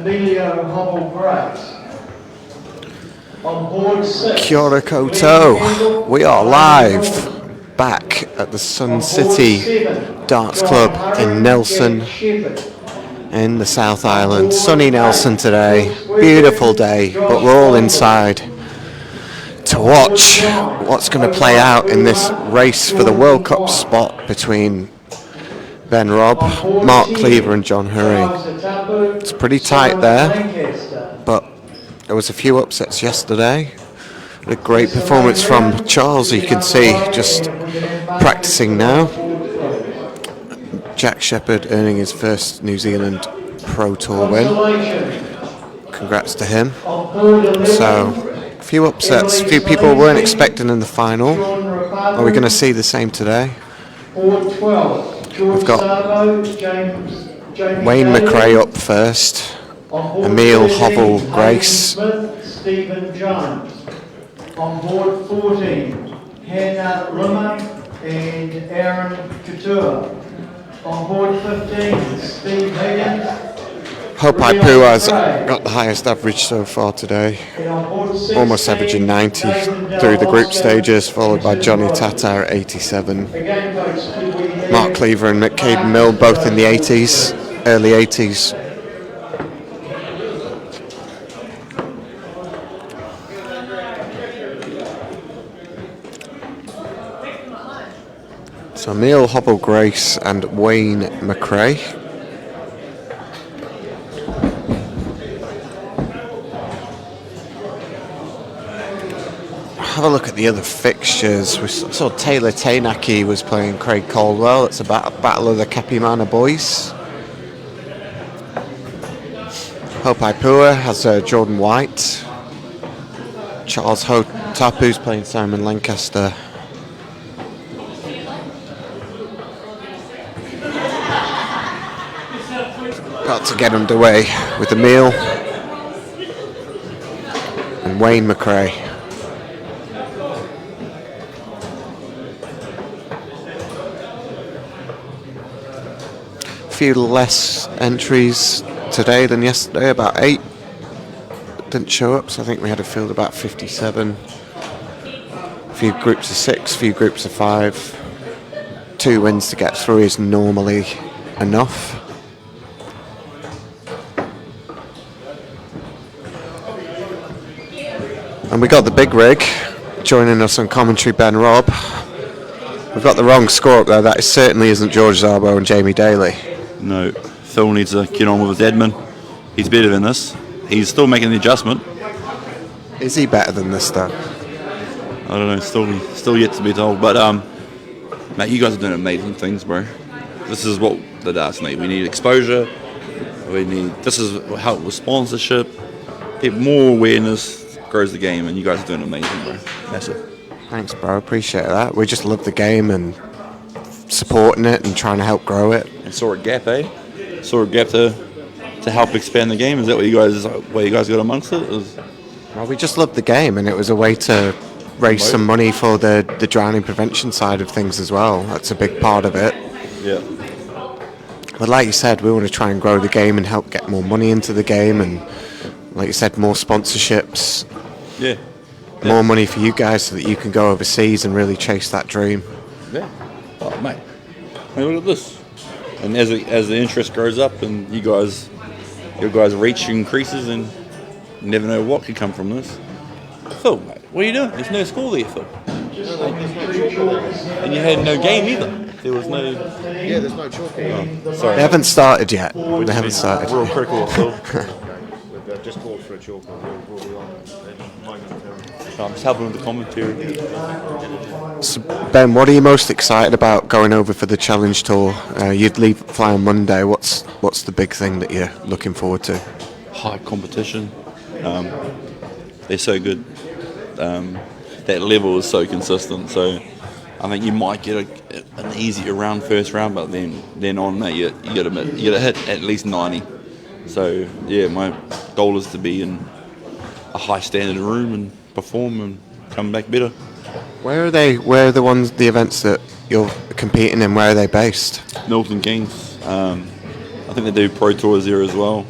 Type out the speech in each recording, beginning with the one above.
Emilio Hobble Grace. On board 6. Kia ora koutou. We are live back at the Sun City Darts Club in Nelson in the South Island. Sunny Nelson today. Beautiful day, but we're all inside to watch what's going to play out in this race for the World Cup spot between Ben Robb, Mark Cleaver and John Hurry. It's pretty tight there, but there was a few upsets yesterday. A great performance from Charles, you can see, just practicing now. Jack Shepherd earning his first New Zealand Pro Tour win. Congrats to him. So, a few upsets, a few people weren't expecting in the final. Are we going to see the same today? We've got Wayne McRae up first. Emil Hobble Grace. Stephen Jones. On board 14, Hannah Rimmer and Aaron Couture. On board 15, Steve Higgins. Hope Ipu has got the highest average so far today. Almost averaging 90 through the group stages, followed by Johnny Tatar at 87. Mark Cleaver and McCabe Mill both in the 80s, early 80s. So Emil Hobble Grace and Wayne McRae. Have a look at the other fixtures. We saw Taylor Tainaki was playing Craig Caldwell. It's a battle of the Kepimana boys. Hope Ipua has Jordan White. Charles Tapu's playing Simon Lancaster. About to get underway with Emil and Wayne McRae. A few less entries today than yesterday, about 8 didn't show up, so I think we had a field about 57. A few groups of 6, a few groups of 5. 2 wins to get through is normally enough. And we got the big rig joining us on commentary, Ben Robb. We've got the wrong score up there. That certainly isn't George Szabo and Jamie Daly. No, Phil needs to get on with his admin. He's better than this. He's still making the adjustment. Is he better than this, though? I don't know, still yet to be told. But, mate, you guys are doing amazing things, bro. This is what the darts need. We need exposure. This is help with sponsorship. Get more awareness. Grows the game, and you guys are doing amazing, bro. Massive. Thanks, bro. Appreciate that. We just love the game and supporting it and trying to help grow it. And saw a gap, eh? Saw a gap to help expand the game. Is that what you guys got amongst it? Well, we just love the game, and it was a way to raise some money for the drowning prevention side of things as well. That's a big part of it. Yeah. But like you said, we want to try and grow the game and help get more money into the game, and like you said, more sponsorships. Yeah. More money for you guys so that you can go overseas and really chase that dream. Yeah. Oh, mate. Hey, look at this. And as the interest grows up and your guys' reach increases, and you never know what could come from this. Phil, mate, what are you doing? There's no score there, Phil. And you had no game either. There was no... Yeah, there's no chalk. Oh, sorry. They haven't started yet. They haven't started. Real critical, Phil. We've just called for a chalk. We'll be on I'm just helping with the commentary. So Ben, what are you most excited about going over for the Challenge Tour? You'd fly on Monday. What's the big thing that you're looking forward to? High competition. They're so good. That level is so consistent. So I think you might get an easier round first round, but then on that you got to hit at least 90. So yeah, my goal is to be in a high standard room and perform and come back better. Where are they? Where are the events that you're competing in? Where are they based? Milton Keynes. I think they do Pro Tours there as well.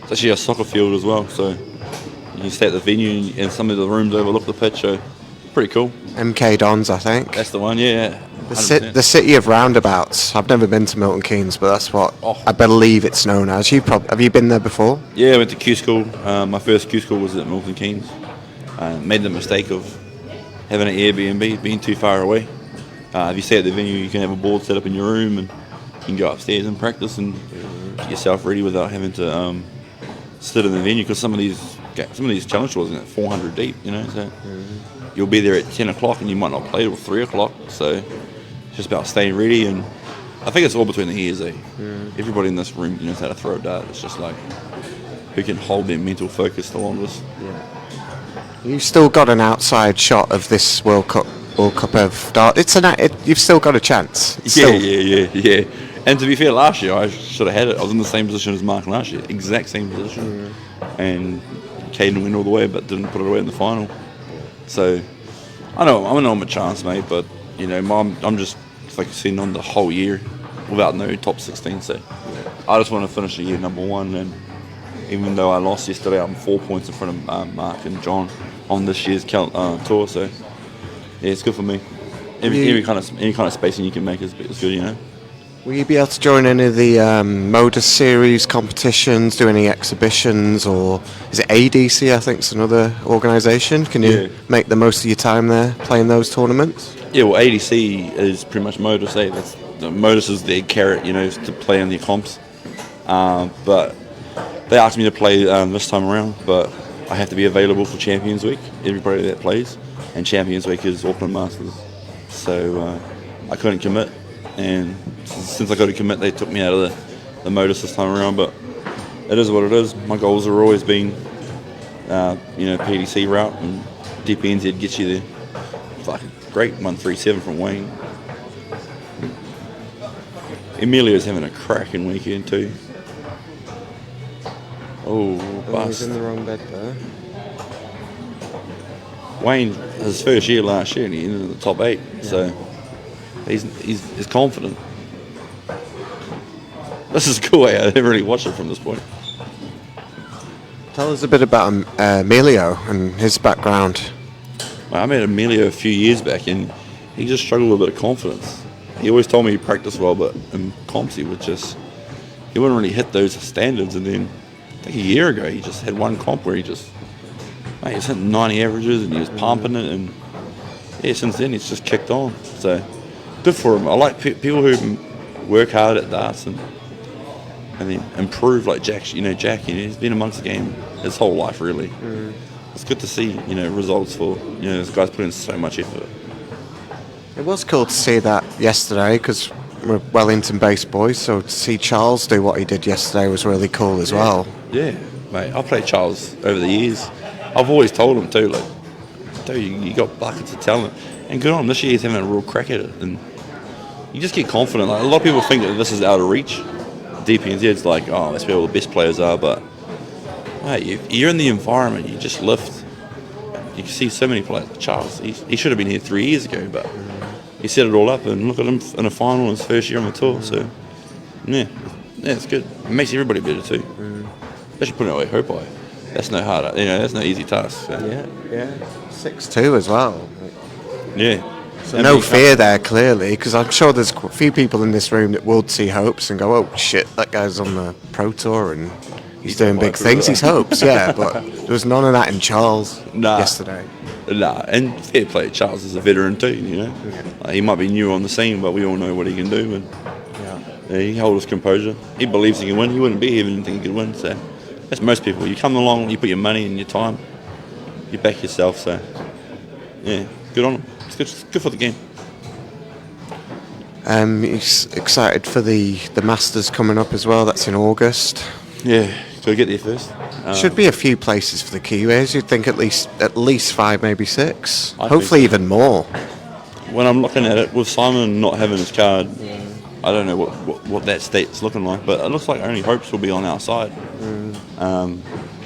It's actually a soccer field as well, so you can stay at the venue and some of the rooms overlook the pitch, so pretty cool. MK Dons, I think. That's the one, yeah. The, 100%. the city of roundabouts. I've never been to Milton Keynes, but that's what I believe it's known as. Have you been there before? Yeah, I went to Q school. My first Q school was at Milton Keynes. Made the mistake of having an Airbnb, being too far away. If you stay at the venue, you can have a board set up in your room, and you can go upstairs and practice and get yourself ready without having to sit in the venue. Because some of these challenge tours are 400 deep, you know. So you'll be there at 10 o'clock, and you might not play till 3 o'clock. So it's just about staying ready, and I think it's all between the ears. Everybody in this room knows how to throw a dart. It's just like who can hold their mental focus the longest. You've still got an outside shot of this World Cup of dart. You've still got a chance. Yeah. And to be fair, last year I should have had it. I was in the same position as Mark last year, exact same position. And Caden went all the way, but didn't put it away in the final. So I know I'm a chance, mate. But you know, I'm just focusing on the whole year without no top 16. So I just want to finish the year number one. And even though I lost yesterday, I'm 4 points in front of Mark and John on this year's tour. So yeah, it's good for me. Any kind of spacing you can make is good, you know. Will you be able to join any of the Modus Series competitions, do any exhibitions, or is it ADC, I think it's another organisation? Can you make the most of your time there playing those tournaments? Yeah, well, ADC is pretty much Modus. Modus is their carrot, you know, to play in their comps. But they asked me to play this time around, but I have to be available for Champions Week, everybody that plays. And Champions Week is Auckland Masters. So I couldn't commit. And since I got to commit, they took me out of the Modus this time around. But it is what it is. My goals have always been, PDC route, and DPNZ gets you there. Fucking great, 137 from Wayne. Emilio's having a cracking weekend too. Oh, bust. He's in the wrong bed there. Wayne, his first year last year, and he ended in the top 8. So he's confident. This is cool. I never really watched it from this point. Tell us a bit about Emilio and his background. I met Emilio a few years back, and he just struggled with a bit of confidence. He always told me he practiced well, but in comps he wouldn't really hit those standards. And then I think a year ago he just had one comp where he was hitting 90 averages and he was pumping it, and since then he's just kicked on. So good for him. I like people who work hard at darts and then improve, like Jack. He's been amongst the game his whole life, really. It's good to see, results for, this guy's put in so much effort. It was cool to see that yesterday because we're Wellington-based boys, so to see Charles do what he did yesterday was really cool as well. Yeah, mate. I've played Charles over the years. I've always told him too, dude, you got buckets of talent, and good on him. This year he's having a real crack at it, and you just get confident. Like, a lot of people think that this is out of reach. DPNZ's like, oh, that's where all the best players are, but mate, you're in the environment, you just lift. You can see so many players. Charles, he should have been here 3 years ago, but he set it all up, and look at him in a final in his first year on the tour. So yeah, it's good. It makes everybody better too. Especially putting away Hope Eye. That's no hard, that's no easy task. So. Yeah. 6'2" as well. Yeah. So no fear there, clearly, because I'm sure there's a few people in this room that would see Hopes and go, oh shit, that guy's on the Pro Tour and he's doing big things. He's Hopes, but there was none of that in Charles yesterday. Nah, and fair play, Charles is a veteran too, Like, he might be new on the scene, but we all know what he can do, and he held his composure. He believes he can win. He wouldn't be here if he didn't think he could win, so that's most people. You come along, you put your money and your time, you back yourself, so yeah, good on him. It's good for the game. He's excited for the Masters coming up as well. That's in August. Yeah, got to get there first. Should be a few places for the Kiwis. You'd think at least 5, maybe 6. I Hopefully think so. even more. When I'm looking at it, with Simon not having his card, I don't know what that state's looking like, but it looks like only Hopes will be on our side.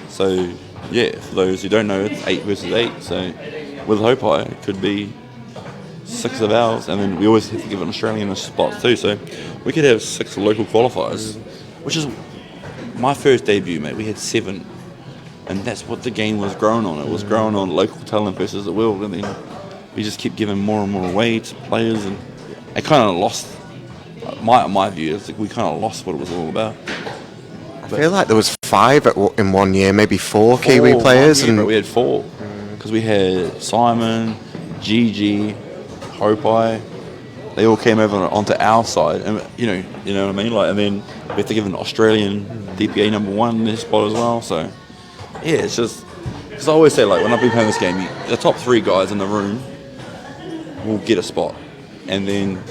So yeah, for those who don't know, it's 8 versus 8. So with Hope Eye, it could be 6 of ours, and then we always have to give an Australian a spot too. So we could have 6 local qualifiers, which is my first debut, mate, we had 7. And that's what the game was grown on. It was grown on local talent versus the world. And then we just kept giving more and more away to players. And it kind of lost, my view is like we kind of lost what it was all about. I feel like there was 5 in one year, maybe 4 Kiwi players. And we had 4. Because we had Simon, Gigi, Hopai. They all came over onto our side. And you know what I mean? Like, and then we have to give an Australian DPA number 1 in this spot as well. So, yeah, it's just... Because I always say, like, when I've been playing this game, the top 3 guys in the room will get a spot. And then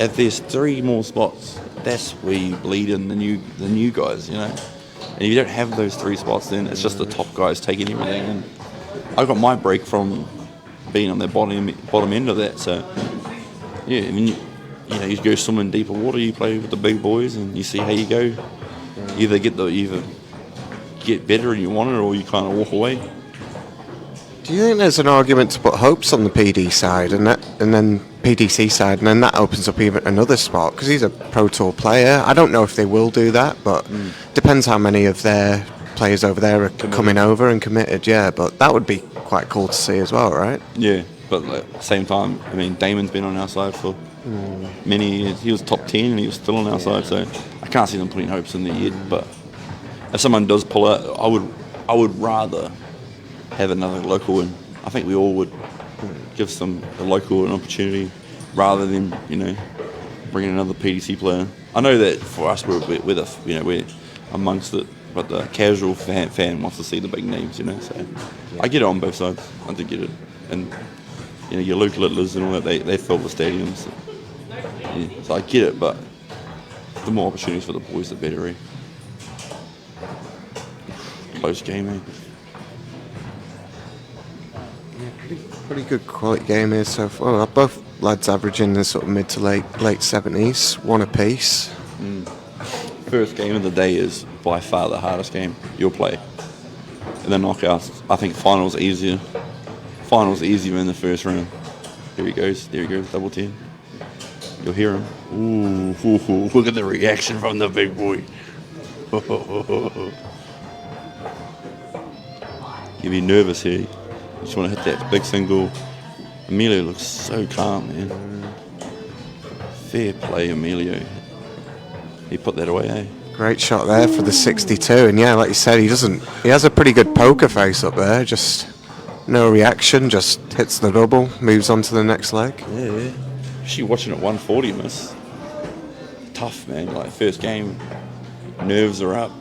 if there's 3 more spots, that's where you bleed in the new guys, you know. And if you don't have those 3 spots, then it's just the top guys taking everything. And I got my break from being on the bottom end of that. So yeah, I mean, you go swimming deeper water, you play with the big boys, and you see how you go. You either get better and you want it, or you kind of walk away. Do you think there's an argument to put hopes on the PD side and then PDC side, and then that opens up even another spot? Because he's a Pro Tour player. I don't know if they will do that, but depends how many of their players over there are coming over and committed. Yeah, but that would be quite cool to see as well, right? Yeah, but at the same time, I mean, Damon's been on our side for many years. He was top 10 and he was still on our side, so I can't see them putting hopes in there yet. But if someone does pull out, I would rather have another local win. I think we all would give a local an opportunity rather than bringing another PDC player. I know that for us we're amongst it, but the casual fan wants to see the big names, So I get it on both sides. I do get it, and your Luke Littlers and all that, they fill the stadiums. So I get it, but the more opportunities for the boys, the better. Close game, eh? Pretty good quality game here so far. Well, both lads averaging the sort of mid to late 70s, 1 apiece. First game of the day is by far the hardest game you'll play. And then knockouts, I think finals easier. Finals easier in the first round. There he goes, double 10. You'll hear him. Ooh, look at the reaction from the big boy. You'll be nervous here. You just want to hit that big single. Emilio looks so calm, man. Fair play, Emilio. He put that away, eh? Great shot there for the 62, and yeah, like you said, he has a pretty good poker face up there, just no reaction, just hits the double, moves on to the next leg. Yeah. She watching at 140, miss. Tough, man. Like, first game, nerves are up.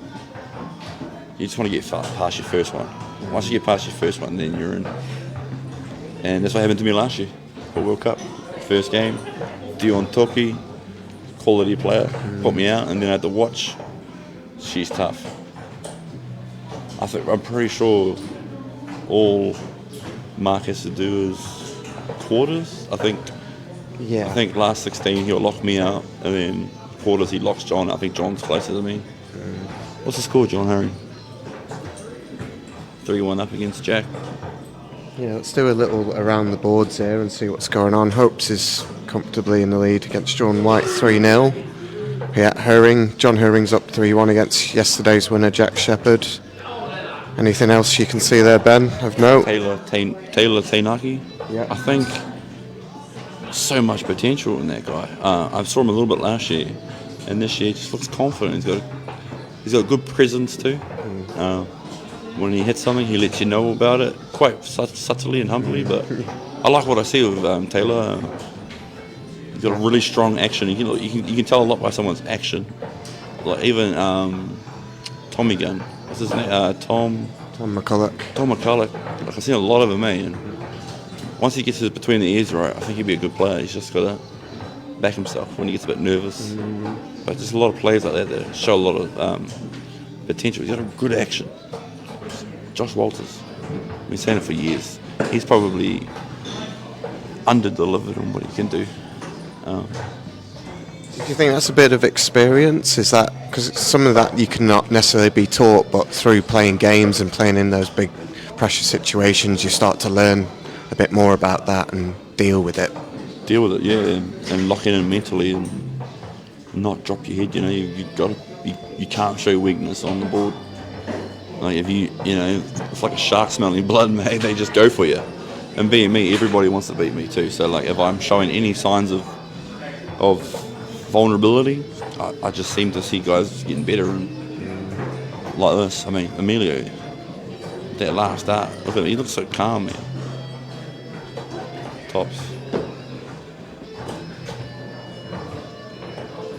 You just want to get past your first one. Once you get past your first one, then you're in. And that's what happened to me last year for World Cup. First game, Dion Toki, quality player, put me out, and then I had to watch. She's tough. I'm pretty sure all Mark has to do is quarters. I think last 16 he'll lock me out, and then quarters he locks John. I think John's closer to me. What's the score, John Harry? 3-1 up against Jack. Yeah, let's do a little around the boards here and see what's going on. Hopes is comfortably in the lead against John White 3-0. Yeah, John Herring's up 3-1 against yesterday's winner, Jack Shepherd. Anything else you can see there, Ben, of note? Taylor Tainaki. Yeah. I think so much potential in that guy. I saw him a little bit last year, and this year he just looks confident. He's got a good presence too. When he hits something, he lets you know about it, quite subtly and humbly. But I like what I see with Taylor. He's got a really strong action. You can tell a lot by someone's action. Like even Tommy Gunn. What's his name? Tom McCulloch. Tom McCulloch. Like, I've seen a lot of him, and once he gets his between the ears right, I think he'll be a good player. He's just got to back himself when he gets a bit nervous. But there's a lot of players like that show a lot of potential. He's got a good action. Josh Walters. I've been saying it for years. He's probably under-delivered on what he can do. Do you think that's a bit of experience? Is that because some of that you cannot necessarily be taught, but through playing games and playing in those big pressure situations, you start to learn a bit more about that and deal with it. Deal with it, yeah, and lock in mentally and not drop your head. You've got to you can't show weakness on the board. Like if it's like a shark smelling blood, mate. They just go for you. And being me, everybody wants to beat me too. So like if I'm showing any signs of vulnerability, I just seem to see guys getting better and like this. I mean, Emilio, that last start, look at him, he looks so calm, man. Tops.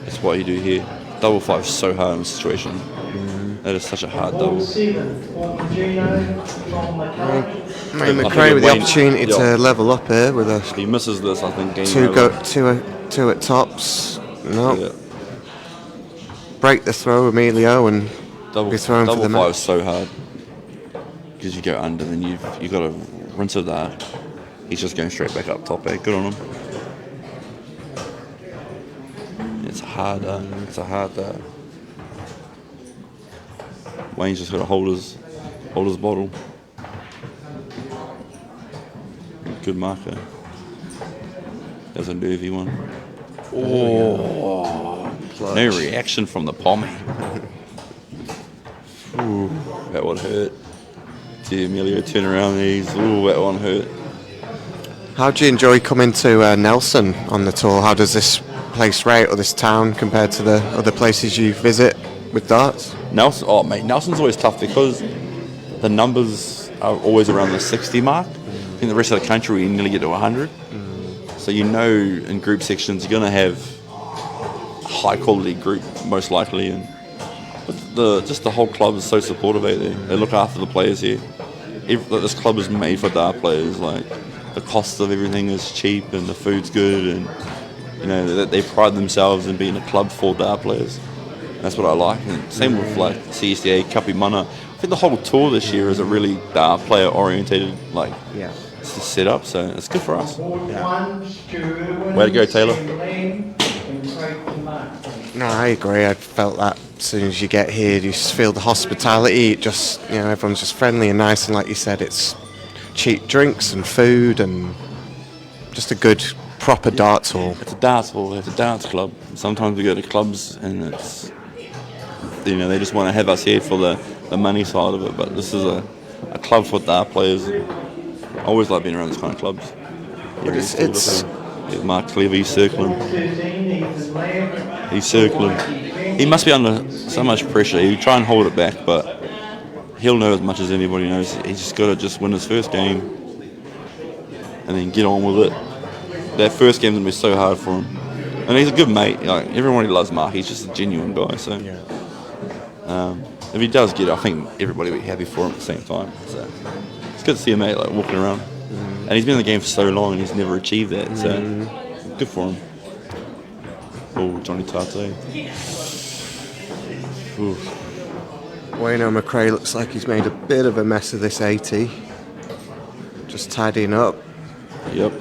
That's what you do here. Double 5 is so hard in this situation. That is such a hard On board double. 7, Formagino, John McCullough. Mate, I think McRae with the Wayne- opportunity yeah. to level up here with a He misses this, I think. Game two over. two at tops. No, Yeah. break the throw, Emilio, and Double, be thrown for double the 5 match. is so hard because you go under, then you got to rinse it there. He's just going straight back up top. Good on him. It's hard. It's a hard. Wayne's just got to hold his bottle. Good marker. That's a nervy one. Oh, no reaction from the pommy. Ooh, that one hurt. See Emilio turn around these. Ooh, that one hurt. How do you enjoy coming to Nelson on the tour? How does this place rate or this town compared to the other places you visit with darts? Nelson, oh mate, Nelson's always tough because the numbers are always around the 60 mark. In the rest of the country, you nearly get to 100. So in group sections, you're going to have a high quality group, most likely. And just the whole club is so supportive out there. They look after the players here. This club is made for dart players. Like the cost of everything is cheap and the food's good, and they pride themselves in being a club for dart players. That's what I like. And same with like CSDA, Kapi Mana. I think the whole tour this year is a really dart player orientated set up, so it's good for us. Board 1, Stu Irwin, Way to go, Taylor. Sam Lamb, and Craig DeMarco. No, I agree. I felt that as soon as you get here, you just feel the hospitality. It just, everyone's just friendly and nice, and like you said, it's cheap drinks and food and just a good, proper darts hall. It's a darts hall, it's a darts club. Sometimes we go to clubs and it's, they just want to have us here for the money side of it, but this is a club for dart players. I always like being around this kind of clubs. It's Mark Cleavy's circling. 13, Ethan Lamb. He's circling. He must be under so much pressure. He'll try and hold it back, but he'll know as much as anybody knows. He's just got to win his first game and then get on with it. That first game's going to be so hard for him. And he's a good mate. Like, everybody loves Mark. He's just a genuine guy. So if he does get it, I think everybody will be happy for him at the same time. So it's good to see a mate like walking around. And he's been in the game for so long and he's never achieved that. So good for him. Oh, Johnny Tate. Ooh. Wayno McRae looks like he's made a bit of a mess of this 80. Just tidying up. Yep.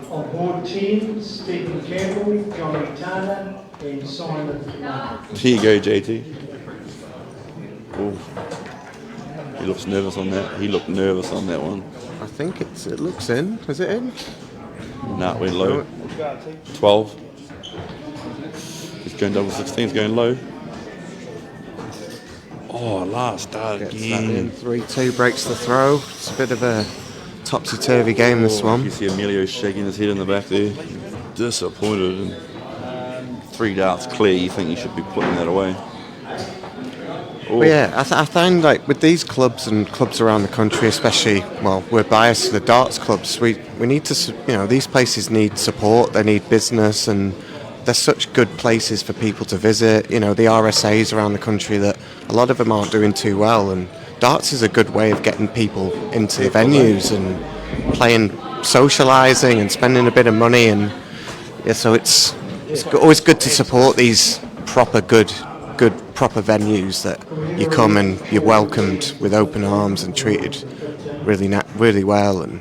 On board 10, Stephen Campbell, Johnny Turner, and Simon Mark. Here you go, JT. Ooh. He looks nervous on that. He looked nervous on that one. I think it looks in. Is it in? Nah, went low. 12. He's going double 16. He's going low. Oh, last start Gets that in. again. 3-2 breaks the throw. It's a bit of a topsy-turvy game, this You one. see Emilio shaking his head in the back there. Disappointed. And 3 darts clear. You think you should be putting that away. But yeah, I find like with these clubs and clubs around the country, especially, well, we're biased to the darts clubs. We need to, these places need support. They need business, and they're such good places for people to visit. The RSAs around the country, that a lot of them aren't doing too well, and darts is a good way of getting people into venues and playing, socialising, and spending a bit of money. And so it's always good to support these proper good proper venues that you come and you're welcomed with open arms and treated really well, and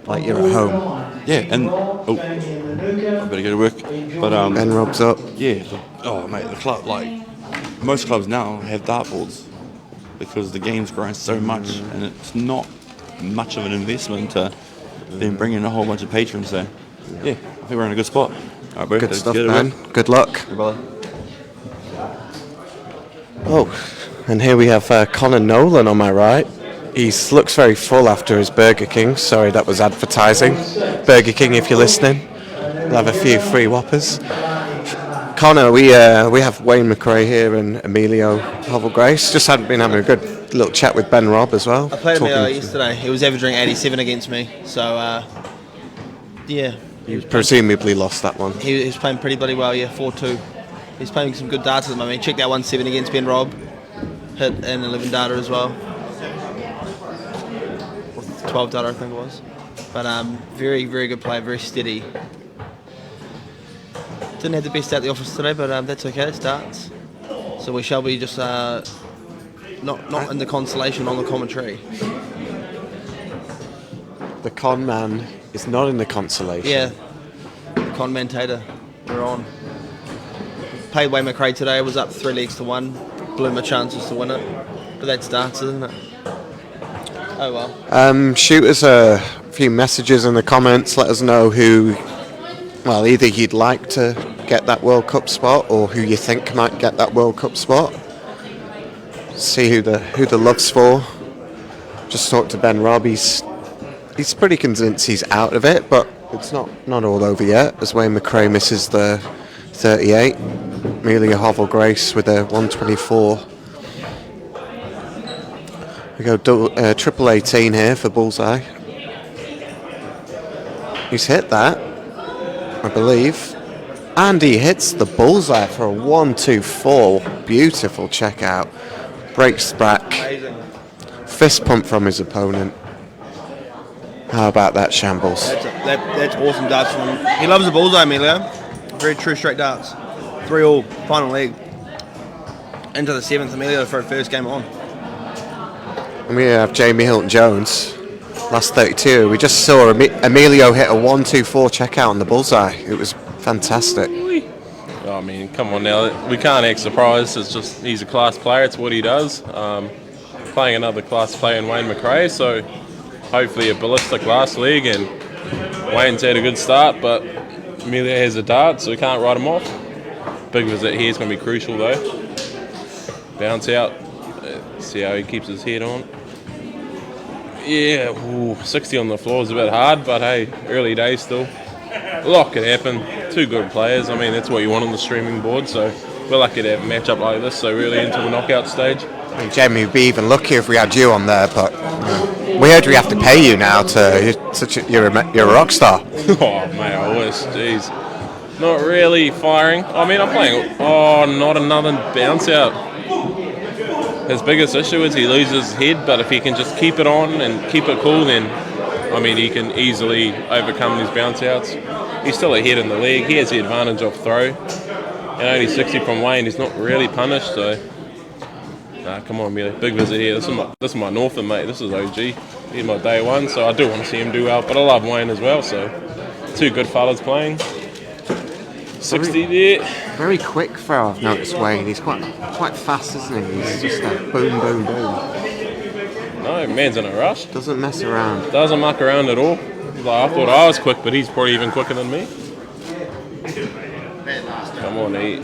like you're at home. Yeah, and I better go to work. But Ben Rob's up. yeah, mate, the club, like most clubs now have dartboards because the game's grown so much, and it's not much of an investment to then bring in a whole bunch of patrons. So yeah, I think we're in a good spot. All right, bro. Good let's stuff, get it, man. bro. Good luck. Good brother. Oh, and here we have Connor Nolan on my right. He looks very full after his Burger King. Sorry, that was advertising. Burger King, if you're listening, we'll have a few free Whoppers. Connor, we have Wayne McRae here and Emilio Hovell-Grace. Just hadn't been having a good little chat with Ben Robb as well. I played him yesterday. He was averaging 87 against me. So, yeah. You presumably lost that one. He was playing pretty bloody well, yeah, 4-2. He's playing some good darts at the moment. He checked out 1-7 against Ben Robb. Hit an 11 darter as well. 12 darter, I think it was. But very, very good player, very steady. Didn't have the best out of the office today, but that's okay, it's darts. So we shall be just not in the consolation, on the commentary. The con man is not in the consolation. Yeah, commentator, we're on. Paid Wayne McRae today, was up 3 legs to 1. Blew my chances to win it. But that's darts, isn't it? Oh well. Shoot us a few messages in the comments. Let us know who, well, either you'd like to get that World Cup spot or who you think might get that World Cup spot. See who the love's for. Just talked to Ben Robb. He's pretty convinced he's out of it, but it's not all over yet. As Wayne McRae misses the 38, Emilio Hovell-Grace with a 124. We go triple 18 here for bullseye. He's hit that, I believe, and he hits the bullseye for a 124. Beautiful checkout. Breaks back. Amazing. Fist pump from his opponent. How about that, Shambles? That's awesome darts from him. He loves the bullseye, Emilio. Very true straight darts. 3-all, final leg. Into the 7th, Emilio for a first game on. And we have Jamie Hilton-Jones. Last 32. We just saw Emilio hit a 124 checkout on the bullseye. It was fantastic. I mean, come on now. We can't act surprised. It's just he's a class player. It's what he does. Playing another class player in Wayne McRae, so hopefully a ballistic last leg, and Wayne's had a good start, but Emilio has a dart, so we can't write him off. Big visit here is going to be crucial though. Bounce out. See how he keeps his head on. Yeah, 60 on the floor is a bit hard, but hey, early days still. A lot could happen. Two good players. I mean, that's what you want on the streaming board, so we're lucky to have a match up like this, so really into the knockout stage. I mean, Jamie, we'd be even luckier if we had you on there, but we heard we have to pay you now you're a rock star. Oh, mate, I wish. Jeez. Not really firing. I mean, I'm playing. Oh, not another bounce out. His biggest issue is he loses his head, but if he can just keep it on and keep it cool, then, I mean, he can easily overcome these bounce outs. He's still ahead in the league. He has the advantage of throw. And only 60 from Wayne. He's not really punished, so... Nah, come on, Emilio. Big visit here. This is my Northern, mate. This is OG. He's my day one, so I do want to see him do well. But I love Wayne as well, so... Two good fellas playing. 60 there. Very quick throw, I've noticed Wayne. He's quite fast, isn't he? He's just like boom, boom, boom. No, man's in a rush. Doesn't mess around. Doesn't muck around at all. Like, I thought I was quick, but he's probably even quicker than me. Come on, E.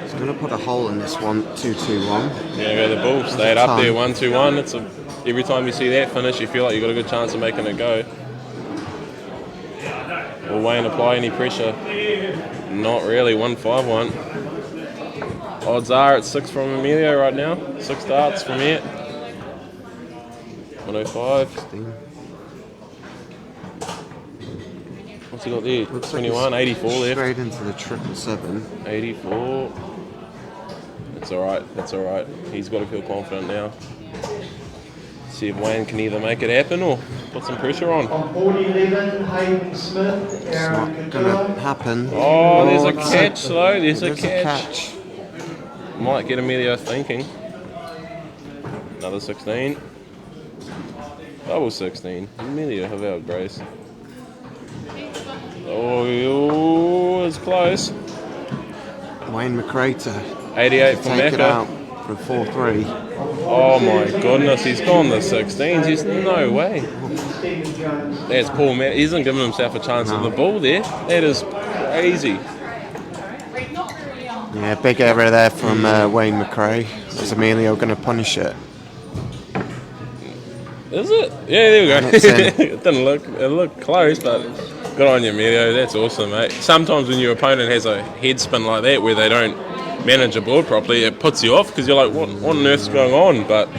He's going to put a hole in this 1-2-2-1. Yeah, go the ball. Stay it up there, 1-2-1. Every time you see that finish, you feel like you've got a good chance of making it go. Will Wayne apply any pressure? Not really. 1-5-1. Odds are it's 6 from Emilio right now. 6 darts from here. 105. What's he got there? Looks 21, like 84 left. Straight into the 777. 84. That's alright. He's got to feel confident now. See if Wayne can either make it happen or put some pressure on. On board 11, Hayden Smith, It's Aaron not going to Cadillo. happen. Oh, there's a it's catch though. There's a There's catch. Might get Emilio thinking. Another 16. Double 16. Emilio Hovell-Grace. Oh, it's close. Wayne McRae to 88 from take it out Mecca. for a 4-3. Oh my goodness, he's gone the 16s. There's no way. Stephen Jones. That's Paul Matt. He isn't giving himself a chance at the ball there. That is crazy. Yeah, big error there from Wayne McRae. Is Emilio going to punish it? Is it? Yeah, there we go. And it's in. It looked close, but good on you, Emilio. That's awesome, mate. Sometimes when your opponent has a head spin like that where they don't manage a board properly, it puts you off because you're like, what on earth's going on? But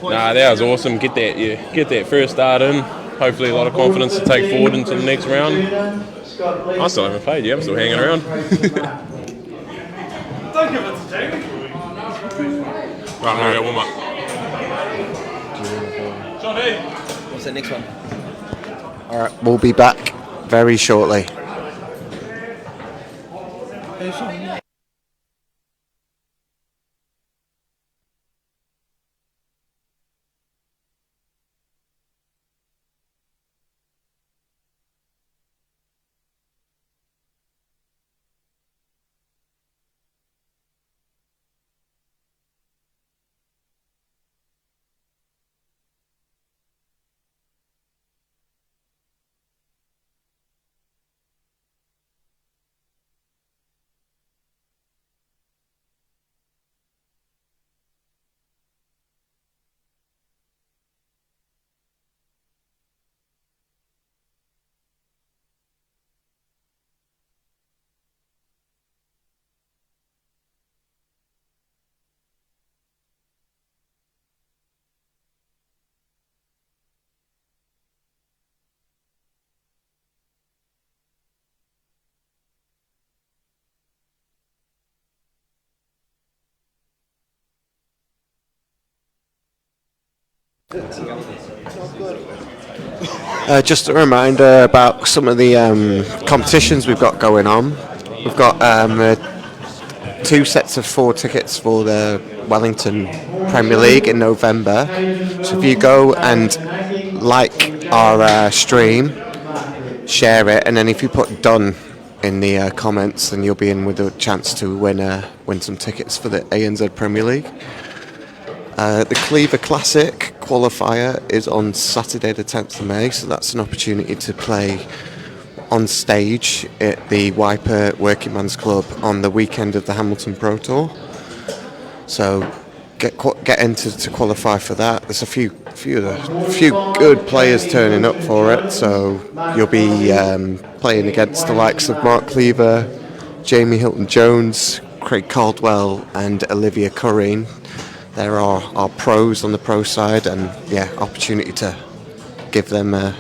nah, that was awesome. Get that first start in. Hopefully a lot of confidence to take forward into the next round. I still haven't played yet. I'm still hanging around. Right, I'm going to warm up. What's that next one? All right, we'll be back very shortly. Just a reminder about some of the competitions we've got going on. We've got 2 sets of 4 tickets for the Wellington Premier League in November. So if you go and like our stream, share it, and then if you put done in the comments, then you'll be in with a chance to win some tickets for the ANZ Premier League. The Cleaver Classic qualifier is on Saturday the 10th of May, so that's an opportunity to play on stage at the Wiper Working Man's Club on the weekend of the Hamilton Pro Tour. So get entered to qualify for that. There's a few good players turning up for it, so you'll be playing against the likes of Mark Cleaver, Jamie Hilton-Jones, Craig Caldwell and Olivia Curreen. There are our pros on the pro side, and yeah, opportunity to give them a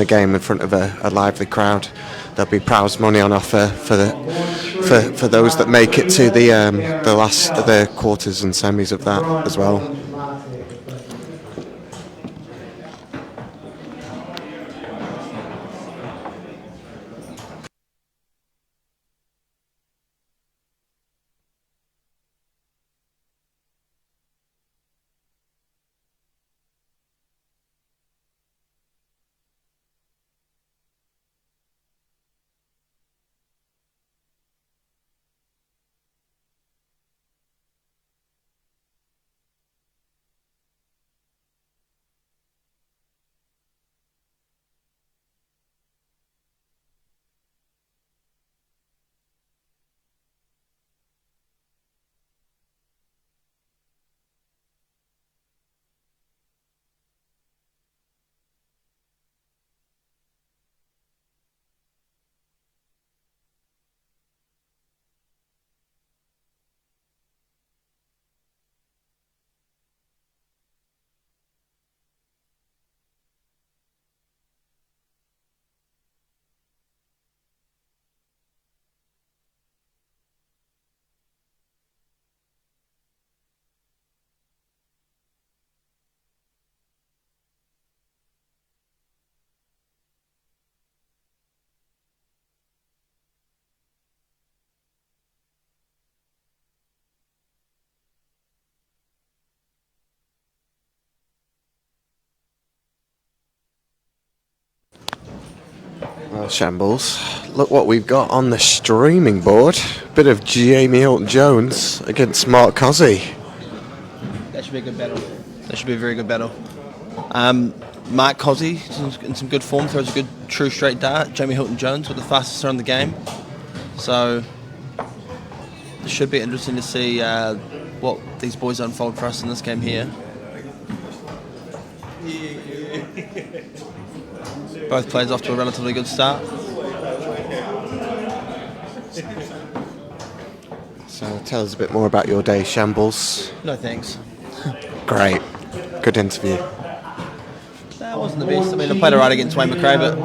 game in front of a lively crowd. There'll be prize money on offer for those that make it to the quarters and semis of that as well. Well, shambles. Look what we've got on the streaming board. Bit of Jamie Hilton-Jones against Mark Cozzy. That should be a good battle. That should be a very good battle. Mark Cozzy in some good form, throws a good true straight dart. Jamie Hilton-Jones with the fastest throw in the game. So it should be interesting to see what these boys unfold for us in this game here. Both players off to a relatively good start. So tell us a bit more about your day, Shambles. No thanks. Great. Good interview. That wasn't the best. I mean, I played alright against Wayne McRae, but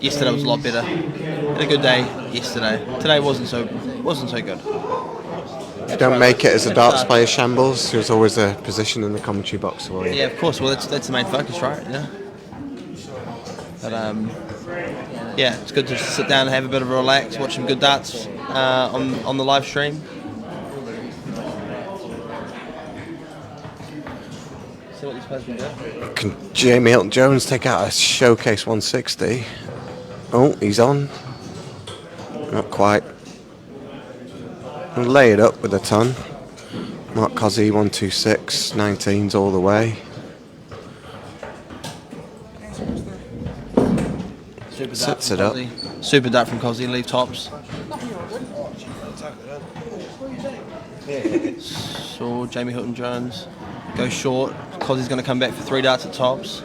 yesterday was a lot better. Had a good day yesterday. Today wasn't so good. If you don't make it as a darts player, Shambles, there's always a position in the commentary box for you. Yeah, of course. Well, that's the main focus, right? Yeah. But yeah, it's good to just sit down and have a bit of a relax, watch some good darts on the live stream. See what these players can do. Can Jamie Hilton-Jones take out a Showcase 160? Oh, he's on. Not quite. We'll lay it up with a ton. Mark Cozzy 126, 19s all the way. Super Sets dart it up. from Cozzy. Super dart from Cozzy, leave tops. So Jamie Hilton-Jones goes short. Cozzy's going to come back for 3 darts at tops.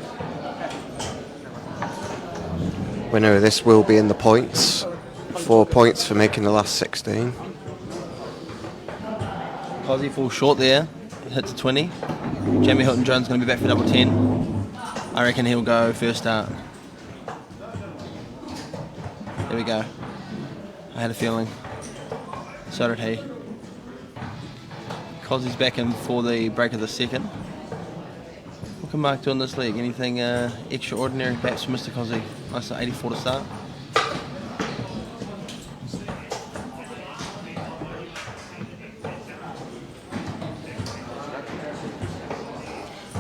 Winner of this will be in the points. 4 points for making the last 16. Cozzy falls short there, hits a 20. Jamie Hilton-Jones going to be back for double 10. I reckon he'll go first dart. There we go. I had a feeling. So did he. Cozzy's back in for the break of the second. What can Mark do in this league? Anything extraordinary perhaps for Mr. Cozzy? Nice 84 to start.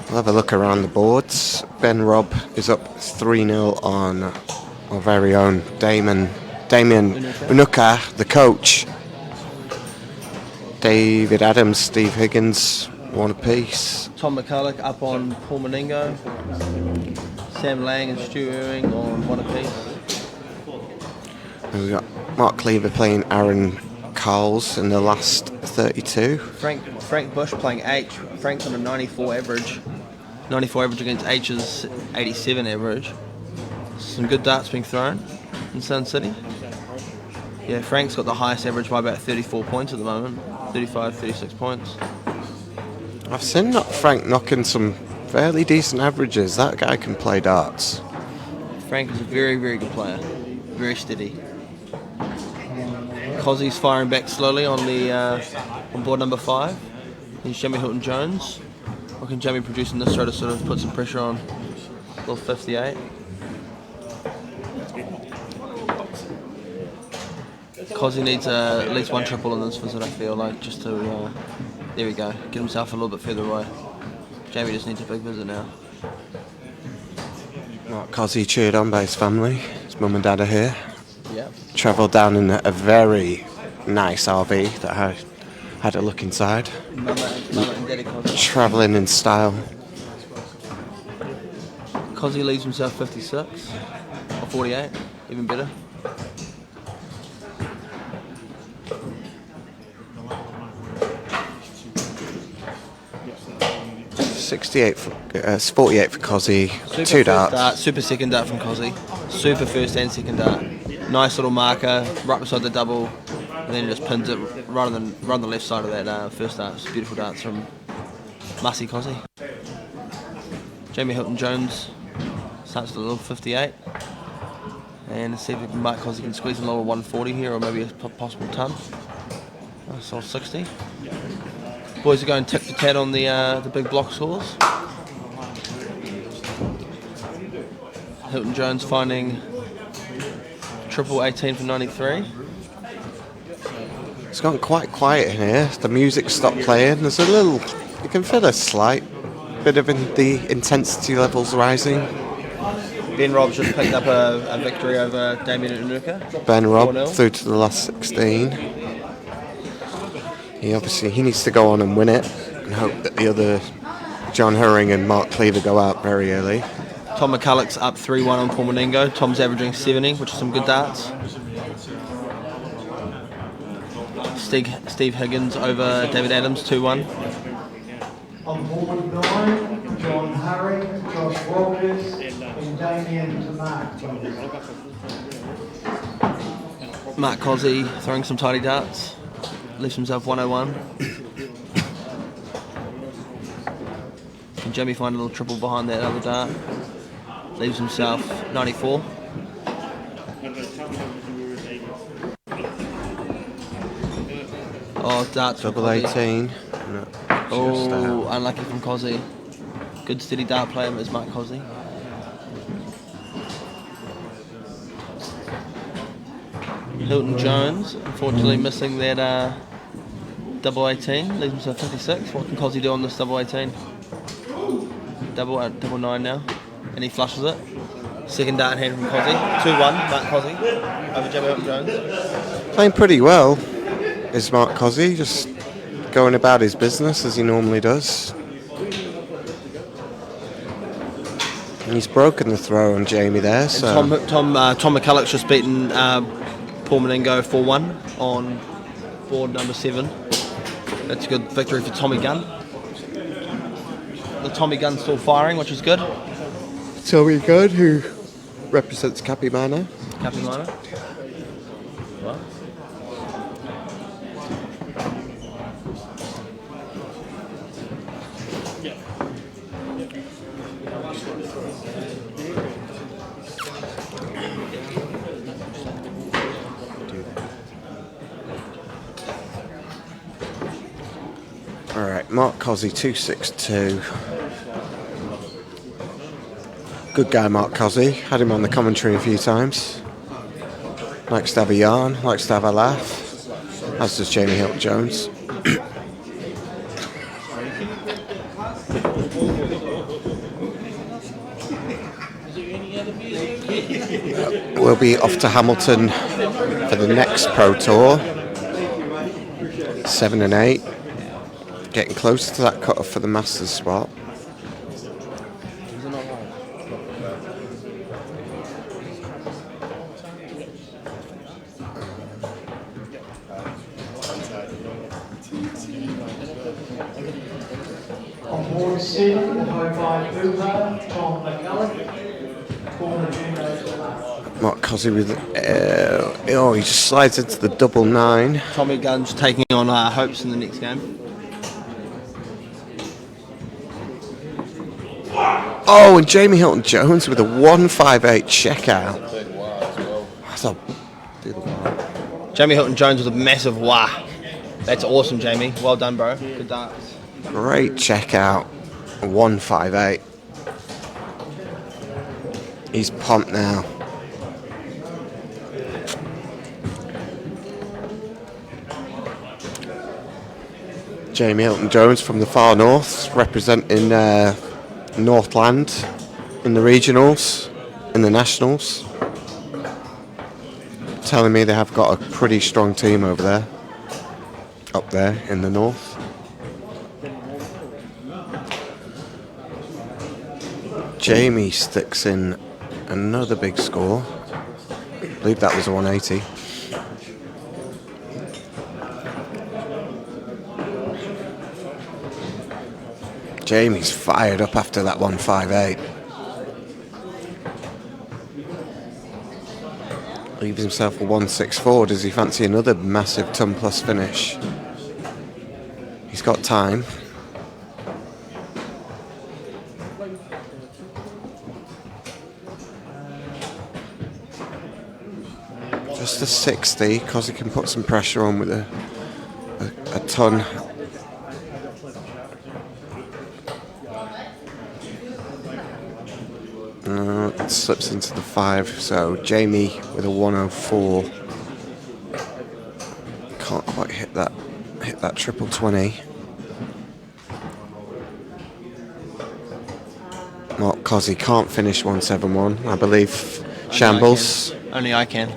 We'll have a look around the boards. Ben Robb is up 3-0 on our very own Damien Unuka, the coach. David Adams, Steve Higgins, 1 apiece. Tom McCulloch up on Paul Meningo. Sam Lang and Stu Ewing on 1 apiece. And we've got Mark Cleaver playing Aaron Carls in the last 32. Frank Bush playing H. Frank's on a 94 average. 94 average against H's 87 average. Some good darts being thrown in Sun City. Yeah, Frank's got the highest average by about 34 points at the moment. 35, 36 points. I've seen Frank knocking some fairly decent averages. That guy can play darts. Frank is a very, very good player. Very steady. Cozzy's firing back slowly on board number 5. Here's Jamie Hilton-Jones. What can Jamie produce in this throw to sort of put some pressure on little 58? Cozzy needs at least 1 triple in this visit, I feel like, just to, there we go, get himself a little bit further away. Jamie just needs a big visit now. Mark Cozzy cheered on by his family. His mum and dad are here. Yeah. Travelled down in a very nice RV that I had a look inside. Mama and Daddy Cozzy. Travelling in style. Cozzy leaves himself 56 or 48, even better. It's 48 for Cozzy. Super 2 first darts. Dart, super second dart from Cozzy. Super first and second dart. Nice little marker right beside the double, and then just pins it right on the left side of that first dart. It's beautiful darts from Mussy Cozzy. Jamie Hilton-Jones starts at a little 58. And let's see if Mark Cozzy can squeeze a little 140 here, or maybe a possible ton. So 60. Boys are going tit-for-tat on the big block scores. Hilton-Jones finding triple 18 for 93. It's gone quite quiet in here. The music stopped playing. There's a little, you can feel a slight bit of the intensity levels rising. Ben Robb just picked up a victory over Damien Unuka. Ben Robb 4-0. through to the last 16. He needs to go on and win it and hope that the other John Herring and Mark Cleaver go out very early. Tom McCulloch's up 3-1 on Paul Menengo. Tom's averaging 70, which is some good darts. Steve Higgins over David Adams, 2-1. On board 9, John Hurry, Josh Walters, and Damien Tamar. Mark Cozzy throwing some tidy darts. Leaves himself 101. Can Jimmy find a little triple behind that other dart? Leaves himself 94. Oh, darts from Double Cozzy. 18. No, just Oh, out. unlucky from Cozzy. Good steady dart player is Mark Cozzy. Hilton Jones, unfortunately missing that double 18. Leaves himself 56. What can Cozzy do on this double 18? Double 9 now. And he flushes it. Second dart in hand from Cozzy. 2-1, Mark Cozzy over Jamie Hilton Jones. Playing pretty well is Mark Cozzy, just going about his business as he normally does. And he's broken the throw on Jamie there, so Tom McCulloch's just beaten Paul Menengo 4-1 on board number 7. That's a good victory for Tommy Gunn. The Tommy Gunn's still firing, which is good. Tommy Gunn, who represents Capimano. Capimano. What? Alright, Mark Cozzy 262. Good guy, Mark Cozzy. Had him on the commentary a few times. Likes to have a yarn, likes to have a laugh. As does Jamie Hilton Jones. We'll be off to Hamilton for the next Pro Tour. 7 and 8. Getting close to that cut-off for the Masters spot. On board 7, Hobart Uber, Tom McCulloch, former Juno Tamar. Mark Cozzy with he just slides into the double 9. Tommy Gunn's taking on Hopes in the next game. Oh, and Jamie Hilton Jones with a 158 checkout. That's a big one. Jamie Hilton Jones with a massive wah. That's awesome, Jamie. Well done, bro. Good darts. Great checkout. 158. He's pumped now. Jamie Hilton Jones from the far north, representing Northland in the regionals, in the nationals. Telling me they have got a pretty strong team over there, up there in the north. Jamie sticks in another big score. I believe that was a 180. Jamie's fired up after that 158. Leaves himself a 164. Does he fancy another massive ton plus finish? He's got time. Just a 60, because he can put some pressure on with a ton. It slips into the 5, so Jamie with a 104 can't quite hit that triple 20. Mark Cozzy can't finish 171. I believe Shambles. Only I can.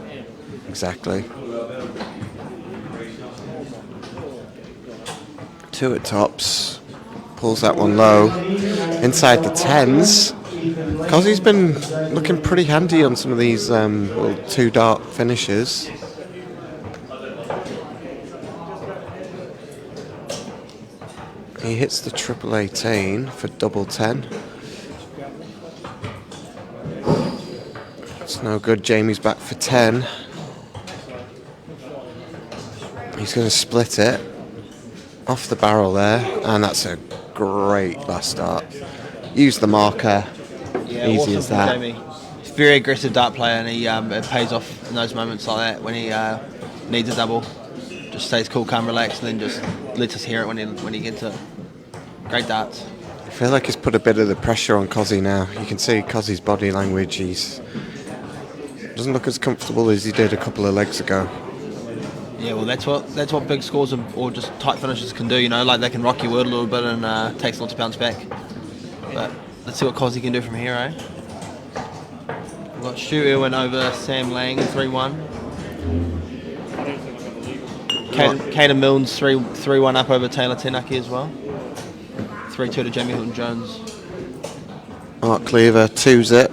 Exactly. 2 at tops. Pulls that one low. Inside the 10s. Cozzy's been looking pretty handy on some of these little 2-dart finishes. He hits the triple 18 for double 10. It's no good. Jamie's back for 10. He's going to split it off the barrel there, and that's a great last dart. Use the marker. Yeah, Easy awesome as from that. Jamie. He's a very aggressive dart player, and he it pays off in those moments like that when he needs a double. Just stays cool, calm, relaxed, and then just lets us hear it when he gets it. Great darts. I feel like he's put a bit of the pressure on Cozzy now. You can see Cozzy's body language. He's doesn't look as comfortable as he did a couple of legs ago. Yeah, well, that's what big scores or just tight finishes can do. You know, like they can rock your world a little bit and takes a lot to bounce back. But let's see what Cozzy can do from here, eh? We've got Stu Irwin over Sam Lang, 3-1. Caden Milnes 3-1 up over Taylor Tenaki as well. 3-2 to Jamie Hilton-Jones. Mark Cleaver 2-zip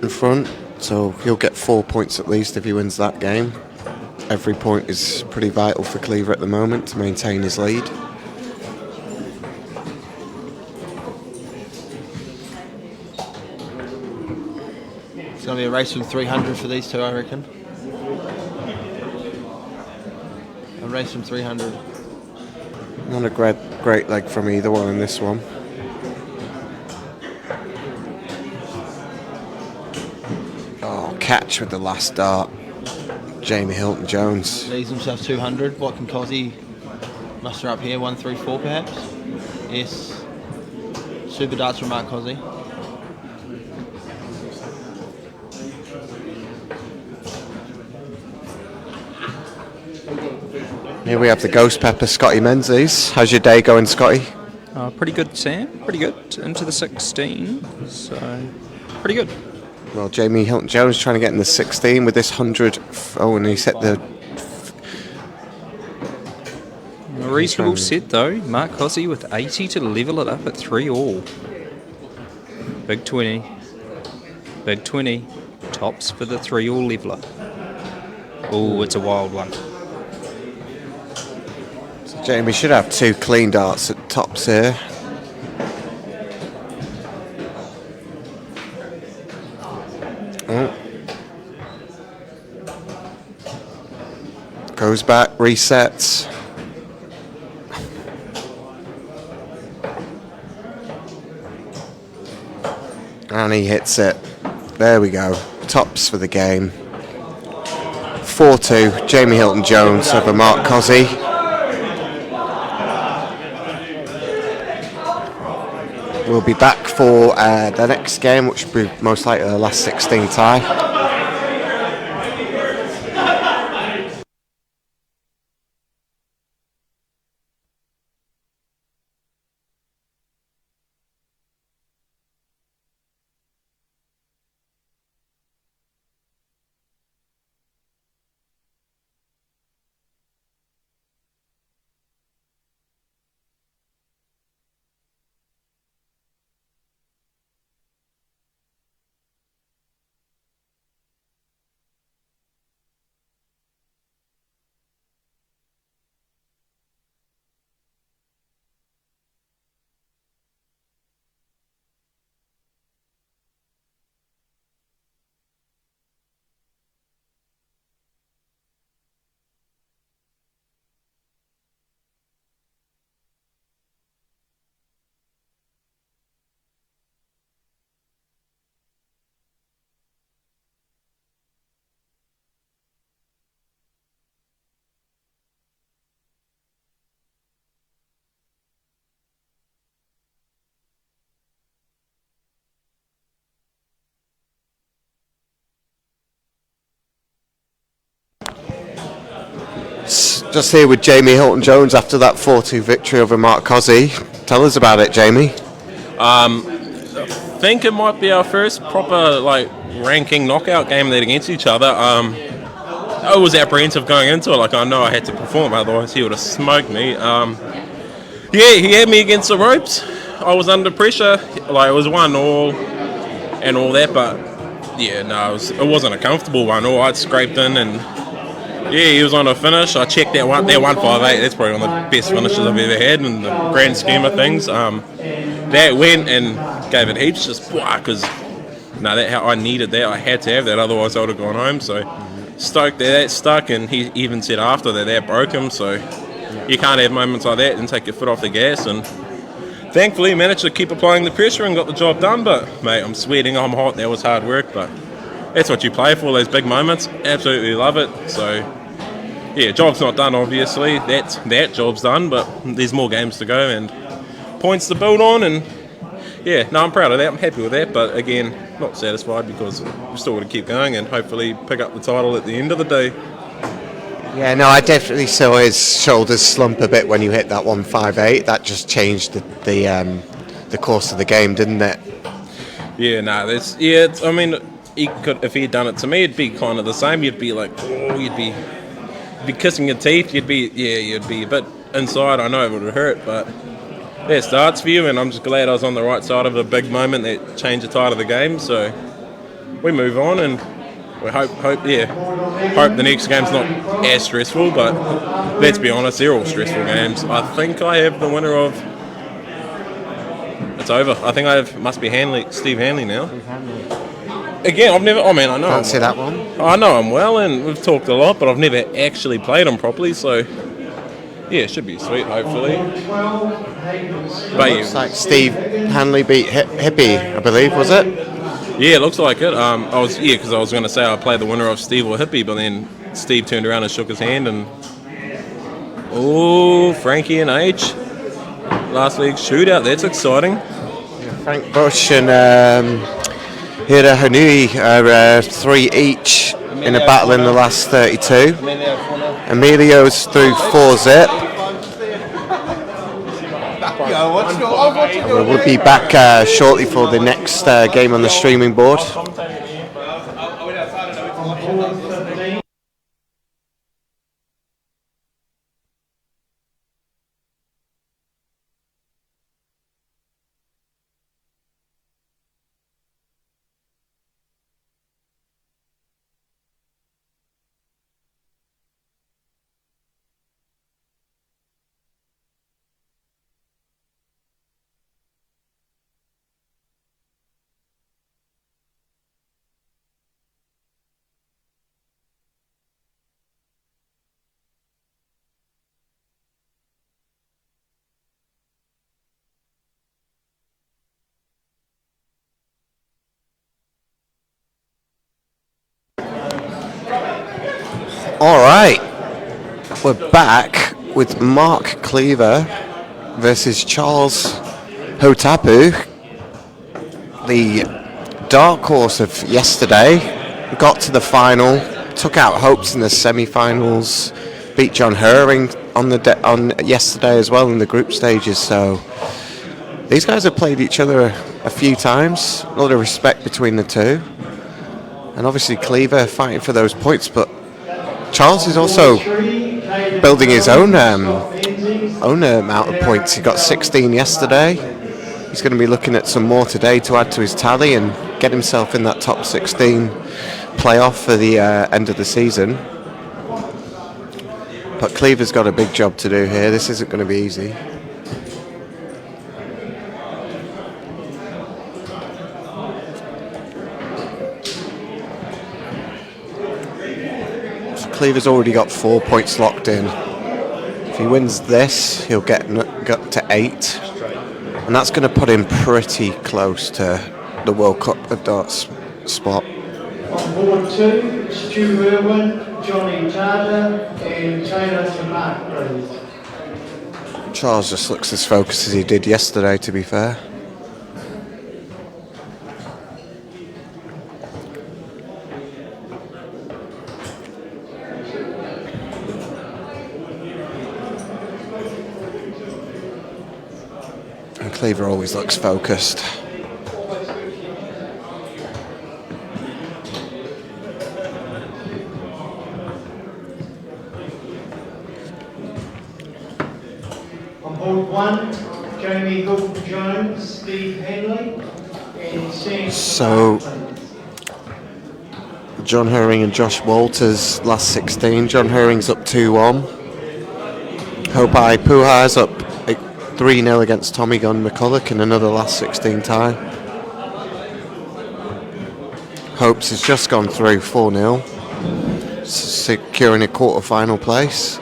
in front, so he'll get 4 points at least if he wins that game. Every point is pretty vital for Cleaver at the moment to maintain his lead. It's going to be a race from 300 for these two, I reckon. A race from 300. Not a great leg from either one in this one. Oh, catch with the last dart. Jamie Hilton-Jones. Leaves himself 200. What can Cozzy muster up here? 1-3-4 perhaps? Yes. Super darts from Mark Cozzy. Here we have the Ghost Pepper, Scotty Menzies. How's your day going, Scotty? Pretty good, Sam. Pretty good. Into the 16, so pretty good. Well, Jamie Hilton-Jones trying to get in the 16 with this 100. Oh, and he set the... A reasonable set, though. Mark Cozzy with 80 to level it up at 3-all. Big 20. Big 20. Tops for the 3-all leveler. Oh, it's a wild one. So Jamie should have 2 clean darts at tops here. Oh. Goes back, resets. And he hits it. There we go. Tops for the game. 4-2. Jamie Hilton-Jones over Mark Cozzy. We'll be back for the next game, which will be most likely the last 16 tie. Just here with Jamie Hilton-Jones after that 4-2 victory over Mark Cozzy. Tell us about it, Jamie. I think it might be our first proper ranking knockout game against each other. I was apprehensive going into it. I know I had to perform, otherwise he would have smoked me. He had me against the ropes. I was under pressure. It was 1-all. and all that. But yeah, no, it wasn't a comfortable one. All right, scraped in, and yeah, he was on a finish. I checked that 158. That's probably one of the best finishes I've ever had in the grand scheme of things. That went and gave it heaps, just because I needed that. I had to have that, otherwise I would have gone home. So stoked that stuck, and he even said after that broke him. So you can't have moments like that and take your foot off the gas. And thankfully managed to keep applying the pressure and got the job done. But mate, I'm sweating, I'm hot. That was hard work, but that's what you play for, those big moments. Absolutely love it. So yeah, job's not done obviously. That job's done, but there's more games to go and points to build on. And yeah, no, I'm proud of that. I'm happy with that. But again, not satisfied because we're still going to keep going and hopefully pick up the title at the end of the day. Yeah, no, I definitely saw his shoulders slump a bit when you hit that 158. That just changed the course of the game, didn't it? Yeah, no, I mean, he could, if he'd done it to me, it'd be kind of the same. You'd be like, oh, you'd be kissing your teeth. You'd be a bit inside. I know it would have hurt, but that starts for you, and I'm just glad I was on the right side of a big moment that changed the tide of the game. So we move on, and we hope the next game's not as stressful, but let's be honest, they're all stressful games. I think I have the winner of. It's over. I think must be Steve Hanley now. Again, I know. Can't see that one. I know him well, and we've talked a lot, but I've never actually played him properly, so yeah, it should be sweet, hopefully. But Looks like Steve Hanley beat Hippie, I believe, was it? Yeah, it looks like it. Because I was going to say I played the winner of Steve or Hippie, but then Steve turned around and shook his hand, and Frankie and H, last league shootout. That's exciting. Yeah, Frank Bush and Hira Hanui are 3 each in a battle in the last 32. Emilio's through 4-zip. We'll be back shortly for the next game on the streaming board. All right, we're back with Mark Cleaver versus Charles Hotapu, the dark horse of yesterday. Got to the final, took out hopes in the semi-finals, beat John Herring on yesterday as well in the group stages. So these guys have played each other a few times. A lot of respect between the two, and obviously Cleaver fighting for those points, but Charles is also building his own amount of points. He got 16 yesterday. He's going to be looking at some more today to add to his tally and get himself in that top 16 playoff for the end of the season. But Cleaver's got a big job to do here. This isn't going to be easy. Cleaver's already got 4 points locked in. If he wins this, he'll get to 8, and that's going to put him pretty close to the World Cup of Darts spot. On board 2, Stu Irwin, Johnny Tarter, and Taylor Tamak, please. Charles just looks as focused as he did yesterday, to be fair. Cleaver always looks focused. On board 1, Jamie Gould-Jones, Steve Hanley, So, John Herring and Josh Walters, last 16. John Herring's up 2-1. Hopai Puha's up 3-0 against Tommy Gunn McCulloch in another last 16 tie. Hopes has just gone through 4-0, securing a quarter-final place.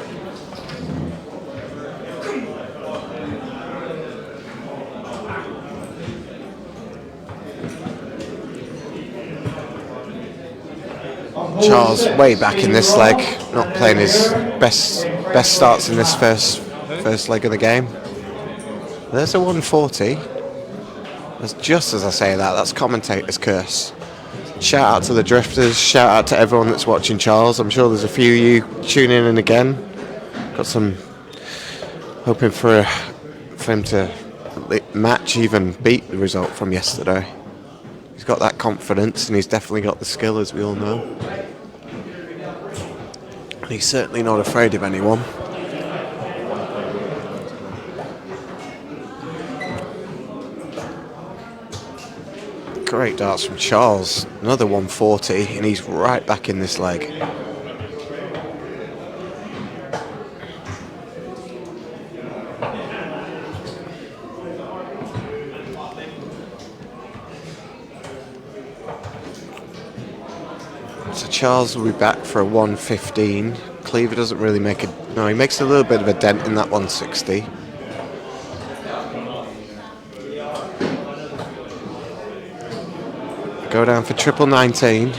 Charles way back in this leg, not playing his best starts in this first leg of the game. There's a 140. That's just as I say that, that's commentator's curse. Shout out to the drifters, shout out to everyone that's watching Charles. I'm sure there's a few of you tuning in again. Got some hoping for him to match, even beat the result from yesterday. He's got that confidence and he's definitely got the skill, as we all know. And he's certainly not afraid of anyone. Great darts from Charles. Another 140 and he's right back in this leg. So Charles will be back for a 115. Cleaver doesn't really make a... No, he makes a little bit of a dent in that 160. Go down for triple 19.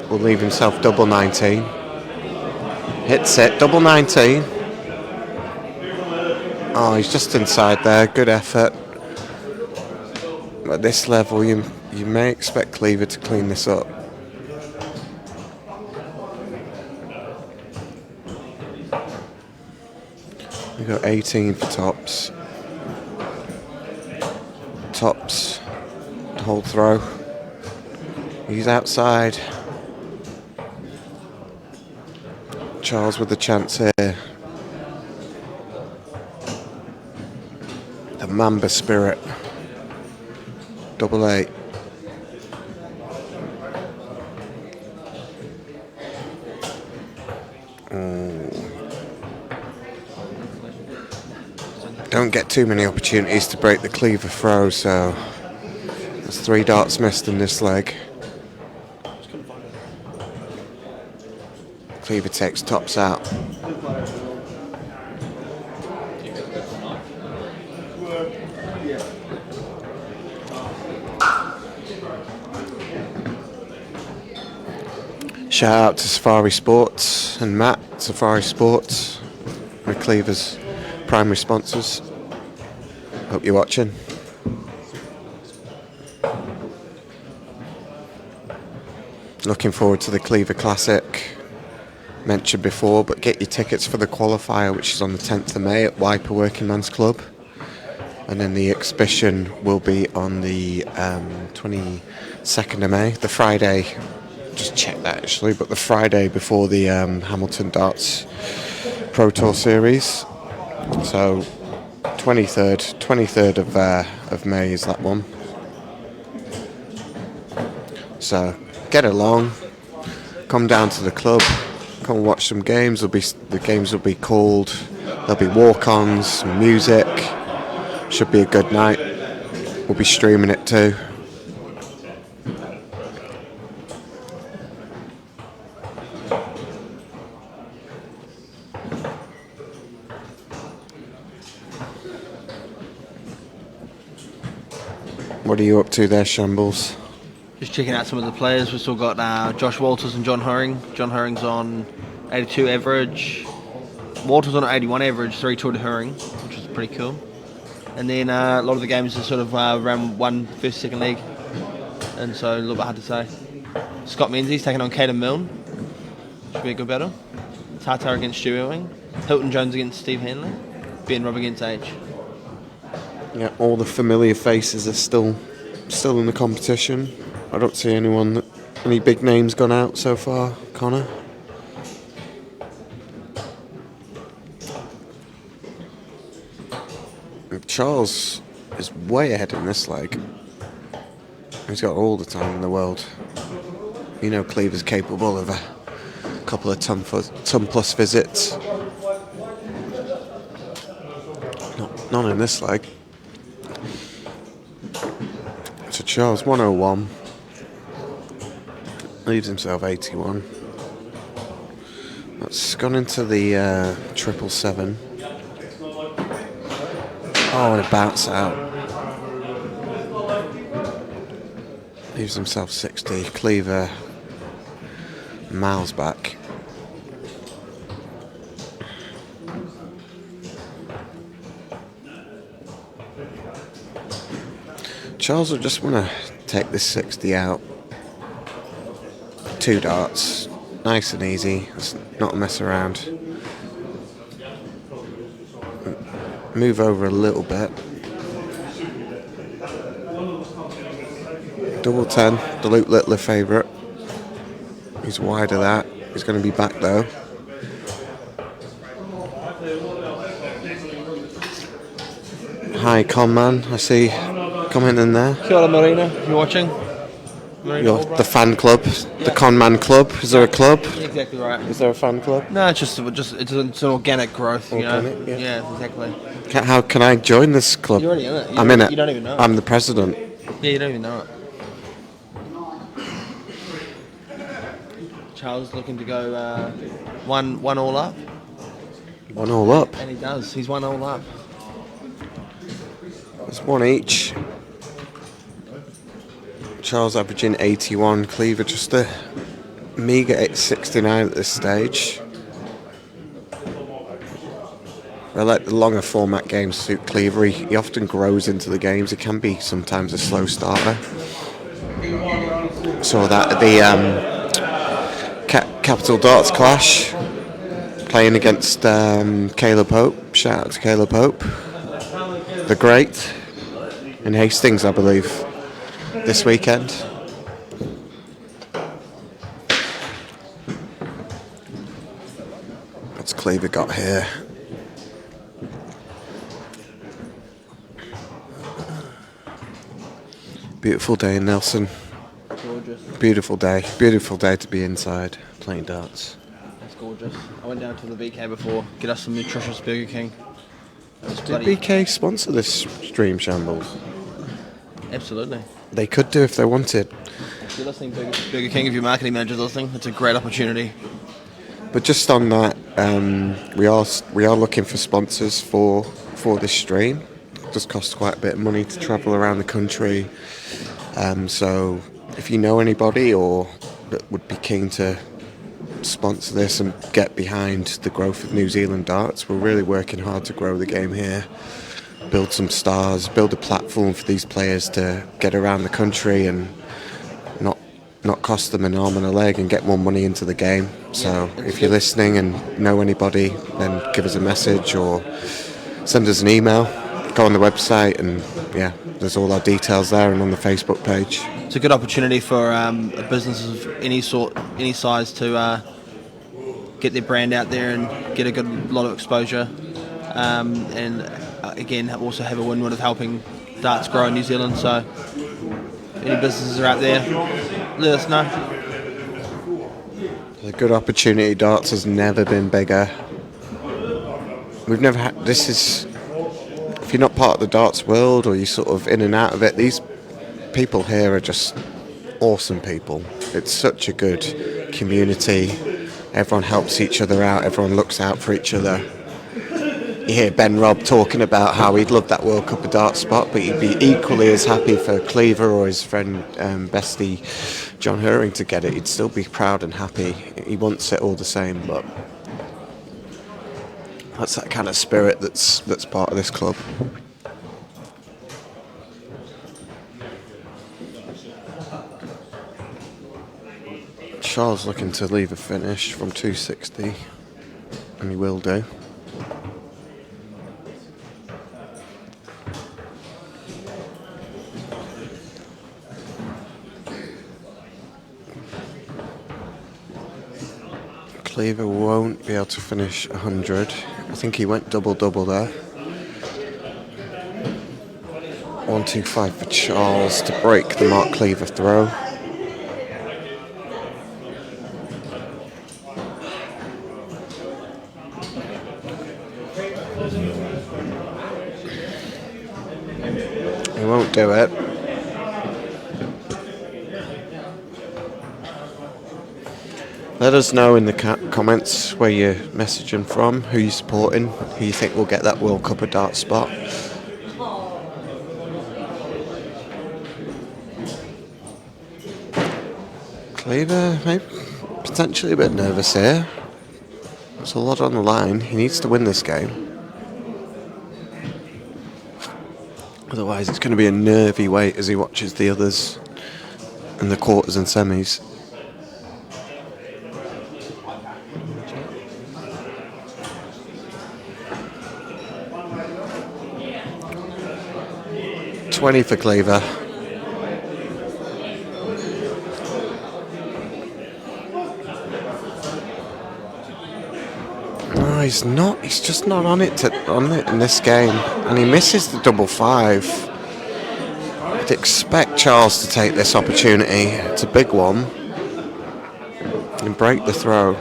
Will leave himself double 19. Hits it, double 19. Oh, he's just inside there. Good effort. At this level, you may expect Cleaver to clean this up. We got 18 for tops. Tops. Hold throw. He's outside. Charles with the chance here. The Mamba spirit. Double 8. Don't get too many opportunities to break the Cleaver throw, so there's 3 darts missed in this leg. Cleaver takes tops out. Shout out to Safari Sports and Matt, Safari Sports, with Cleaver's primary sponsors. Hope you're watching. Looking forward to the Cleaver Classic. Mentioned before, but get your tickets for the qualifier, which is on the 10th of May at Wiper Working Man's Club. And then the exhibition will be on the 22nd of May, the Friday. Just check that actually, but the Friday before the Hamilton Darts Pro Tour Series. So 23rd of May is that one. So get along, come down to the club, come and watch some games. The games will be called. There'll be walk-ons, music. Should be a good night. We'll be streaming it too. What are you up to there, Shambles? Just checking out some of the players. We've still got Josh Walters and John Herring. John Herring's on 82 average. Walters on 81 average, 3-2 to Herring, which is pretty cool. And then a lot of the games are sort of around 1 first, second leg. And so a little bit hard to say. Scott Menzies taking on Caden Milne. Should be a good battle. Tatar against Stu Ewing. Hilton Jones against Steve Hanley. Ben Robb against Age. Yeah, all the familiar faces are still in the competition. I don't see any big names gone out so far, Connor. Charles is way ahead in this leg. He's got all the time in the world. You know Cleaver's capable of a couple of ton plus visits. None in this leg. So Charles 101. Leaves himself 81. That's gone into the 777. Oh, and a bounce out. Leaves himself 60. Cleaver miles back. Charles will just want to take this 60 out. 2 darts. Nice and easy. It's not a mess around. Move over a little bit. Double 10, the Luke Littler favourite. He's wide of that. He's going to be back though. Hi, Conman. I see comment in there. Kia ora, Marina, if you're watching. You're the fan club, the Conman club. Is there a club? Exactly right. Is there a fan club? No, it's it's an organic growth, Organic, you know. yeah. Yeah, exactly. How can I join this club? You're already in it. I'm in it. You don't even know. I'm the president. Yeah, you don't even know it. Charles looking to go one all up, 1 all up. and he does. He's 1 all up. It's 1 each. Charles averaging 81. Cleaver just a meagre 69 at this stage. I like the longer format games suit Cleaver. He often grows into the games. He can be sometimes a slow starter. Saw that at the Capital Darts Clash, playing against Caleb Pope. Shout out to Caleb Pope, the great, in Hastings, I believe, this weekend. What's Cleaver got here? Beautiful day in Nelson. Gorgeous. Beautiful day to be inside playing darts. That's gorgeous. I went down to the BK before, get us some nutritious Burger King. It was Did bloody- BK sponsor this stream, Shambles? Absolutely. They could do if they wanted. If you're listening to Burger King, if your marketing manager's listening, it's a great opportunity. But just on that, we are looking for sponsors for this stream. It does cost quite a bit of money to travel around the country. So if you know anybody or that would be keen to sponsor this and get behind the growth of New Zealand darts, we're really working hard to grow the game here, build some stars, build a platform for these players to get around the country and not cost them an arm and a leg and get more money into the game. So if you're listening and know anybody, then give us a message or send us an email. Go on the website and yeah, there's all our details there and on the Facebook page. It's a good opportunity for a business of any sort, any size to get their brand out there and get a good lot of exposure. And again, also have a win-win of helping darts grow in New Zealand. So if any businesses are out there, let us know. It's a good opportunity. Darts has never been bigger. We've never had, this is, if you're not part of the darts world or you're sort of in and out of it, these people here are just awesome people. It's such a good community. Everyone helps each other out. Everyone looks out for each other. You hear Ben Robb talking about how he'd love that World Cup of Darts spot, but he'd be equally as happy for Cleaver or his friend bestie John Herring to get it. He'd still be proud and happy. He wants it all the same, but that's that kind of spirit that's part of this club. Charles looking to leave a finish from 260, and he will do. Cleaver won't be able to finish 100. I think he went double-double there. 1-2-5 for Charles to break the Mark Cleaver throw. He won't do it. Let us know in the comments where you're messaging from, who you're supporting, who you think will get that World Cup of Darts spot. Cleaver, maybe potentially a bit nervous here. There's a lot on the line. He needs to win this game. Otherwise, it's going to be a nervy wait as he watches the others in the quarters and semis. $20 for Cleaver. No, he's not. He's just not on it in this game, and he misses the 5-5. I'd expect Charles to take this opportunity. It's a big one, and break the throw.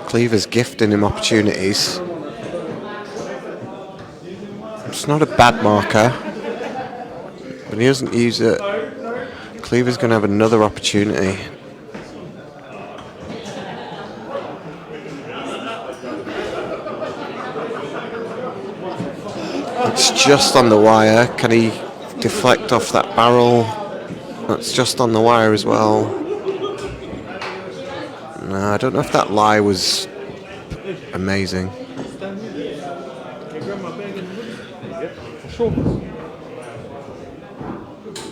Cleaver's gifting him opportunities. It's not a bad marker, but he doesn't use it. Cleaver's going to have another opportunity. It's just on the wire. Can he deflect off that barrel? That's just on the wire as well. No, I don't know if that lie was amazing.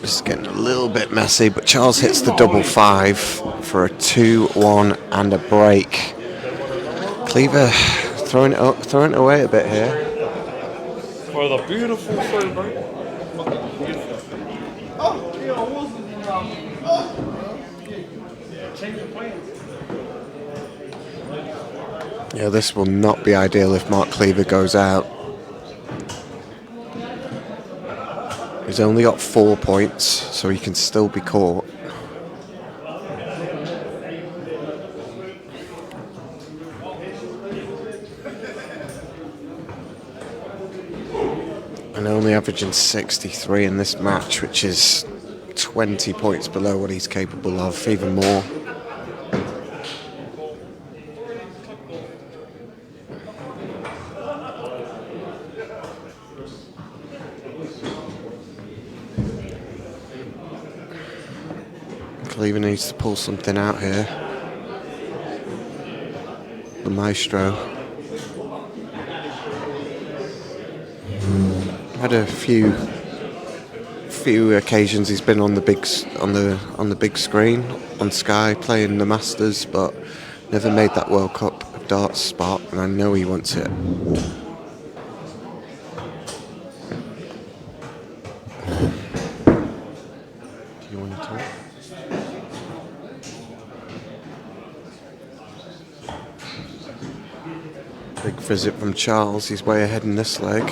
This is getting a little bit messy, but Charles hits the 5-5 for a 2-1 and a break. Cleaver throwing it away a bit here. For the beautiful third break. Yeah, this will not be ideal if Mark Cleaver goes out. He's only got 4 points, so he can still be caught. And only averaging 63 in this match, which is 20 points below what he's capable of, even more. Cleaver needs to pull something out here. The maestro. Had a few occasions he's been on the big screen on Sky playing the Masters, but never made that World Cup of Darts spot, and I know he wants it. Do you want to talk? Big visit from Charles. He's way ahead in this leg.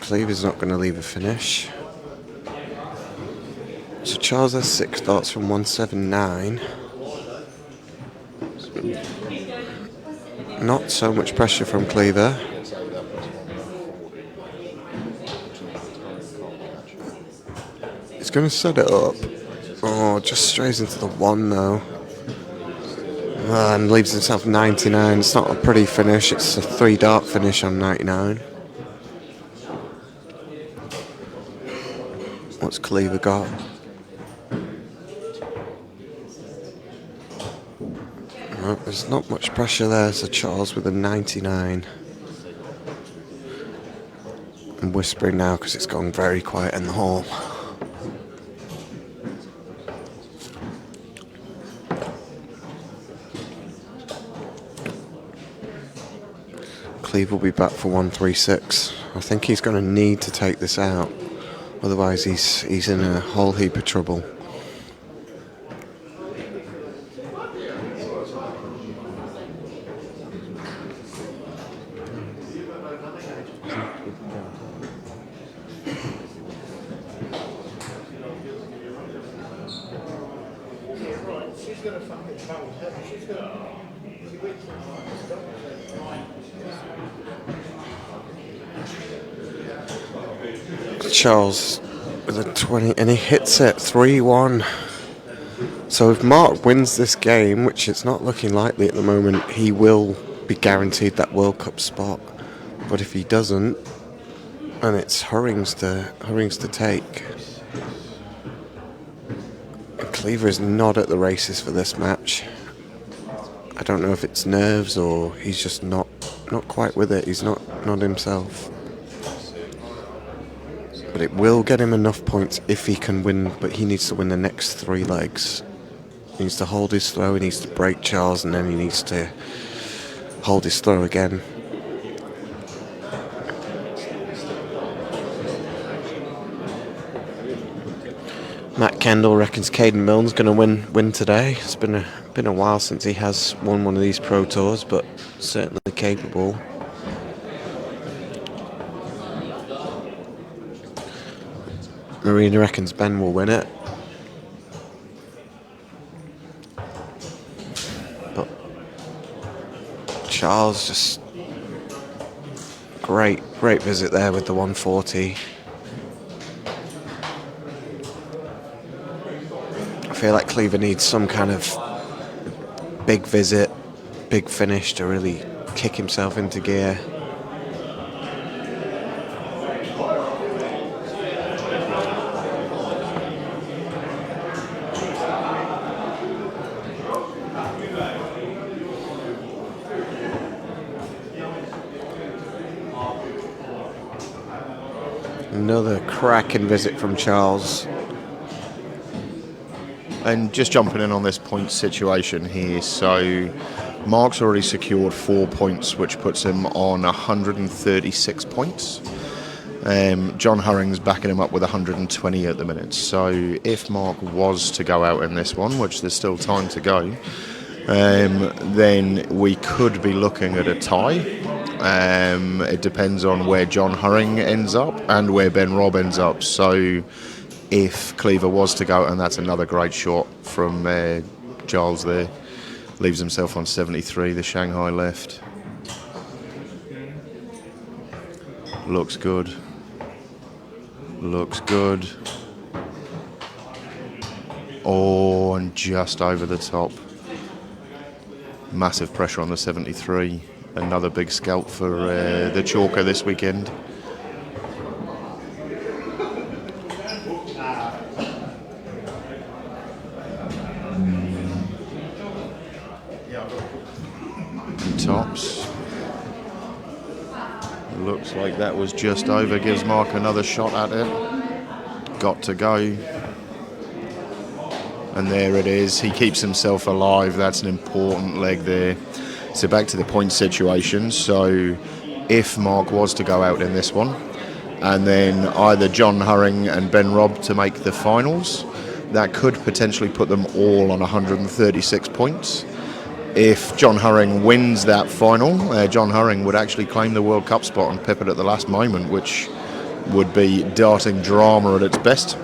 Cleaver's not going to leave a finish. So Charles has 6 darts from 179. Not so much pressure from Cleaver. He's going to set it up. Oh, just strays into the 1 though. And leaves himself 99. It's not a pretty finish. It's a 3 dart finish on 99. What's Cleaver got? Well, there's not much pressure there, so Charles with a 99. I'm whispering now because it's gone very quiet in the hall. Cleaver will be back for 136. I think he's going to need to take this out. Otherwise, he's in a whole heap of trouble. Charles with a 20, and he hits it 3-1. So if Mark wins this game, which it's not looking likely at the moment, he will be guaranteed that World Cup spot. But if he doesn't, and it's Hurrings to take, and Cleaver is not at the races for this match. I don't know if it's nerves or he's just not quite with it. He's not himself. But it will get him enough points if he can win, but he needs to win the next 3 legs. He needs to hold his throw, he needs to break Charles, and then he needs to hold his throw again. Matt Kendall reckons Caden Milne's going to win today. It's been a while since he has won one of these Pro Tours, but certainly capable. Marina reckons Ben will win it. But Charles just great visit there with the 140. I feel like Cleaver needs some kind of big visit, big finish to really kick himself into gear. Another cracking visit from Charles. And just jumping in on this point situation here, so Mark's already secured 4 points, which puts him on 136 points. John Hurring's backing him up with 120 at the minute. So if Mark was to go out in this one, which there's still time to go, then we could be looking at a tie. It depends on where John Hurring ends up and where Ben Robb ends up. So if Cleaver was to go, and that's another great shot from Charles there, leaves himself on 73, the Shanghai left. Looks good. Looks good. Oh, and just over the top. Massive pressure on the 73. Another big scalp for the Chalker this weekend. Tops. Looks like that was just over. Gives Mark another shot at it. Got to go. And there it is. He keeps himself alive. That's an important leg there. So back to the point situation. So if Mark was to go out in this one, and then either John Hurring and Ben Robb to make the finals, that could potentially put them all on 136 points. If John Hurring wins that final, John Hurring would actually claim the World Cup spot and pip it at the last moment, which would be darting drama at its best.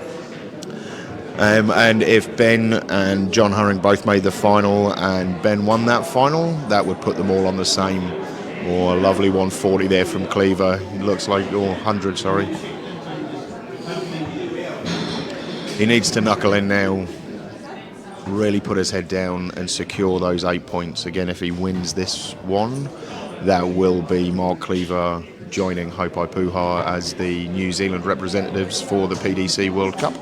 And if Ben and John Hurring both made the final and Ben won that final, that would put them all on the same. Oh, a lovely 140 there from Cleaver. It looks like, 100, sorry. He needs to knuckle in now, really put his head down and secure those 8 points. Again, if he wins this one, that will be Mark Cleaver joining Hopai Puha as the New Zealand representatives for the PDC World Cup.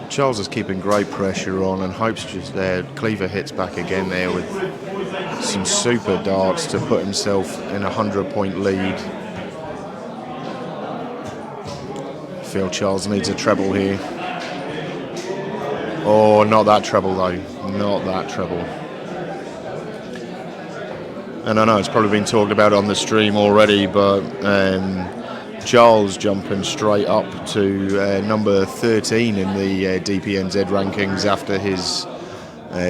Charles is keeping great pressure on and hopes just there. Cleaver hits back again there with some super darts to put himself in a 100-point lead. I feel Charles needs a treble here. Oh, not that treble though. Not that treble. and I know it's probably been talked about on the stream already, but Charles jumping straight up to number 13 in the DPNZ rankings after his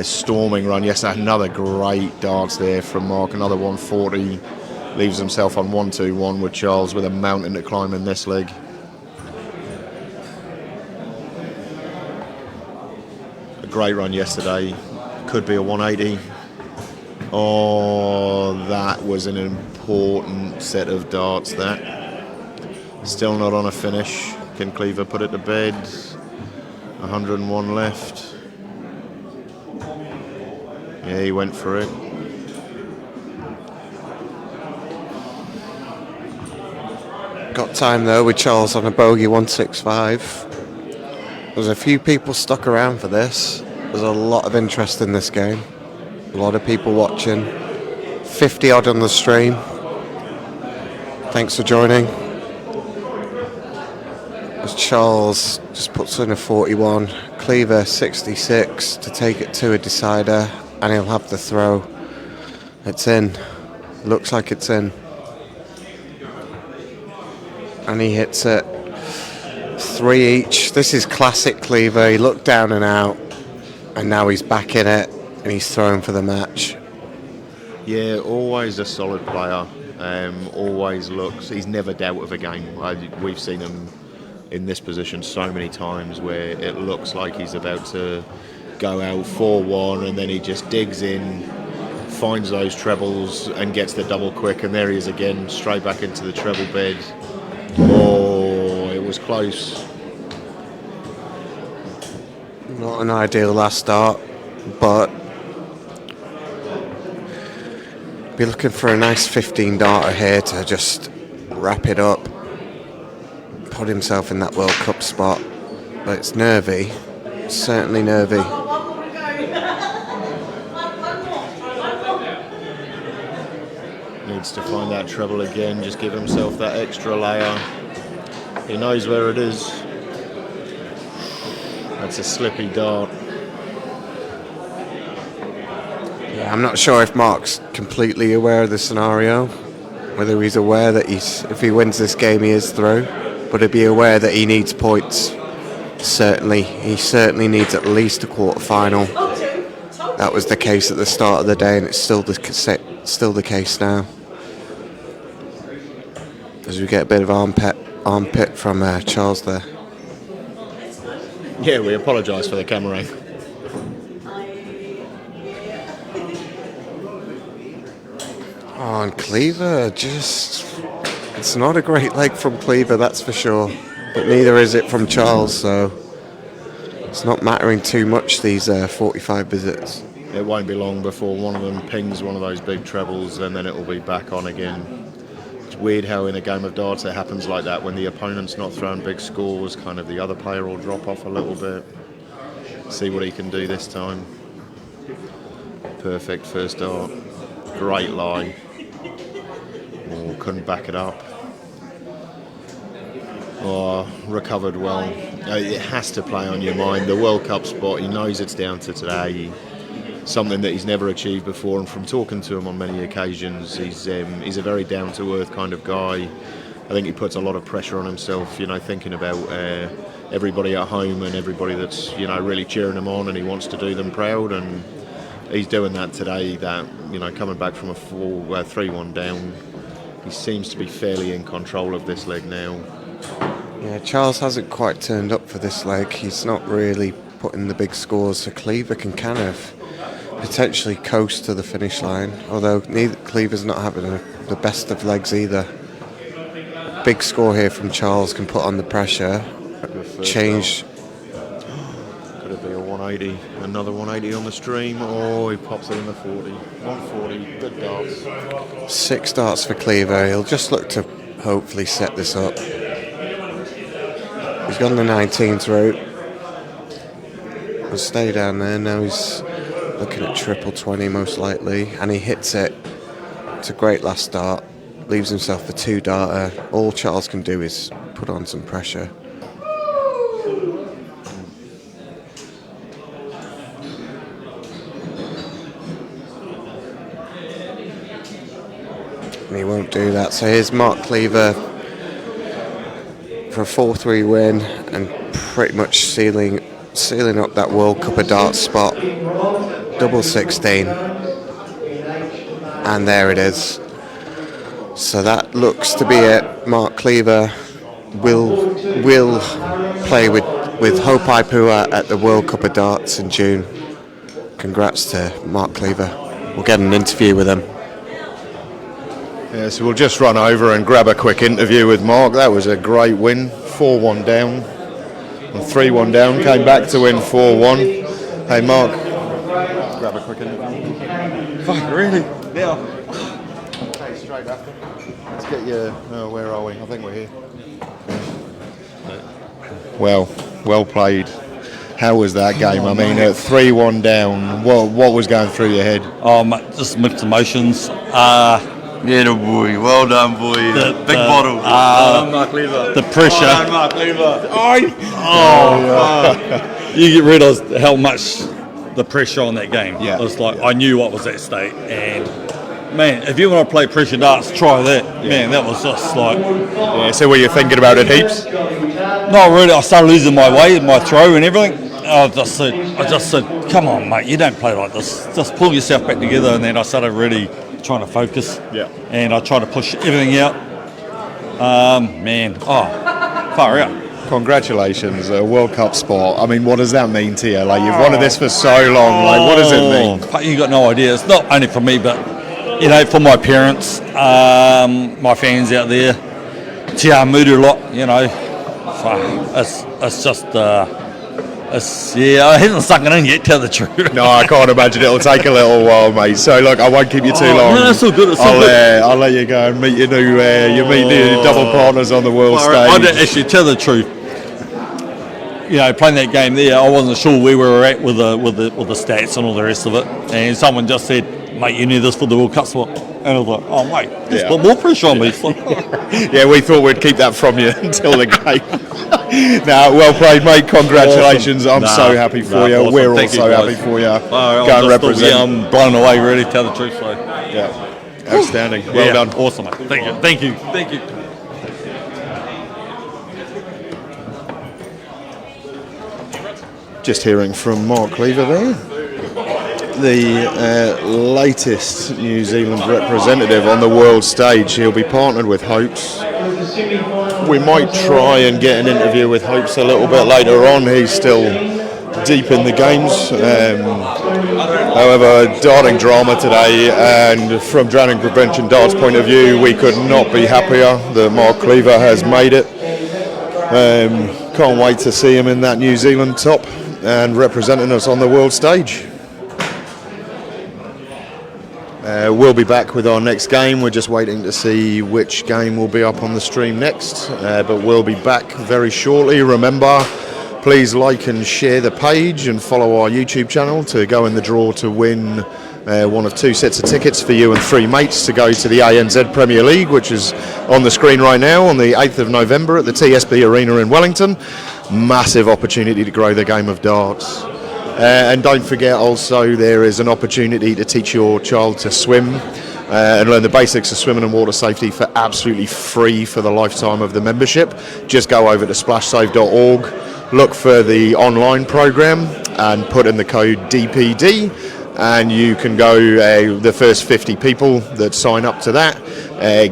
storming run. Yes, another great darts there from Mark, another 140. Leaves himself on 1-2-1 with Charles with a mountain to climb in this leg. A great run yesterday. Could be a 180. Oh, that was an important set of darts, that. Still not on a finish. Can Cleaver put it to bed? 101 left. Yeah, he went for it. Got time though with Charles on a bogey 165. There's a few people stuck around for this. There's a lot of interest in this game. A lot of people watching. 50 odd on the stream. Thanks for joining. As Charles just puts in a 41. Cleaver 66 to take it to a decider, and he'll have the throw. It's in. Looks like it's in. And he hits it. 3 each. This is classic Cleaver. He looked down and out, and now he's back in it, and he's throwing for the match. Yeah, always a solid player. Always looks. He's never dealt with a game. We've seen him in this position so many times where it looks like he's about to go out 4-1, and then he just digs in, finds those trebles, and gets the double quick. And there he is again, straight back into the treble bed. Oh, it was close. Not an ideal last start, but be looking for a nice 15 darter here to just wrap it up, put himself in that World Cup spot. But it's nervy, certainly nervy. Needs to find that treble again, just give himself that extra layer. He knows where it is. That's a slippy dart. Yeah, I'm not sure if Mark's completely aware of the scenario, whether he's aware that if he wins this game he is through, but he'd be aware that he needs points. Certainly, he certainly needs at least a quarter final. That was the case at the start of the day, and it's still the case now. As we get a bit of armpit from Charles there. Yeah, we apologise for the camera angle. Oh, and Cleaver it's not a great leg from Cleaver, that's for sure. But neither is it from Charles, so it's not mattering too much, these 45 visits. It won't be long before one of them pings one of those big trebles, and then it will be back on again. It's weird how in a game of darts it happens like that. When the opponent's not throwing big scores, kind of the other player will drop off a little bit. See what he can do this time. Perfect first dart. Great lie. Oh, couldn't back it up. Oh, recovered well. It has to play on your mind. The World Cup spot, he knows it's down to today. Something that he's never achieved before, and from talking to him on many occasions, he's a very down-to-earth kind of guy. I think he puts a lot of pressure on himself, thinking about everybody at home and everybody that's, really cheering him on, and he wants to do them proud, and he's doing that today. That, coming back from a 3-1 down, he seems to be fairly in control of this leg now. Yeah, Charles hasn't quite turned up for this leg. He's not really putting the big scores, so Cleaver can kind of potentially coast to the finish line, although Cleaver's not having the best of legs either. Big score here from Charles can put on the pressure, change. Could it be a 180? Another 180 on the stream. Oh, he pops it in the 40. 140, good darts. 6 darts for Cleaver. He'll just look to hopefully set this up. He's gone the 19th route. He'll stay down there. Now he's looking at triple 20 most likely, and he hits it. It's a great last start. Leaves himself the 2 darter. All Charles can do is put on some pressure. And he won't do that. So here's Mark Cleaver for a 4-3 win and pretty much sealing up that World Cup of Darts spot. Double 16. And there it is. So that looks to be it. Mark Cleaver will play with Hope Aipua at the World Cup of Darts in June. Congrats to Mark Cleaver. We'll get an interview with him. Yeah, so we'll just run over and grab a quick interview with Mark. That was a great win. 4-1 down. And 3-1 down. Came back to win 4-1. Hey Mark. Grab a quick interview. Fuck, really? Yeah. Okay, straight after. Let's get you. Oh, where are we? I think we're here. Well played. How was that game? I mean, at 3-1 down, what was going through your head? Just mixed emotions. Yeah, the boy. Well done, boy. Big bottle. Mark Lever. The pressure. Well done, Mark Lever. You get realise how much the pressure on that game. Yeah. It was like I knew what was at stake, and man, if you want to play pressure darts, try that. Yeah. Man, that was just like. Yeah. So were you thinking about it heaps? Not really. I started losing my way, my throw, and everything. I just said, come on, mate, you don't play like this. Just pull yourself back together, and then I started really trying to focus. Yeah. And I tried to push everything out. Far out. Congratulations, a World Cup spot. I mean, what does that mean to you? Like, you've wanted this for so long. Like, what does it mean? You got no idea. It's not only for me, but for my parents, my fans out there, Te Amutu lot. It's just. I haven't sunk it in yet, tell the truth. No, I can't imagine it'll take a little while, mate. So, look, I won't keep you too long. No, it's all good. I'll let you go and meet your new double partners on the world stage. I didn't actually tell the truth. Playing that game there, I wasn't sure where we were at with the stats and all the rest of it. And someone just said, "Mate, you need this for the World Cup spot." And I was like, "Oh, mate, just put more pressure on me." Yeah, we thought we'd keep that from you until the game. Now, well played, mate. Congratulations. Awesome. I'm so happy for you. Awesome. We're all Thank so you, happy guys. for you. I'm Go and represent. I'm blown away, really, tell the truth. So. Yeah, outstanding. Well done. Awesome, mate. Thank you. Just hearing from Mark Cleaver there, the latest New Zealand representative on the world stage. He'll be partnered with Hopes. We might try and get an interview with Hopes a little bit later on. He's still deep in the games. However, darting drama today, and from Drowning Prevention Darts point of view, we could not be happier that Mark Cleaver has made it. Can't wait to see him in that New Zealand top and representing us on the world stage. We'll be back with our next game. We're just waiting to see which game will be up on the stream next, but we'll be back very shortly. Remember, please like and share the page and follow our YouTube channel to go in the draw to win one of 2 sets of tickets for you and 3 mates to go to the ANZ Premier League, which is on the screen right now on the 8th of November at the TSB Arena in Wellington. Massive opportunity to grow the game of darts. And don't forget also, there is an opportunity to teach your child to swim and learn the basics of swimming and water safety for absolutely free for the lifetime of the membership. Just go over to splashsave.org, look for the online program and put in the code DPD, and you can go, the first 50 people that sign up to that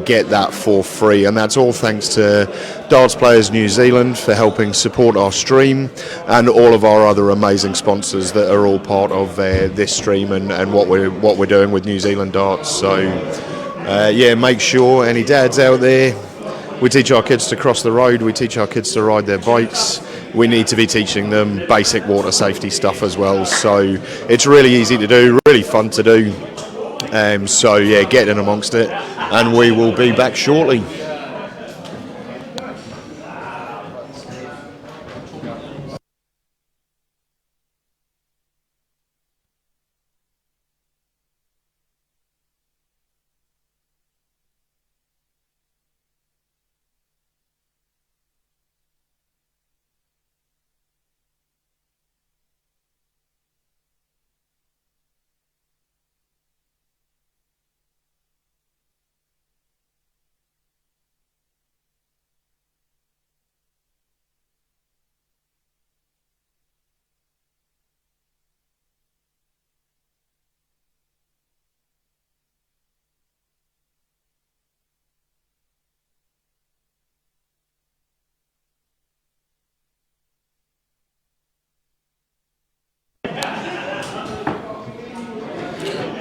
get that for free. And that's all thanks to Darts Players New Zealand for helping support our stream, and all of our other amazing sponsors that are all part of this stream and what we're doing with New Zealand Darts. So make sure, any dads out there, we teach our kids to cross the road, we teach our kids to ride their bikes. We need to be teaching them basic water safety stuff as well. So it's really easy to do, really fun to do. Get in amongst it, and we will be back shortly.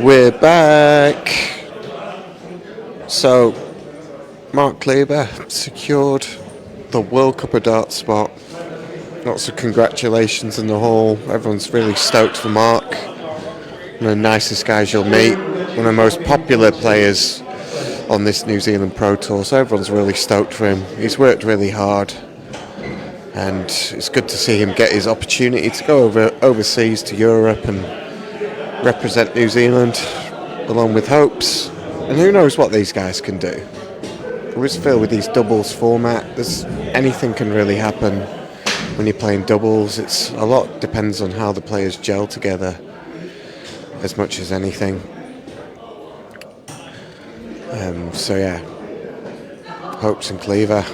We're back. So, Mark Kleber secured the World Cup of Darts spot. Lots of congratulations in the hall. Everyone's really stoked for Mark. One of the nicest guys you'll meet. One of the most popular players on this New Zealand Pro Tour. So everyone's really stoked for him. He's worked really hard. And it's good to see him get his opportunity to go overseas to Europe and represent New Zealand along with Hopes. And who knows what these guys can do. I always feel with these doubles format, anything can really happen when you're playing doubles. It's a lot depends on how the players gel together as much as anything. So yeah, Hopes and Cleaver,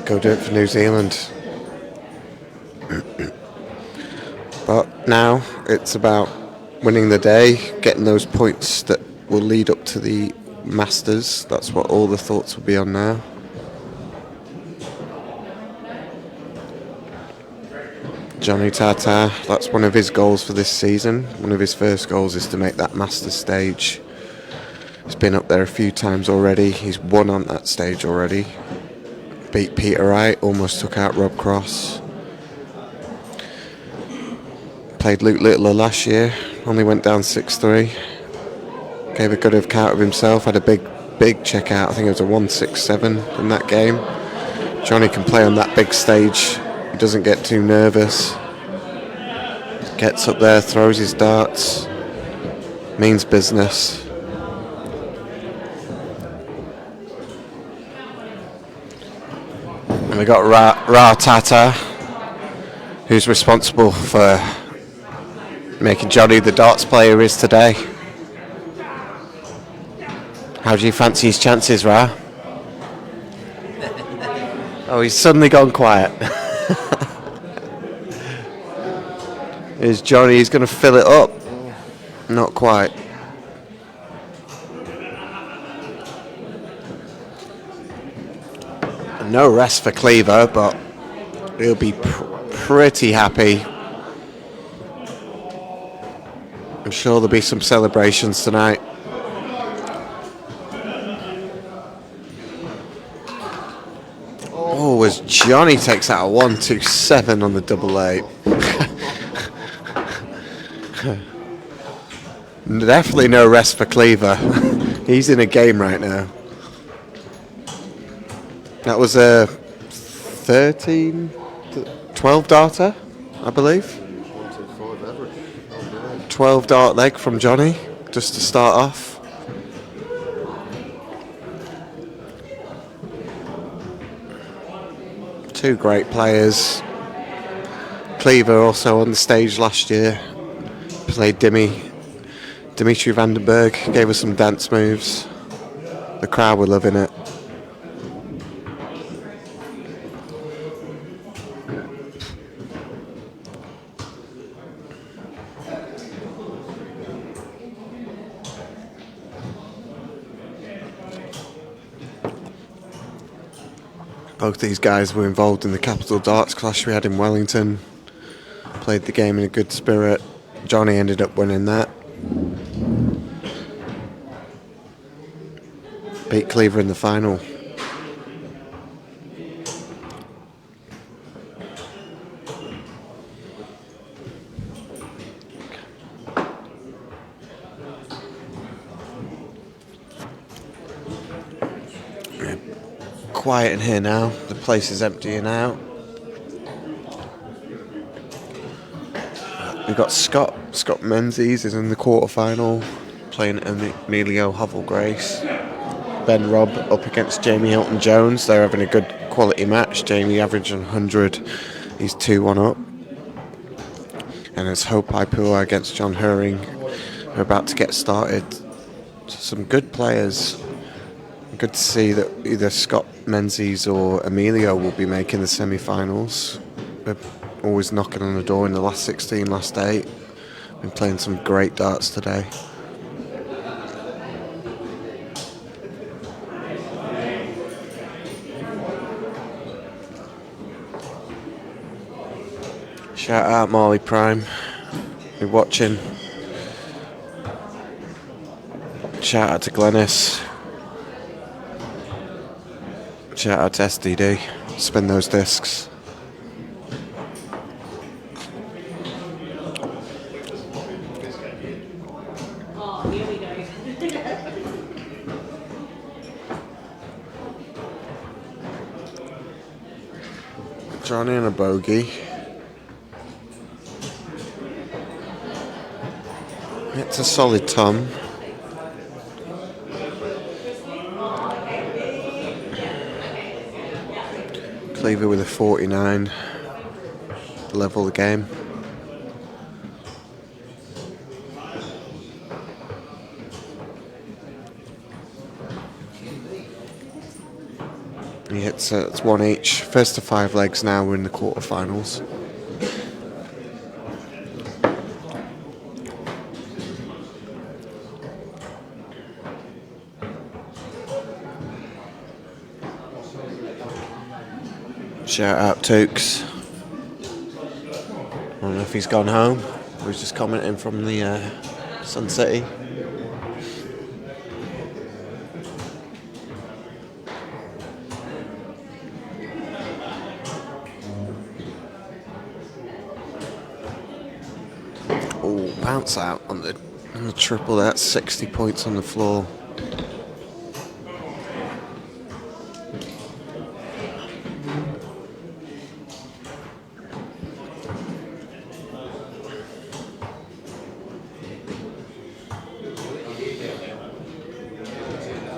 go do it for New Zealand. But now it's about winning the day, getting those points that will lead up to the Masters. That's what all the thoughts will be on now. Johnny Tata, that's one of his goals for this season. One of his first goals is to make that Masters stage. He's been up there a few times already. He's won on that stage already. Beat Peter Wright, almost took out Rob Cross. Played Luke Littler last year, only went down 6-3. Gave a good account of himself, had a big check out. I think it was a 1-6-7 in that game. Johnny can play on that big stage. He doesn't get too nervous. Gets up there, throws his darts. Means business. And we got Ra Tata, who's responsible for making Johnny the darts player he is today. How do you fancy his chances, Ra? Oh, he's suddenly gone quiet. Is Johnny, he's going to fill it up? Not quite. No rest for Cleaver, but he'll be pretty happy. I'm sure there'll be some celebrations tonight. Oh, as Johnny takes out a 1-2-7 on the double eight. Definitely no rest for Cleaver. He's in a game right now. That was a 12 darter, I believe. 12 dart leg from Johnny, just to start off. Two great players. Cleaver also on the stage last year. Played Dimitri Vandenberg, gave us some dance moves. The crowd were loving it. Both these guys were involved in the Capital Darts Clash we had in Wellington. Played the game in a good spirit. Johnny ended up winning that. Beat Cleaver in the final. Quiet in here now. The place is emptying out. We've got Scott Menzies is in the quarterfinal, playing Emilio Hovell-Grace. Ben Robb up against Jamie Hilton Jones. They're having a good quality match. Jamie averaging 100. He's 2-1 up. And it's Hope Aipua against John Herring. We're about to get started. Some good players. Good to see that either Scott Menzies or Emilio will be making the semi-finals. They're always knocking on the door in the last 16, last 8. Been playing some great darts today. Shout out Marley Prime. You're watching. Shout out to Glennis. Shout out to SDD. Spin those discs. Johnny and a bogey. It's a solid Tom. Cleaver with a 49. Level the game. He hits it's one each. First to 5 legs now, we're in the quarterfinals. Shout out Tukes. I don't know if he's gone home or he's just commenting from the Sun City. Oh, bounce out on the triple. That's 60 points on the floor.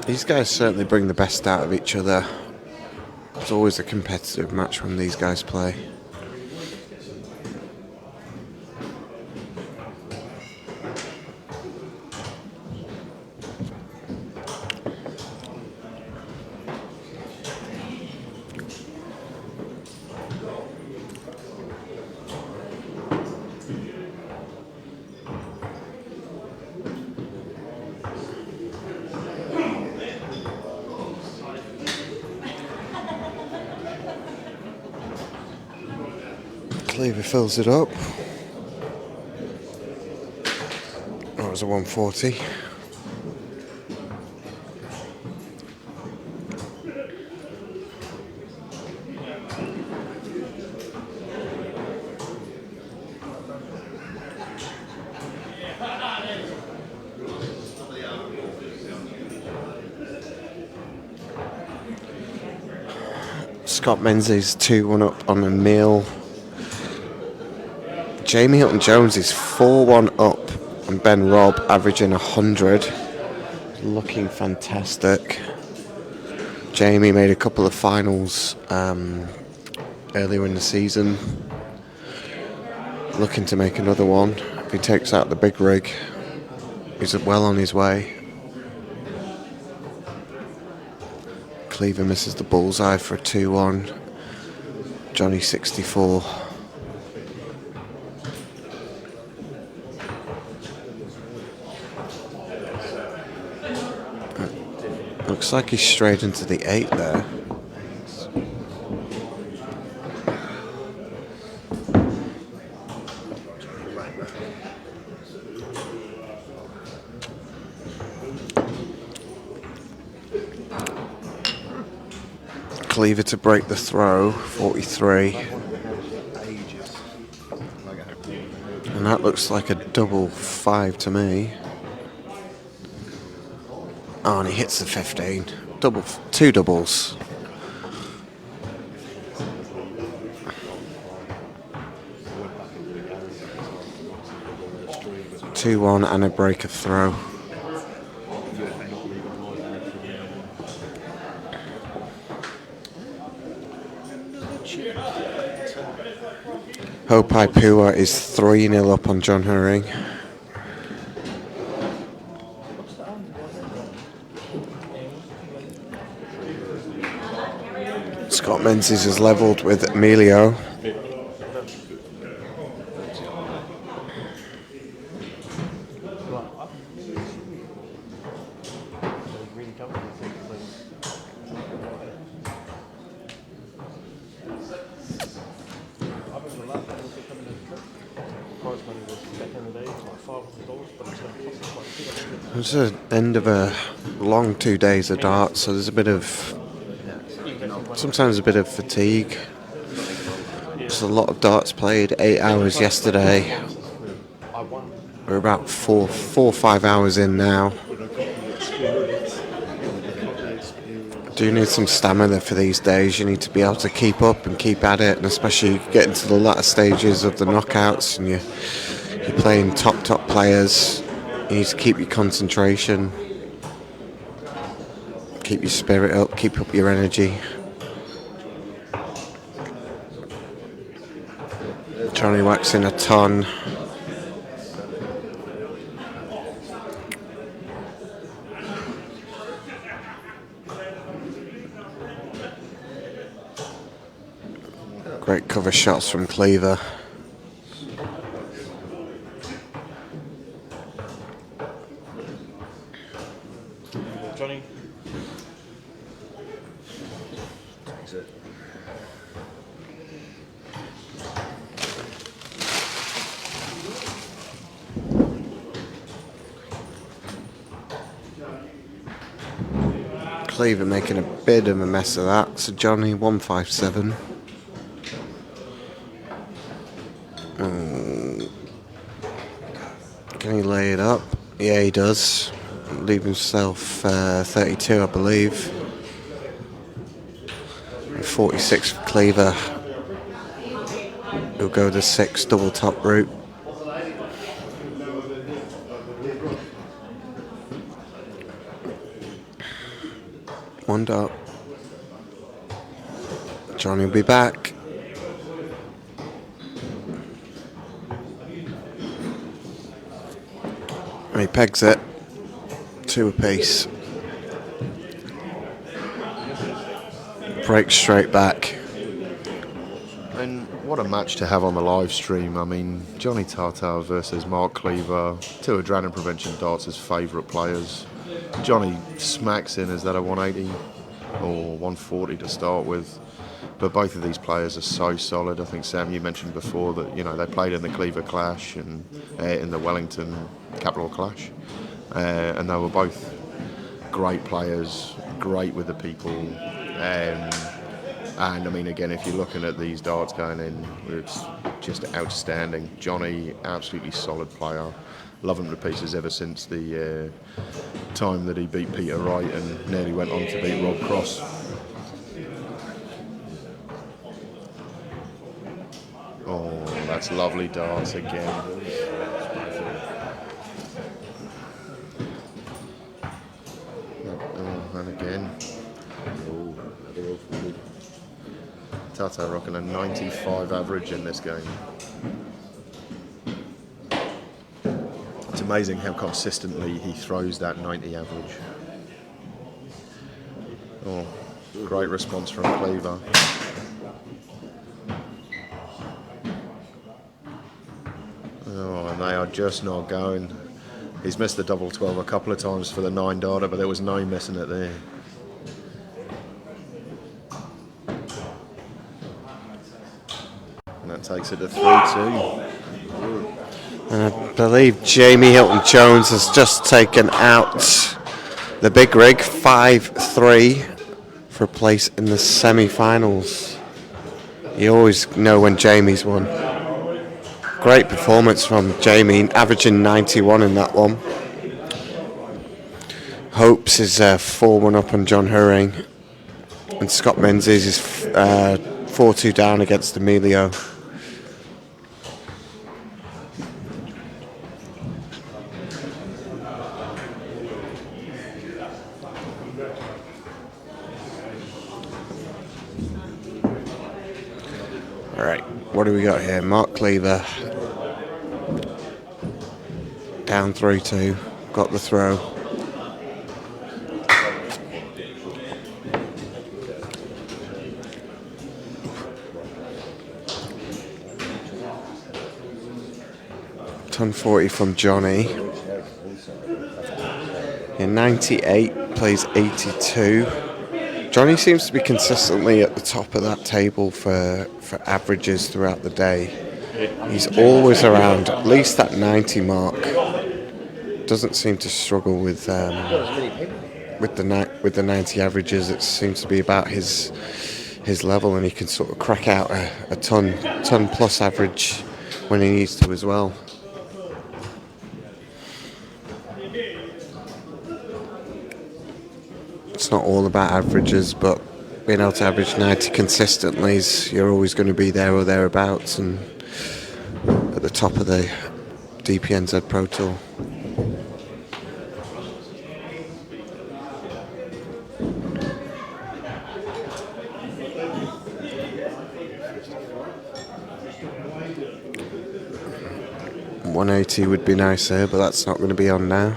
These guys certainly bring the best out of each other. It's always a competitive match when these guys play. Cleaver fills it up. That was a 140. Scott Menzies 2-1 up on Emil. Jamie Hilton-Jones is 4-1 up on Ben Robb, averaging 100. Looking fantastic. Jamie made a couple of finals earlier in the season. Looking to make another one. If he takes out the big rig, he's well on his way. Cleaver misses the bullseye for a 2-1. Johnny 64. Looks like he's straight into the 8 there. Cleaver to break the throw, 43. And that looks like a double 5 to me. Oh, and he hits the 15. Two doubles. Two, 1 and a break of throw. Hopai Pua is 3-0 up on John Herring. Scott Menzies is levelled with Emilio. It's the end of a long 2 days of darts, so there's sometimes a bit of fatigue. There's a lot of darts played, 8 hours yesterday. We're about 4 or 5 hours in now. Do need some stamina for these days. You need to be able to keep up and keep at it, and especially getting to the latter stages of the knockouts and you're playing top players. You need to keep your concentration, keep your spirit up, keep up your energy. Johnny waxing a ton. Great cover shots from Cleaver. Johnny. Cleaver making a bit of a mess of that. So Johnny 157. Can he lay it up? Yeah, he does. Leave himself 32, I believe. 46 for Cleaver. He'll go the 6 double top route. One dot. Johnny will be back. He pegs it. 2 apiece. Breaks straight back. And what a match to have on the live stream. I mean, Johnny Tartar versus Mark Cleaver, 2 Adrenaline Prevention Darts' favourite players. Johnny smacks in, is that a 180 or 140 to start with? But both of these players are so solid. I think, Sam, you mentioned before that, you know, they played in the Cleaver Clash and in the Wellington Capital Clash. And they were both great players, great with the people. And I mean, again, if you're looking at these darts going in, it's just outstanding. Johnny, absolutely solid player. Love him to pieces ever since the time that he beat Peter Wright and nearly went on to beat Rob Cross. Oh, that's lovely darts again. And again. Tata rocking a 95 average in this game. It's amazing how consistently he throws that 90 average. Oh, great response from Cleaver. Oh, and they are just not going. He's missed the double 12 a couple of times for the 9 darter, but there was no missing it there. And that takes it to 3-2. And I believe Jamie Hilton-Jones has just taken out the big rig, 5-3, for a place in the semi-finals. You always know when Jamie's won. Great performance from Jamie, averaging 91 in that one. Hopes is 4-1 up on John Hurring. And Scott Menzies is 4-2 down against Emilio. Alright, what do we got here? Mark Cleaver. Down 3-2. Got the throw. Ton 40 from Johnny. In 98 plays 82. Johnny seems to be consistently at the top of that table for averages throughout the day. He's always around at least that 90 mark. doesn't seem to struggle with the 90 averages. It seems to be about his level, and he can sort of crack out a ton plus average when he needs to as well. It's not all about averages, but being able to average 90 consistently you're always going to be there or thereabouts, and at the top of the DPNZ Pro Tour. .180 would be nice here, but that's not going to be on now.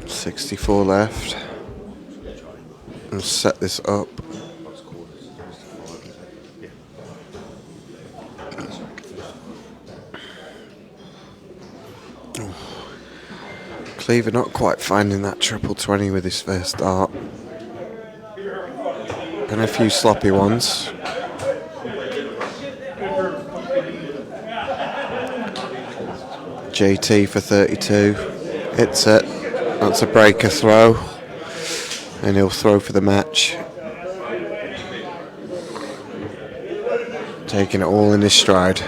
.64 left. Let's set this up. Cleaver not quite finding that triple 20 with his first dart. And a few sloppy ones. JT for 32. Hits it. That's a breaker throw. And he'll throw for the match. Taking it all in his stride.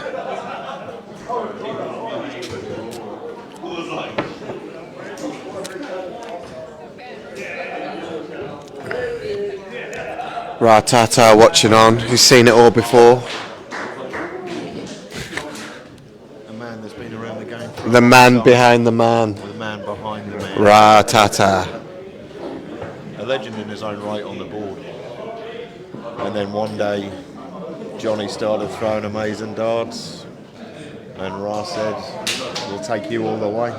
Ratata watching on. He's seen it all before. A man that's been around the game. The man behind the man. The man behind the man. Ratata. A legend in his own right on the board. And then one day, Johnny started throwing amazing darts, and Ra said, "We'll take you all the way."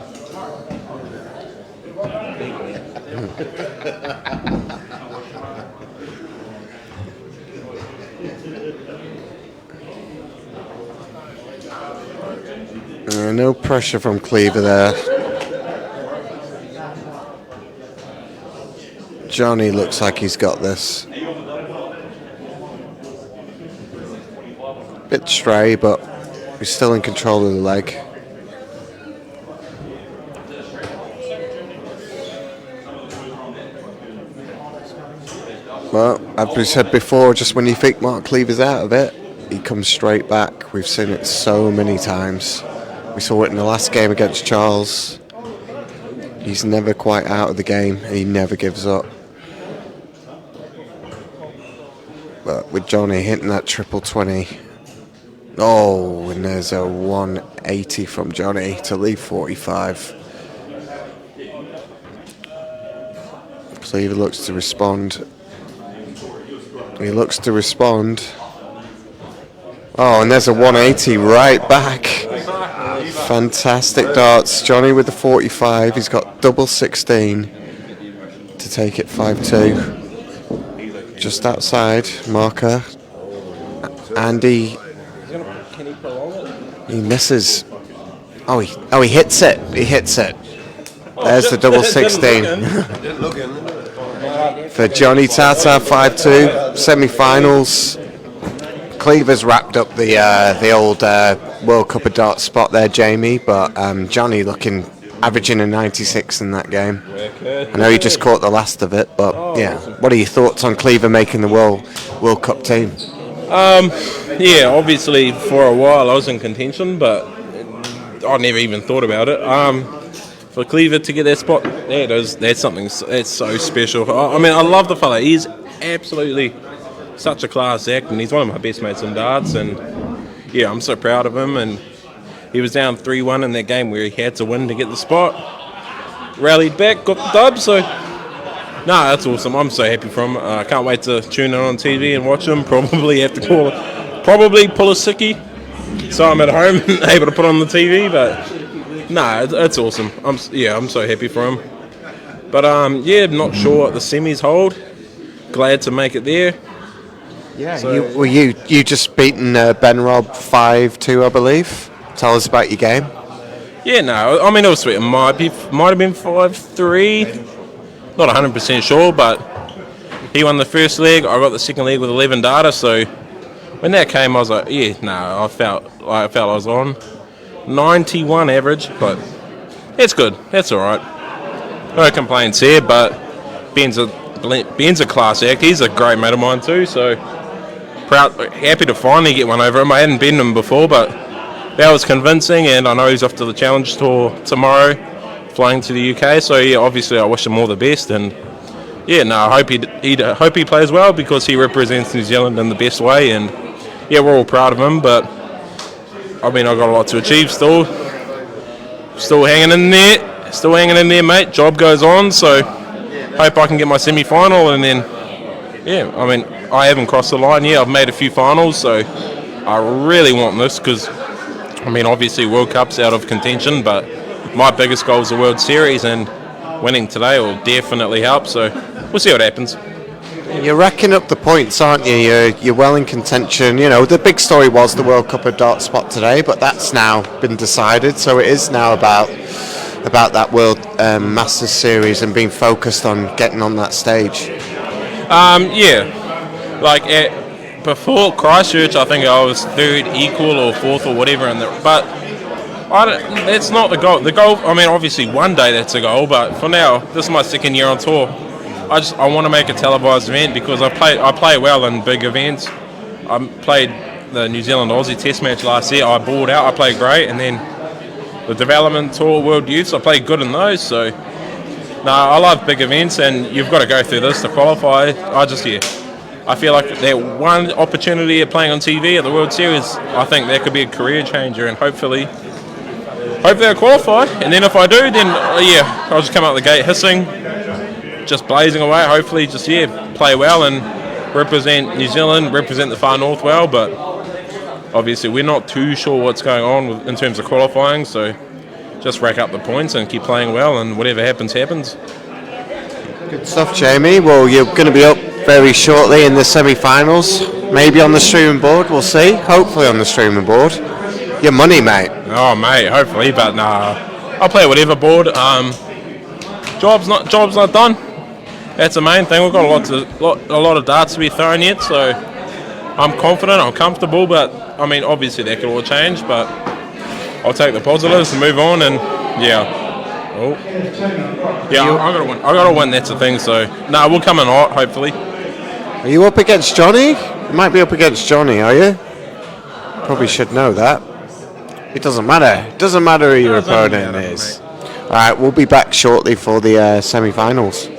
No pressure from Cleaver there. Johnny looks like he's got this. Bit stray, but he's still in control of the leg. Well, as we said before, just when you think Mark Cleaver's out of it, he comes straight back. We've seen it so many times. We saw it in the last game against Charles. He's never quite out of the game. He never gives up. But with Johnny hitting that triple 20. Oh, and there's a 180 from Johnny to leave 45. Cleaver looks to respond. He looks to respond. Oh, and there's a 180 right back. Fantastic darts. Johnny with the 45. He's got double 16 to take it 5-2. Just outside marker. Andy. He misses. Oh, he hits it. He hits it. There's the double 16. For Johnny Tata, 5-2. Semi-finals. Cleaver's wrapped up the old World Cup of Darts spot there, Jamie, but Johnny averaging a 96 in that game. I know he just caught the last of it, but yeah. What are your thoughts on Cleaver making the World Cup team? Yeah, obviously for a while I was in contention, but I never even thought about it. For Cleaver to get that spot, that's something that's so special. I mean, I love the fella. He's absolutely such a class act, and he's one of my best mates in darts, and yeah, I'm so proud of him. And he was down 3-1 in that game where he had to win to get the spot, rallied back, got the dub, so that's awesome. I'm so happy for him. I can't wait to tune in on TV and watch him. Probably have to pull a sickie so I'm at home and able to put on the TV, but it's awesome. I'm so happy for him. But not sure what the semis hold. Glad to make it there. Yeah, so, you just beaten Ben Robb 5-2, I believe. Tell us about your game. Yeah, I mean, it was sweet. It might have been 5-3. Not 100% sure, but he won the first leg. I got the second leg with 11 data. So when that came, I was like, yeah, no, I felt I was on 91 average, but it's good. That's all right. No complaints here. But Ben's a class act. He's a great mate of mine too. So happy to finally get one over him. I hadn't beaten him before, but that was convincing. And I know he's off to the Challenge Tour tomorrow, flying to the UK. So yeah, obviously I wish him all the best. And yeah, no, I hope he plays well because he represents New Zealand in the best way. And yeah, we're all proud of him. But I mean, I've got a lot to achieve still. Still hanging in there, mate. Job goes on. So hope I can get my semi-final, and then yeah, I mean, I haven't crossed the line yet. I've made a few finals, so I really want this because, I mean, obviously World Cup's out of contention, but my biggest goal is the World Series, and winning today will definitely help. So we'll see what happens. You're racking up the points, aren't you? You're well in contention. You know, the big story was the World Cup of Dart Spot today, but that's now been decided. So it is now about that World Masters Series and being focused on getting on that stage. Yeah, like before Christchurch, I think I was third equal or fourth or whatever, but that's not the goal. The goal, I mean, obviously one day that's a goal, but for now, this is my second year on tour. I want to make a televised event because I play well in big events. I played the New Zealand Aussie Test match last year. I balled out. I played great, and then the development tour, World Youths, I played good in those. So no, I love big events, and you've got to go through this to qualify. I feel like that one opportunity of playing on TV at the World Series, I think that could be a career changer, and hopefully I'll qualify. And then if I do, then I'll just come out the gate hissing, just blazing away. Hopefully, just play well and represent New Zealand, represent the far north well. But obviously, we're not too sure what's going on in terms of qualifying, so just rack up the points and keep playing well, and whatever happens, happens. Good stuff, Jamie. Well, you're going to be up very shortly in the semi-finals. Maybe on the streaming board, we'll see. Hopefully on the streaming board. Your money, mate. Oh, mate, hopefully, but nah. I'll play whatever board. Job's not done. That's the main thing. We've got a lot of darts to be thrown yet, so I'm confident, I'm comfortable, but I mean, obviously that could all change, but I'll take the positives and move on, and I gotta win. That's the thing. So we'll come in hot, hopefully. Are you up against Johnny? You might be up against Johnny, are you? Probably should know that. It doesn't matter. It doesn't matter who your opponent is. All right, we'll be back shortly for the semi-finals.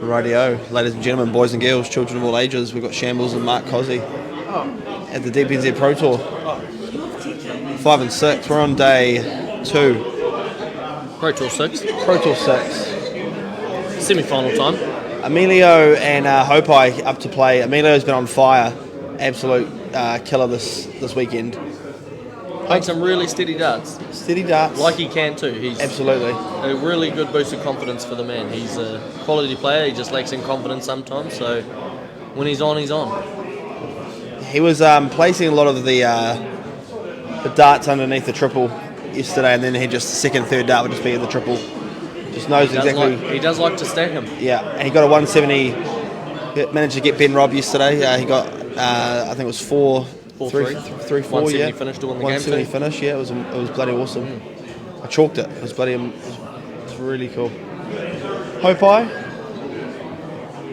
Radio, ladies and gentlemen, boys and girls, children of all ages, we've got Shambles and Mark Cosy at the DPNZ Pro Tour. 5 and 6, we're on day 2. Pro Tour 6. Pro Tour 6. Semi-final time. Emilio and Hopai up to play. Emilio's been on fire. Absolute killer this weekend. Played some really steady darts. Steady darts. Like he can too. He's Absolutely. a really good boost of confidence for the man. He's a quality player. He just lacks in confidence sometimes. So when he's on, he's on. He was placing a lot of the darts underneath the triple yesterday, and then he just second, third dart would just be in the triple. Just knows exactly. He does like to stack him. Yeah, and he got a 170. He managed to get Ben Robb yesterday. He got, I think it was 4-3, 3-4. 170 Yeah, finish to win the 170 game. finish. Yeah, it was bloody awesome. I chalked it. It was bloody. It was really cool. Hopai.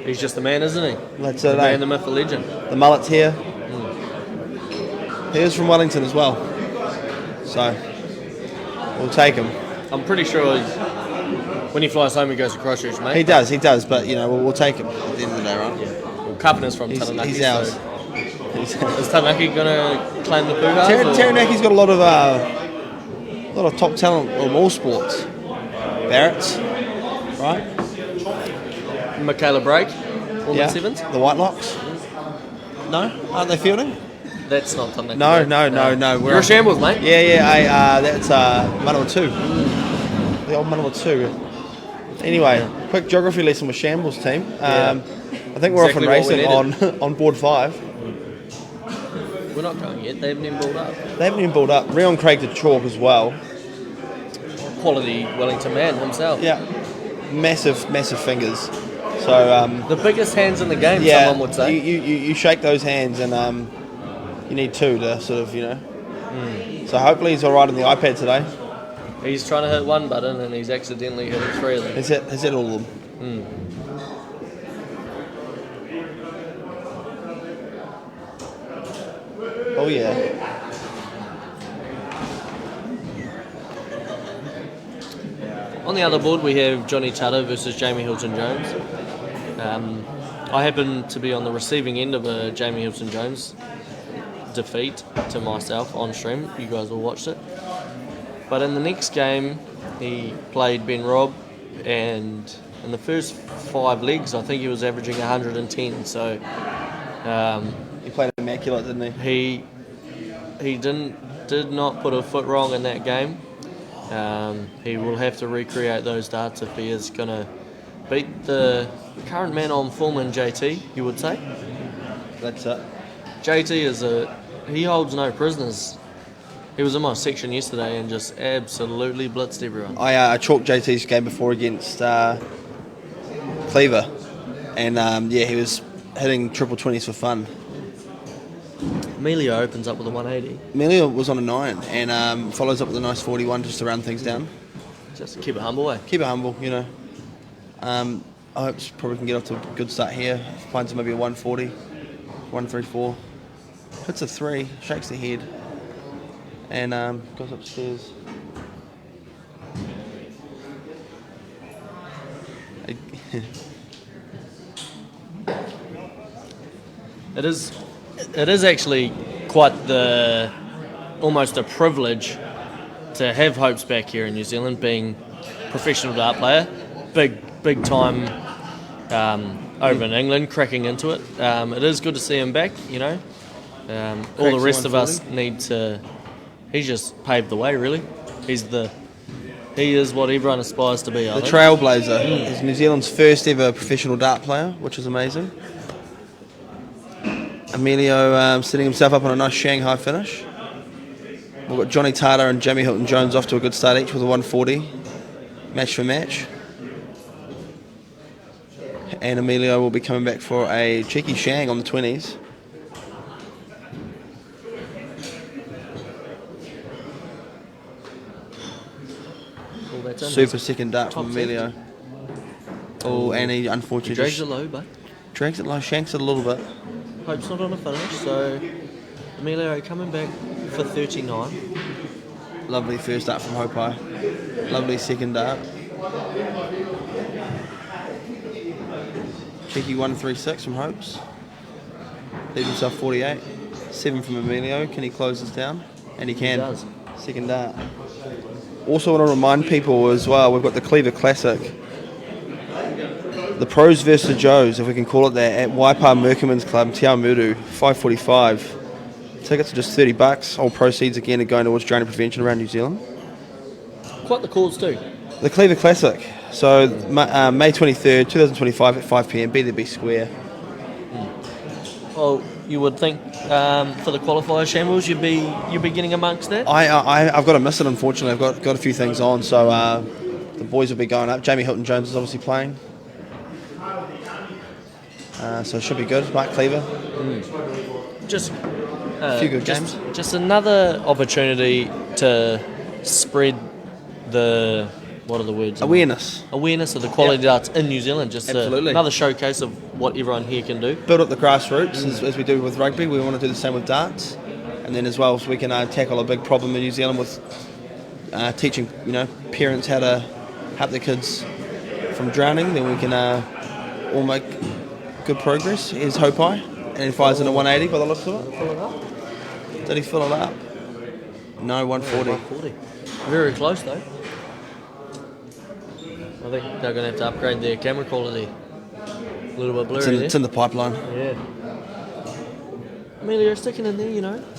He's just the man, isn't he? That's The it. man, the myth, the legend. The mullet's here. He is from Wellington as well. So we'll take him. I'm pretty sure when he flies home, he goes to Christchurch, mate. He does, but you know, we'll take him at the end of the day, right? Well, Kapaner's from Taranaki. He's ours. So is Taranaki going to claim the Puhas? Taranaki's got a lot of top talent on all sports. Barrett's, right? Michaela Brake, Woman Sevens. The Whitelocks. No, aren't they fielding? That's not Taranaki. No. You're a Shambles, mate. Yeah. That's Manawa 2. The old Manawa 2. Anyway, quick geography lesson with Shambles team. I think we're Exactly off what we and racing on board 5. We're not going yet. They haven't even built up. They haven't even built up. Rion Craig did chalk as well. Quality Wellington man himself. Yeah, massive fingers. So the biggest hands in the game, yeah, someone would say. you shake those hands and you need 2 to sort of, you know. So hopefully he's all right on the iPad today. He's trying to hit one button and he's accidentally hitting 3 of them. Has hit all of them. Oh yeah. On the other board, we have Johnny Tata versus Jamie Hilton-Jones. I happen to be on the receiving end of a Jamie Hilton-Jones defeat to myself on stream. You guys all watched it. But in the next game, he played Ben Robb, and in the first 5 legs, I think he was averaging 110. So He played immaculate, didn't he? he did not put a foot wrong in that game. He will have to recreate those darts if he is going to beat the current man on form in JT, you would say. That's it. JT he holds no prisoners. He was in my section yesterday and just absolutely blitzed everyone. I chalked JT's game before against Cleaver, and he was hitting triple 20s for fun. Emilio opens up with a 180. Emilio was on a 9 and follows up with a nice 41 just to round things down. Just keep it humble, eh? Keep it humble, you know. I hope probably can get off to a good start here. Finds maybe a 140, 134. Hits a 3, shakes the head, and goes upstairs. It is actually quite almost a privilege to have Hopes back here in New Zealand, being professional dart player, big time over in England, cracking into it. It is good to see him back, you know. All the rest of us need to. He's just paved the way, really. He is what everyone aspires to be. The trailblazer. He's New Zealand's first ever professional dart player, which is amazing. Emilio setting himself up on a nice Shanghai finish. We've got Johnny Tata and Jamie Hilton-Jones off to a good start each with a 140, match for match. And Emilio will be coming back for a cheeky shang on the 20s. Super second dart from Emilio. Oh, and he unfortunately drags it low, but drags it low, shanks it a little bit. Hope's not on a finish, so Emilio coming back for 39. Lovely first dart from Hopai. Lovely second dart. Cheeky 136 from Hopes. Leaves himself 48. 7 from Emilio. Can he close this down? And he can. He does. Second dart. Also want to remind people as well, we've got the Cleaver Classic. The Pros versus the Joes, if we can call it that, at Waipa Merkerman's Club, Te Aomuru, 5:45. Tickets are just $30. All proceeds again are going towards drowning prevention around New Zealand. Quite the cause too. The Cleaver Classic. So May 23rd, 2025 at 5 p.m. BDB Square. Well, you would think for the qualifier shambles you'd be getting amongst that. I've got to miss it, unfortunately. I've got a few things on, so the boys will be going up. Jamie Hilton Jones is obviously playing. So it should be good. Mark Cleaver. Just a few good games. Just another opportunity to spread the what are the words? Awareness of the quality darts in New Zealand. Just Absolutely. another showcase of what everyone here can do. Build up the grassroots as we do with rugby. We want to do the same with darts, and then as well as we can tackle a big problem in New Zealand with teaching parents how to help their kids from drowning. Then we can all make good progress. Here's Hopai, and he fires in a 180 by the looks of it. Did he fill it up? No, 140. 140. Very close though. I think they're going to have to upgrade their camera quality. A little bit blurry It's in the pipeline. Yeah. Emilio sticking in there,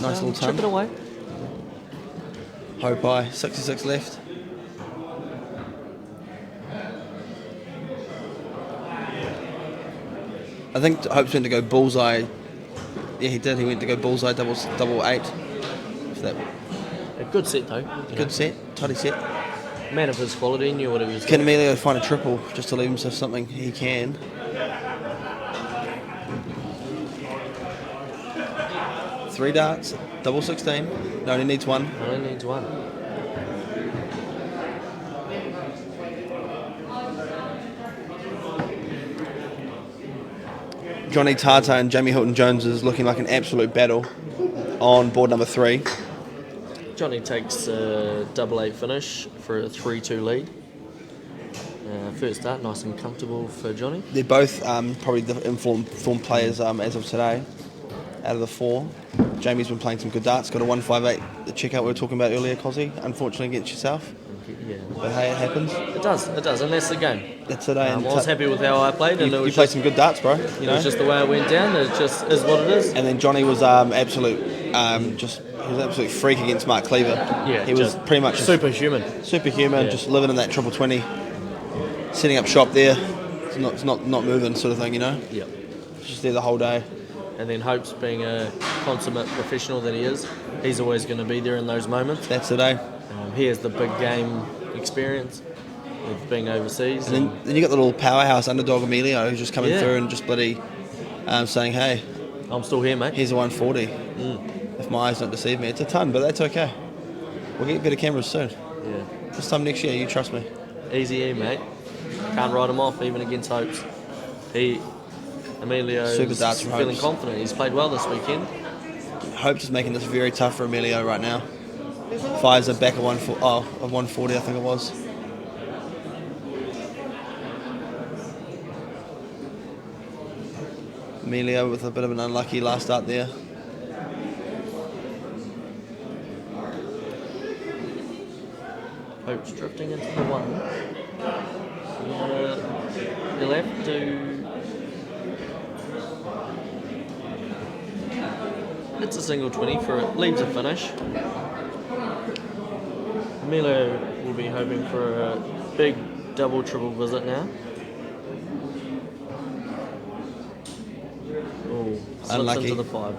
Nice little ton. chipping away. Hopai, 66 left. I think Hope's went to go bullseye. Yeah, he did. He went to go bullseye double 8. For that A good set though. good set, tidy set. Man of his quality, knew what he was Can doing. Emilio find a triple just to leave himself something? He can. Three darts, double 16. No, he needs one. Only needs one. Johnny Tata and Jamie Hilton Jones is looking like an absolute battle on board number 3. Johnny takes a double 8 finish for a 3-2 lead. First start, nice and comfortable for Johnny. They're both probably the informed players as of today. Out of the 4, Jamie's been playing some good darts. Got a 158. The checkout we were talking about earlier, Cozzy. Unfortunately against yourself, Yeah. but hey, it happens. It does, and that's the game. That's today. I was happy with how I played, and it You was played just, some good darts, bro. it was just the way it went down. It just is what it is. And then Johnny was he was an absolute freak against Mark Cleaver. Yeah, he was just pretty much superhuman. superhuman, Yeah. just living in that triple 20, setting up shop there. It's not moving, sort of thing, Yeah. Just there the whole day. And then Hope's being a consummate professional that he is, he's always going to be there in those moments. That's the day. He has the big game experience of being overseas. And then you got the little powerhouse underdog Emilio who's just coming Yeah. through and just bloody saying, "Hey, I'm still here, mate. here's a 140." If my eyes don't deceive me, it's a ton, but that's okay. We'll get better cameras soon. Yeah. This time next year, you trust me. Easy E, mate. Can't write him off, even against Hopes. Emilio Super is darts from feeling Hopes. confident. He's played well this weekend. Hope's is making this very tough for Emilio right now. Fires are back at 140, I think it was. Emilio with a bit of an unlucky last start there. Hope's drifting into the 1. He'll have to... It's a single 20 for it. Leaves a finish. Emilio will be hoping for a big double triple visit now. Oh, slips Unlucky. into the 5.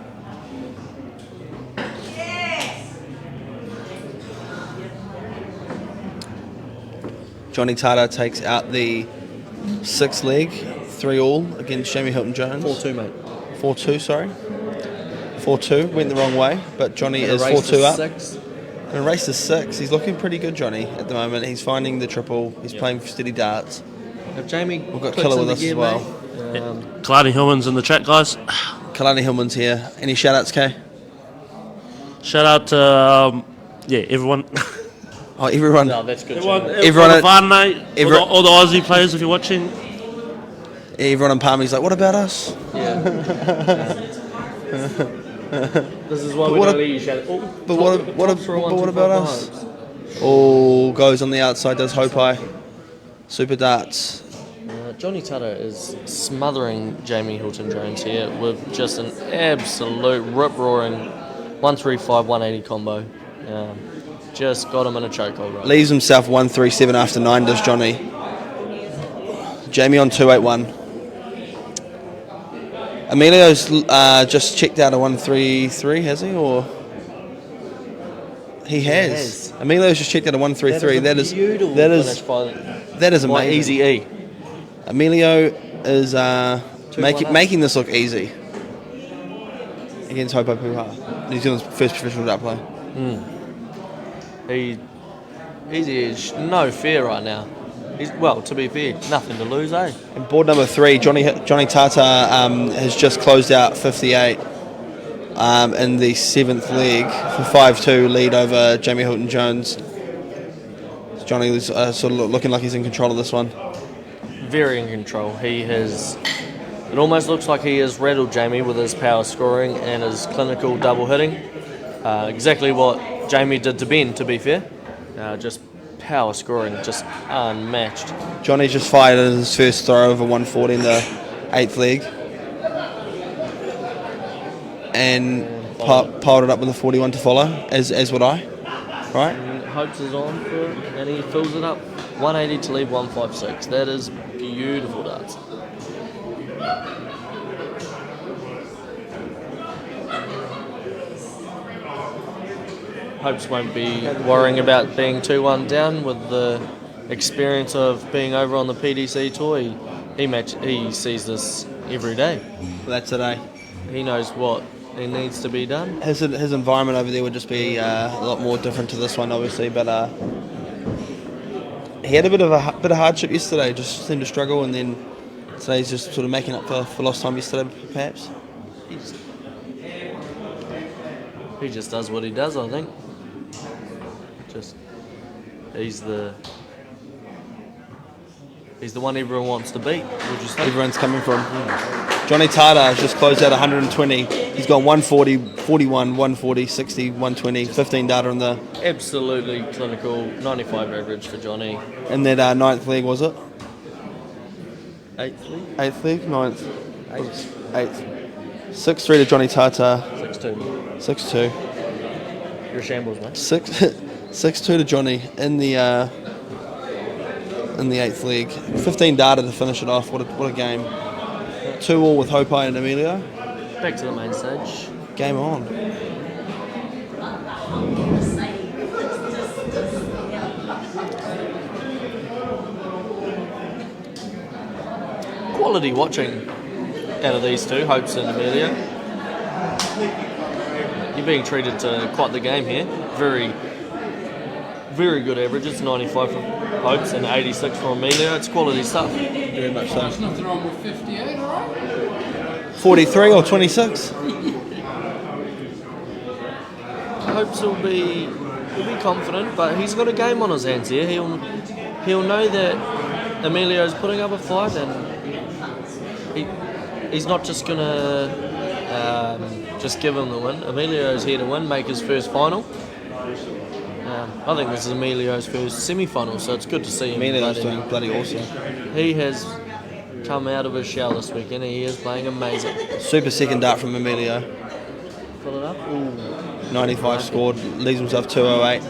Johnny Tata takes out the 6 leg, 3-all against Jamie Hilton Jones. 4-2, mate. 4-2, sorry. 4-2, went the wrong way, but Johnny is Erased 4-2 to up. 6. And erased to 6. He's looking pretty good, Johnny, at the moment. He's finding the triple. He's playing steady darts. If Jamie We've got clicks Killer in with the us as gear, well. mate, Kalani Hillman's in the chat, guys. Kalani Hillman's here. Any shout-outs, Kay? Shout out to everyone. Oh, everyone. no, that's good. Everyone, Jamie. Everyone all at- the fun, mate. All the Aussie players, if you're watching. Everyone in Palmy's like, what about us? Yeah. This is why we what don't a- let you shout. Oh, But what about us? Oh, goes on the outside, does Hopai. Super darts. Johnny Tata is smothering Jamie Hilton-Jones here with just an absolute rip-roaring 135, 180 combo. Just got him in a chokehold. Right? Leaves himself 137 after 9, does Johnny. Jamie on 281. Emilio's just checked out a 133, has he? Or he has. Emilio's just checked out a 133. That is beautiful that finish is by that is by amazing. Easy E. Emilio is 2-1 up. making this look easy against Hopo Puha, New Zealand's first professional dart player. Easy is no fear right now. Well, to be fair, nothing to lose, eh? And board number 3, Johnny Tata has just closed out 58 in the 7th leg for 5-2 lead over Jamie Hilton-Jones. Johnny is sort of looking like he's in control of this one. Very in control. It almost looks like he has rattled Jamie with his power scoring and his clinical double hitting. Exactly what Jamie did to Ben, to be fair. Just power scoring, just unmatched. Johnny just fired his first throw over 140 in the 8th leg and piled it up with a 41 to follow, as would I, right? And Hopes is on for it, and he fills it up. 180 to leave 156. That is beautiful darts. Hopes won't be worrying about being 2-1 down with the experience of being over on the PDC tour. He sees this every day. That's today. He knows what it needs to be done. His environment over there would just be a lot more different to this one, obviously, but he had a bit of hardship yesterday. Just seemed to struggle, and then today's just sort of making up for lost time yesterday, perhaps. He just does what he does, I think. He's the one everyone wants to beat, would you say? Everyone's coming from. Johnny Tata has just closed out 120. He's got 140, 41, 140, 60, 120, 15 data in the... Absolutely clinical, 95 average for Johnny. In that 9th leg, was it? 8th league? 8th leg? 9th? 8th. 6-3 to Johnny Tata. 6-2. 6-2. You're a shambles, mate. 6-2 to Johnny in the 8th leg. 15 data to finish it off. What a game. 2-all with Hopai and Emilio. Back to the main stage. Game on. Quality watching out of these two, Hopes and Emilio. You're being treated to quite the game here. Very, very good averages. 95 from Hopes and 86 from Emilio. It's quality stuff. Very much so. There's nothing wrong with 58, alright? 43 or 26? Hopes he'll be confident, but he's got a game on his hands here. He'll know that Emilio's putting up a fight, and he's not just gonna just give him the win. Emilio's here to win, make his first final. I think this is Emilio's first semi-final, so it's good to see him. Emilio's doing bloody awesome. He has come out of his shell this weekend, and he is playing amazing. Super second dart from Emilio. Fill it up. Ooh. 95 scored, leaves himself 208.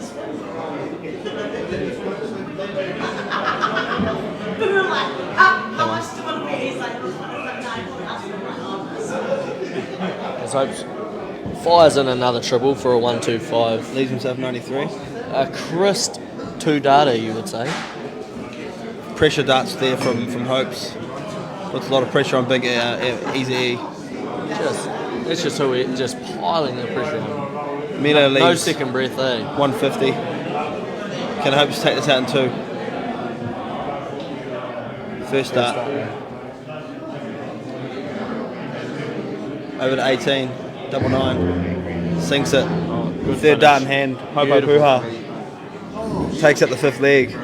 Let's hope fires in another triple for a 125. Leaves himself 93. A crisp 2 data, you would say. Pressure darts there from Hopes. Puts a lot of pressure on big Easy E. It's just who we're just piling the pressure on. Emilio leaves. No second breath, eh? 150. Can Hopes take this out in 2? First dart. Over to 18. 99. Sinks it. Good Third dart in finish. hand. Hopo Beautiful. Puha. Takes up the 5th leg.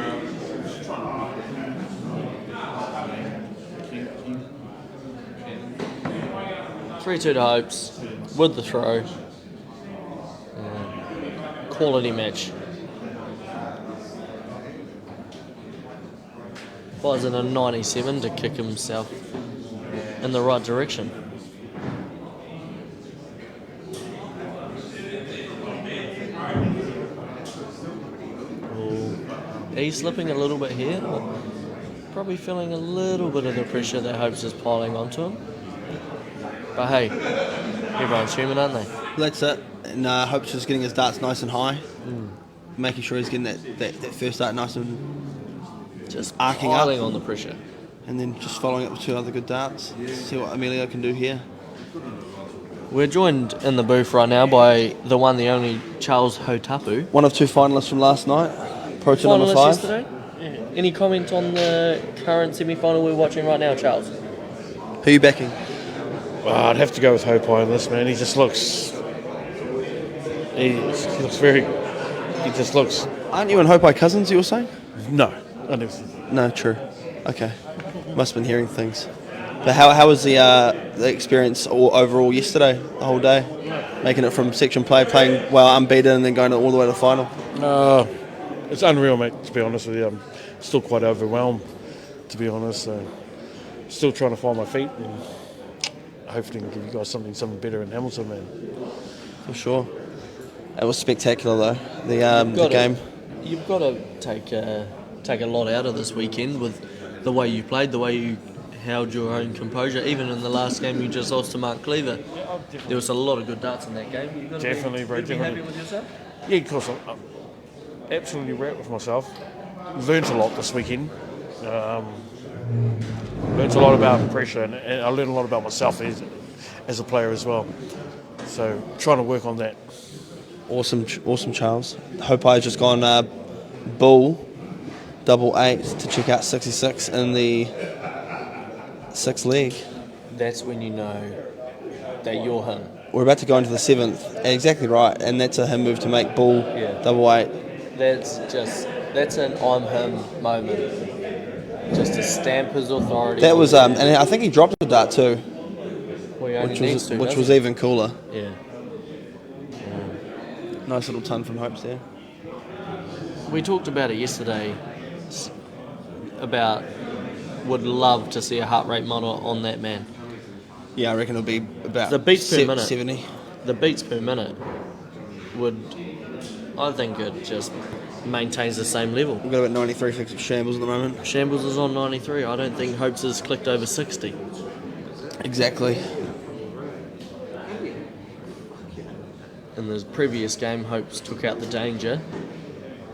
3-2 to Hopes with the throw. Quality match. Was in a 97 to kick himself in the right direction. He's slipping a little bit here. Probably feeling a little bit of the pressure that Hopes is piling onto him. But hey, everyone's human, aren't they? That's it. And Hopes is getting his darts nice and high. Making sure he's getting that first dart nice and just arcing up. piling on the pressure. And then just following up with 2 other good darts. See what Emilio can do here. We're joined in the booth right now by the one, the only Charles Hotapu. One of 2 finalists from last night. Pro to number 5. Yesterday? Yeah. Any comment on the current semi-final we're watching right now, Charles? Who are you backing? Well, I'd have to go with Hope on this, man. He just looks... He looks very... He just looks... Aren't you and Hope cousins, you were saying? No. I never... No, true. Okay. Must have been hearing things. But how was the experience overall yesterday, the whole day? Making it from section play, playing well unbeaten, and then going all the way to the final? It's unreal, mate, to be honest with you. I'm still quite overwhelmed, to be honest. So still trying to find my feet and hopefully give you guys something better in Hamilton, man. For sure. It was spectacular, though, the game. You've got to take a lot out of this weekend with the way you played, the way you held your own composure. Even in the last game you just lost to Mark Cleaver, there was a lot of good darts in that game. You've got to Definitely, bro. be happy with yourself? Yeah, of course. I'm absolutely wrapped with myself. Learned a lot this weekend. Learned a lot about pressure, and I learned a lot about myself as a player as well. So trying to work on that. Awesome, Charles. Hope I just gone bull, 8 to check out 66 in the 6th leg. That's when you know that you're him. We're about to go into the 7th. Exactly right, and that's a him move to make bull, 8. That's an I'm him moment. Just to stamp his authority. That was and I think he dropped a dart too, well, which was even cooler. Yeah. Nice little ton from Hopes there. We talked about it yesterday. About would love to see a heart rate monitor on that man. Yeah, I reckon it'll be about the beats per minute. 70. The beats per minute would, I think, it just maintains the same level. We've got about 93 flicks of Shambles at the moment. Shambles is on 93. I don't think Hopes has clicked over 60. Exactly. In the previous game, Hopes took out the danger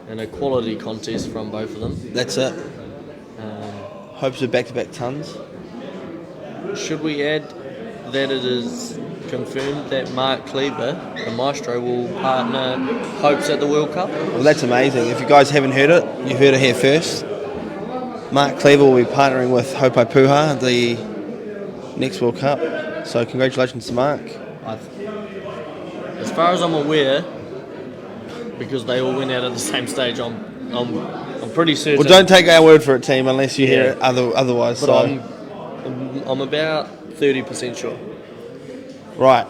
in a quality contest from both of them. That's it. Hopes are back-to-back tons. Should we add that it is confirmed that Mark Cleaver, the maestro, will partner Hopes at the World Cup? Well, that's amazing. If you guys haven't heard it, you heard it here first. Mark Cleaver will be partnering with Hope Puha at the next World Cup. So congratulations to Mark. As far as I'm aware, because they all went out at the same stage, I'm pretty certain. Well, don't take our word for it, team, unless you hear it otherwise. But so. I'm about 30% sure. Right.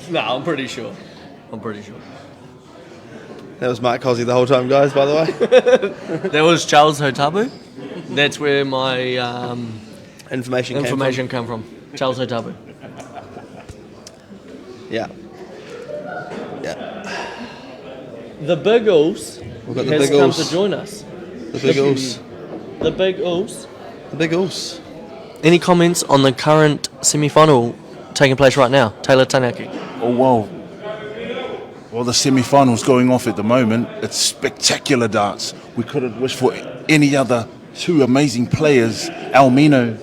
No, I'm pretty sure. That was Mark Cosy the whole time, guys, by the way. That was Charles Hotapu. That's where my information came from. Charles Hotapu. Yeah. The Big Oos has come to join us. The Big Oos. The Big Oos. The Big Oos. Any comments on the current semi-final taking place right now? Taylor Tanaki. Oh, wow. Well, the semi-final's going off at the moment. It's spectacular darts. We couldn't wish for any other 2 amazing players, Almino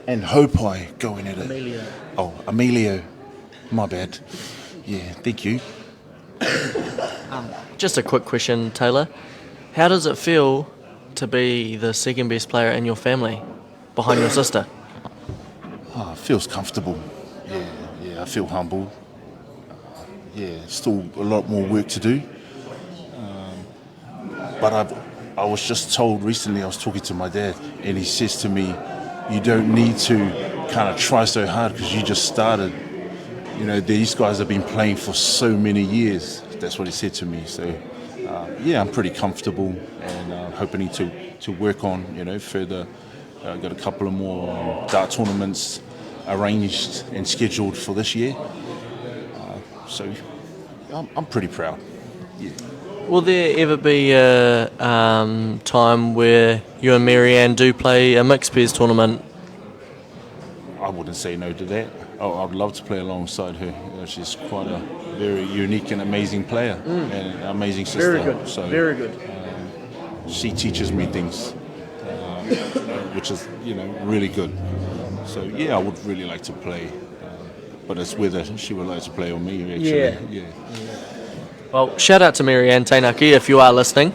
and Hopai, going at it. Emilio. My bad. Yeah, thank you. Just a quick question, Taylor. How does it feel to be the second best player in your family, behind your sister? Oh, it feels comfortable. Yeah, I feel humbled. Still a lot more work to do. But I was just told recently, I was talking to my dad, and he says to me, you don't need to kind of try so hard because you just started. You know, these guys have been playing for so many years. That's what he said to me. So, yeah, I'm pretty comfortable and hoping to work on, you know, further. Got a couple of more dart tournaments arranged and scheduled for this year. So I'm pretty proud. Yeah. Will there ever be a time where you and Marianne do play a mixed pairs tournament? I wouldn't say no to that. Oh, I'd love to play alongside her. She's quite a very unique and amazing player and an amazing sister. Very good. So, Very good. She teaches me things, which is, you know, really good. So yeah, I would really like to play, but it's whether she would like to play on me. Actually. Yeah. Well, shout out to Marianne Tainaki if you are listening.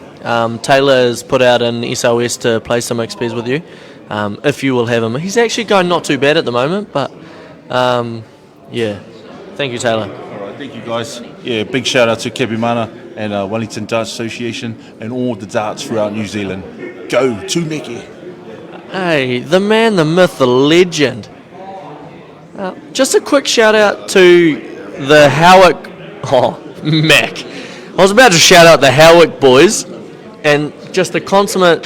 Taylor has put out an SOS to play some mixed pairs with you. If you will have him. He's actually going not too bad at the moment, but yeah. Thank you, Taylor. All right, thank you guys. Yeah, big shout out to Kebimana and Wellington Darts Association and all the darts throughout New Zealand. Go Tuneke. Hey, the man, the myth, the legend. Just a quick shout out to the Howick. Oh, Mac. I was about to shout out the Howick boys and just the consummate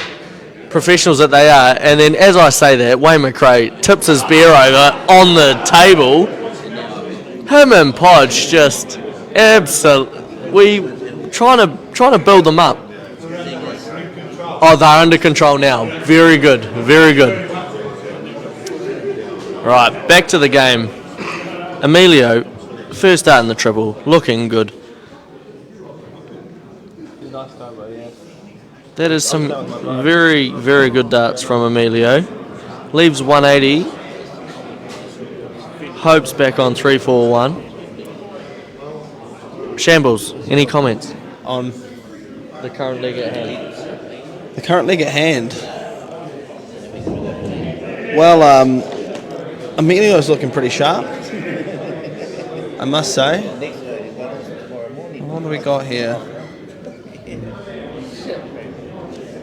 professionals that they are. And then as I say that, Wayne McRae tips his beer over on the table. Him and Podge just absolutely trying to build them up. Oh, they're under control now. Very good. Very good. Right, back to the game. Emilio, first out in the triple, looking good. That is some very, very good darts from Emilio. Leaves 180. Hope's back on 3-4-1. Shambles, any comments On the current leg at hand? the current leg at hand. Well, Emilio's looking pretty sharp, I must say. What do we got here?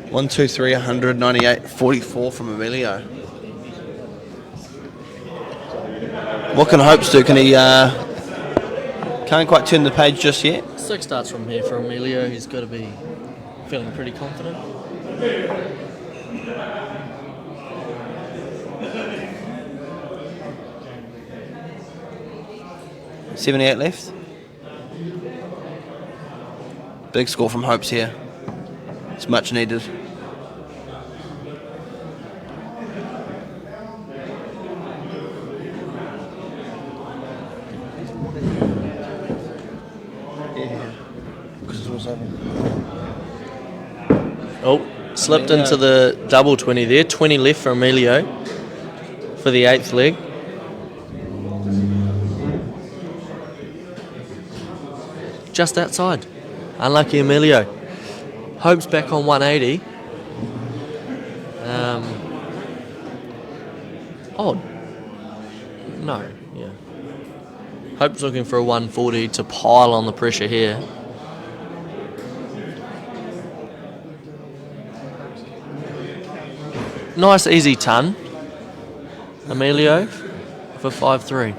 1, 2, 3, 198, 44 from Emilio. What can Hopes do? Can he? Can't quite turn the page just yet. 6 darts from here for Emilio. He's got to be feeling pretty confident. $78 left. Big score from Hopes here. It's much needed. Oh, slipped into the double 20 there. 20 left for Emilio for the 8th leg. Just outside. Unlucky Emilio. Hope's back on 180. No, yeah. Hope's looking for a 140 to pile on the pressure here. Nice easy ton. Emilio for 5-3.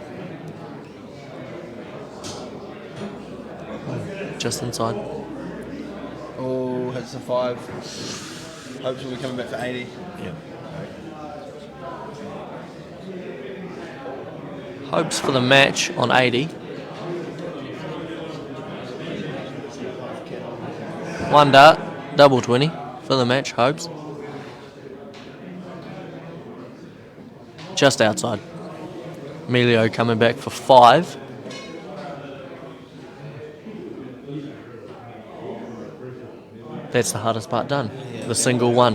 Just inside. Oh, hits the 5. Hopes will be coming back for 80. Yeah. Hopes for the match on 80. One dart, double 20 for the match, Hopes. Just outside. Emilio coming back for 5. That's the hardest part done. The single one.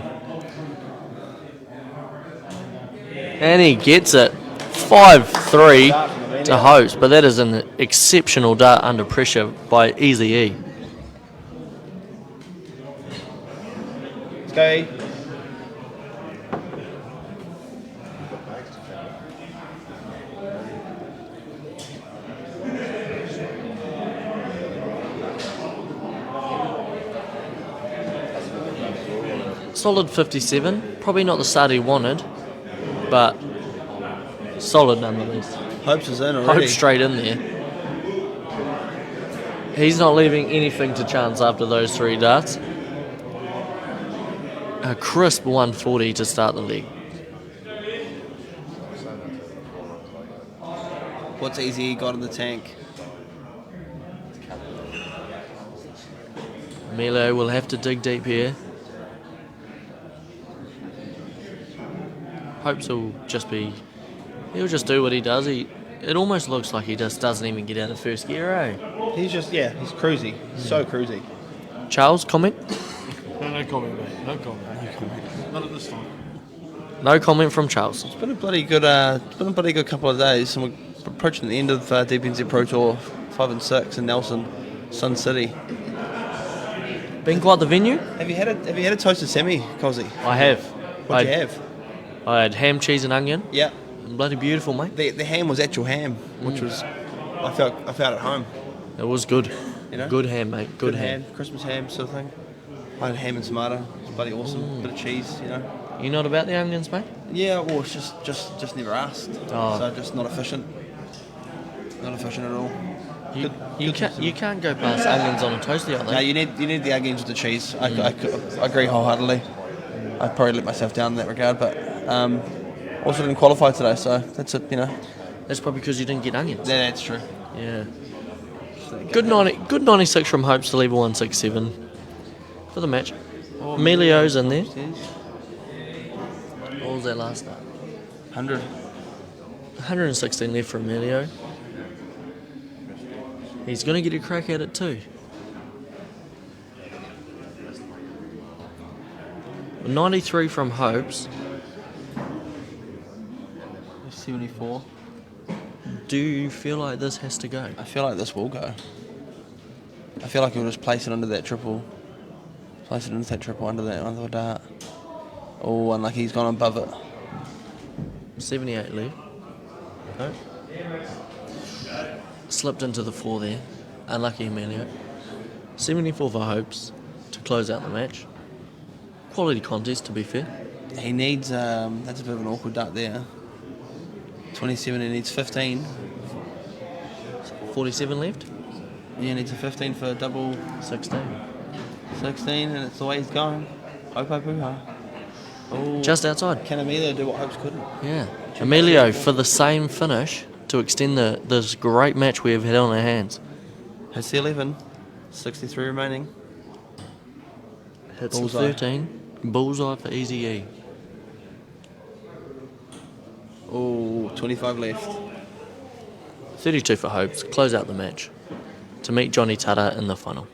And he gets it. 5-3 to Hopes, but that is an exceptional dart under pressure by Easy E. Let's go. solid 57. Probably not the start he wanted, but solid nonetheless. Hopes is in already. Hope straight in there. He's not leaving anything to chance after those 3 darts. A crisp 140 to start the leg. What's easy he got in the tank? Emilio will have to dig deep here. Hopes he'll just do what he does. It almost looks like he just doesn't even get out of first gear, eh? He's cruisy. So cruisy. Charles, comment? No comment, mate. No comment. Not at this time. No comment from Charles. It's been a bloody good couple of days, and we're approaching the end of DPNZ Pro Tour 5 and 6 in Nelson, Sun City. Been quite the venue? Have you had a toasted semi, Cozzy? I have. What'd you have? I had ham, cheese, and onion. Yeah. Bloody beautiful, mate. The ham was actual ham, which was I felt at home. It was good. You know? Good ham, mate. Good ham. Christmas ham sort of thing. I had ham and tomato. It was bloody awesome. Bit of cheese, you know. You not about the onions, mate? Yeah, well, it's just never asked. Oh. So just not efficient. Not efficient at all. You can't go past onions on a toasty, I think. No, you need the onions with the cheese. I agree wholeheartedly. I probably let myself down in that regard, but also didn't qualify today, so that's it. You know. That's probably because you didn't get onions. Yeah, that's true. Yeah. Good 96 from Hopes to level 167 for the match. Emilio's in there. What was that last start? 100. 116 left for Emilio. He's going to get a crack at it too. 93 from Hopes. 74. Do you feel like this has to go? I feel like this will go. I feel like he'll just place it under that triple. Place it into that triple under the dart. Oh, unlucky, he's gone above it. 78 left. No. Slipped into the 4 there. Unlucky Emilio. 74 for Hopes to close out the match. Quality contest, to be fair. He needs, that's a bit of an awkward dart there. 27, he needs 15. 47 left? Yeah, needs a 15 for double 16. 16, and it's the way he's going. Opa. Oh, Just outside. Can Emilio do what Hopes couldn't? Yeah. Emilio for the same finish to extend this great match we have had on our hands. Hits the 11. 63 remaining. Hits the Bullseye. 13. Bullseye for Easy E. Oh, 25 left. 32 for Hopes. Close out the match to meet Johnny Tata in the final.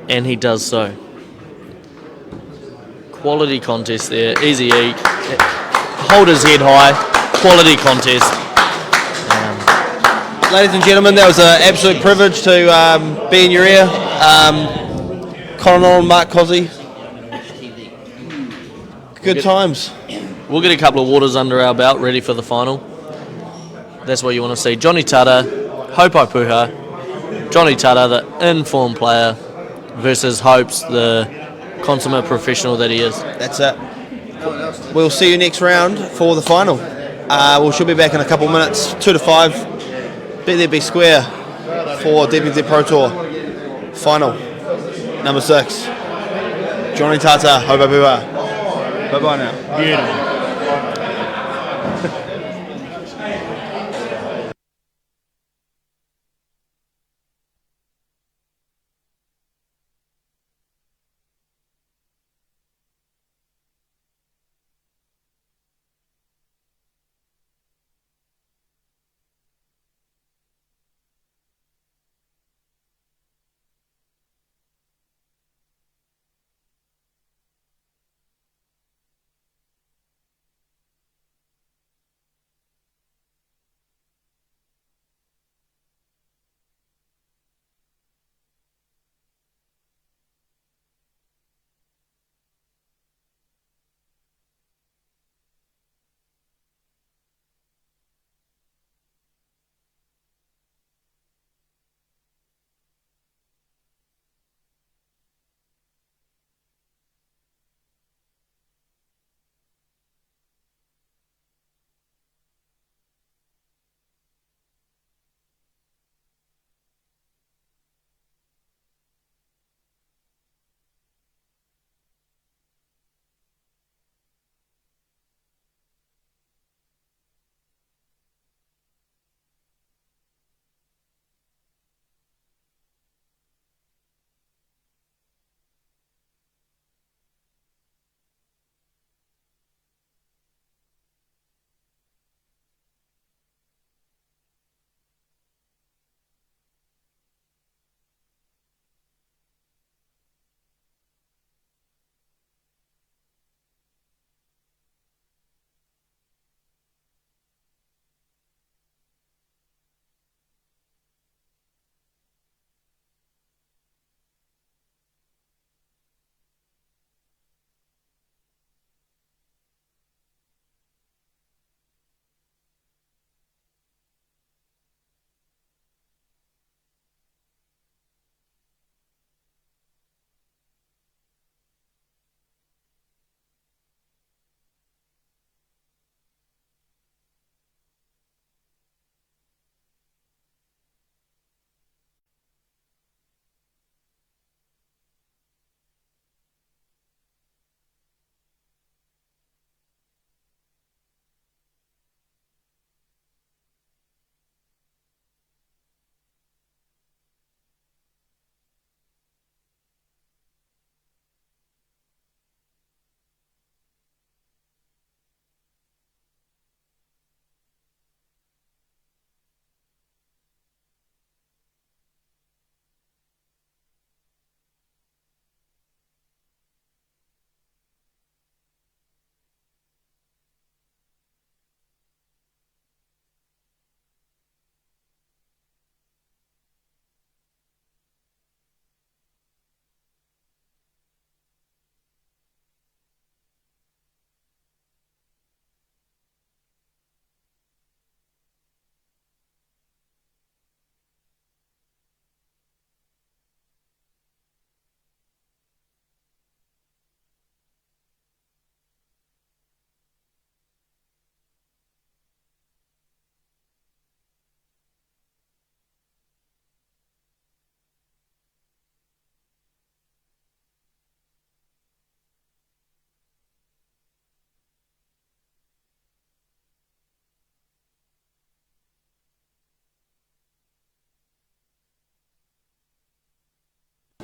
And he does so. Quality contest there. Easy E. Hold his head high. Quality contest. Ladies and gentlemen, that was an absolute privilege to be in your ear. Colin and Mark Cozzy. Good times. We'll get a couple of waters under our belt, ready for the final. That's what you want to see. Johnny Tata, Hopo Puha. Johnny Tata, the in-form player, versus Hopes, the consummate professional that he is. That's it. We'll see you next round for the final. We should be back in a couple of minutes, 2 to 5. Be there, be square for DPNZ Pro Tour final, number 6. Johnny Tata, Hopo Puha. Bye-bye now. Beautiful.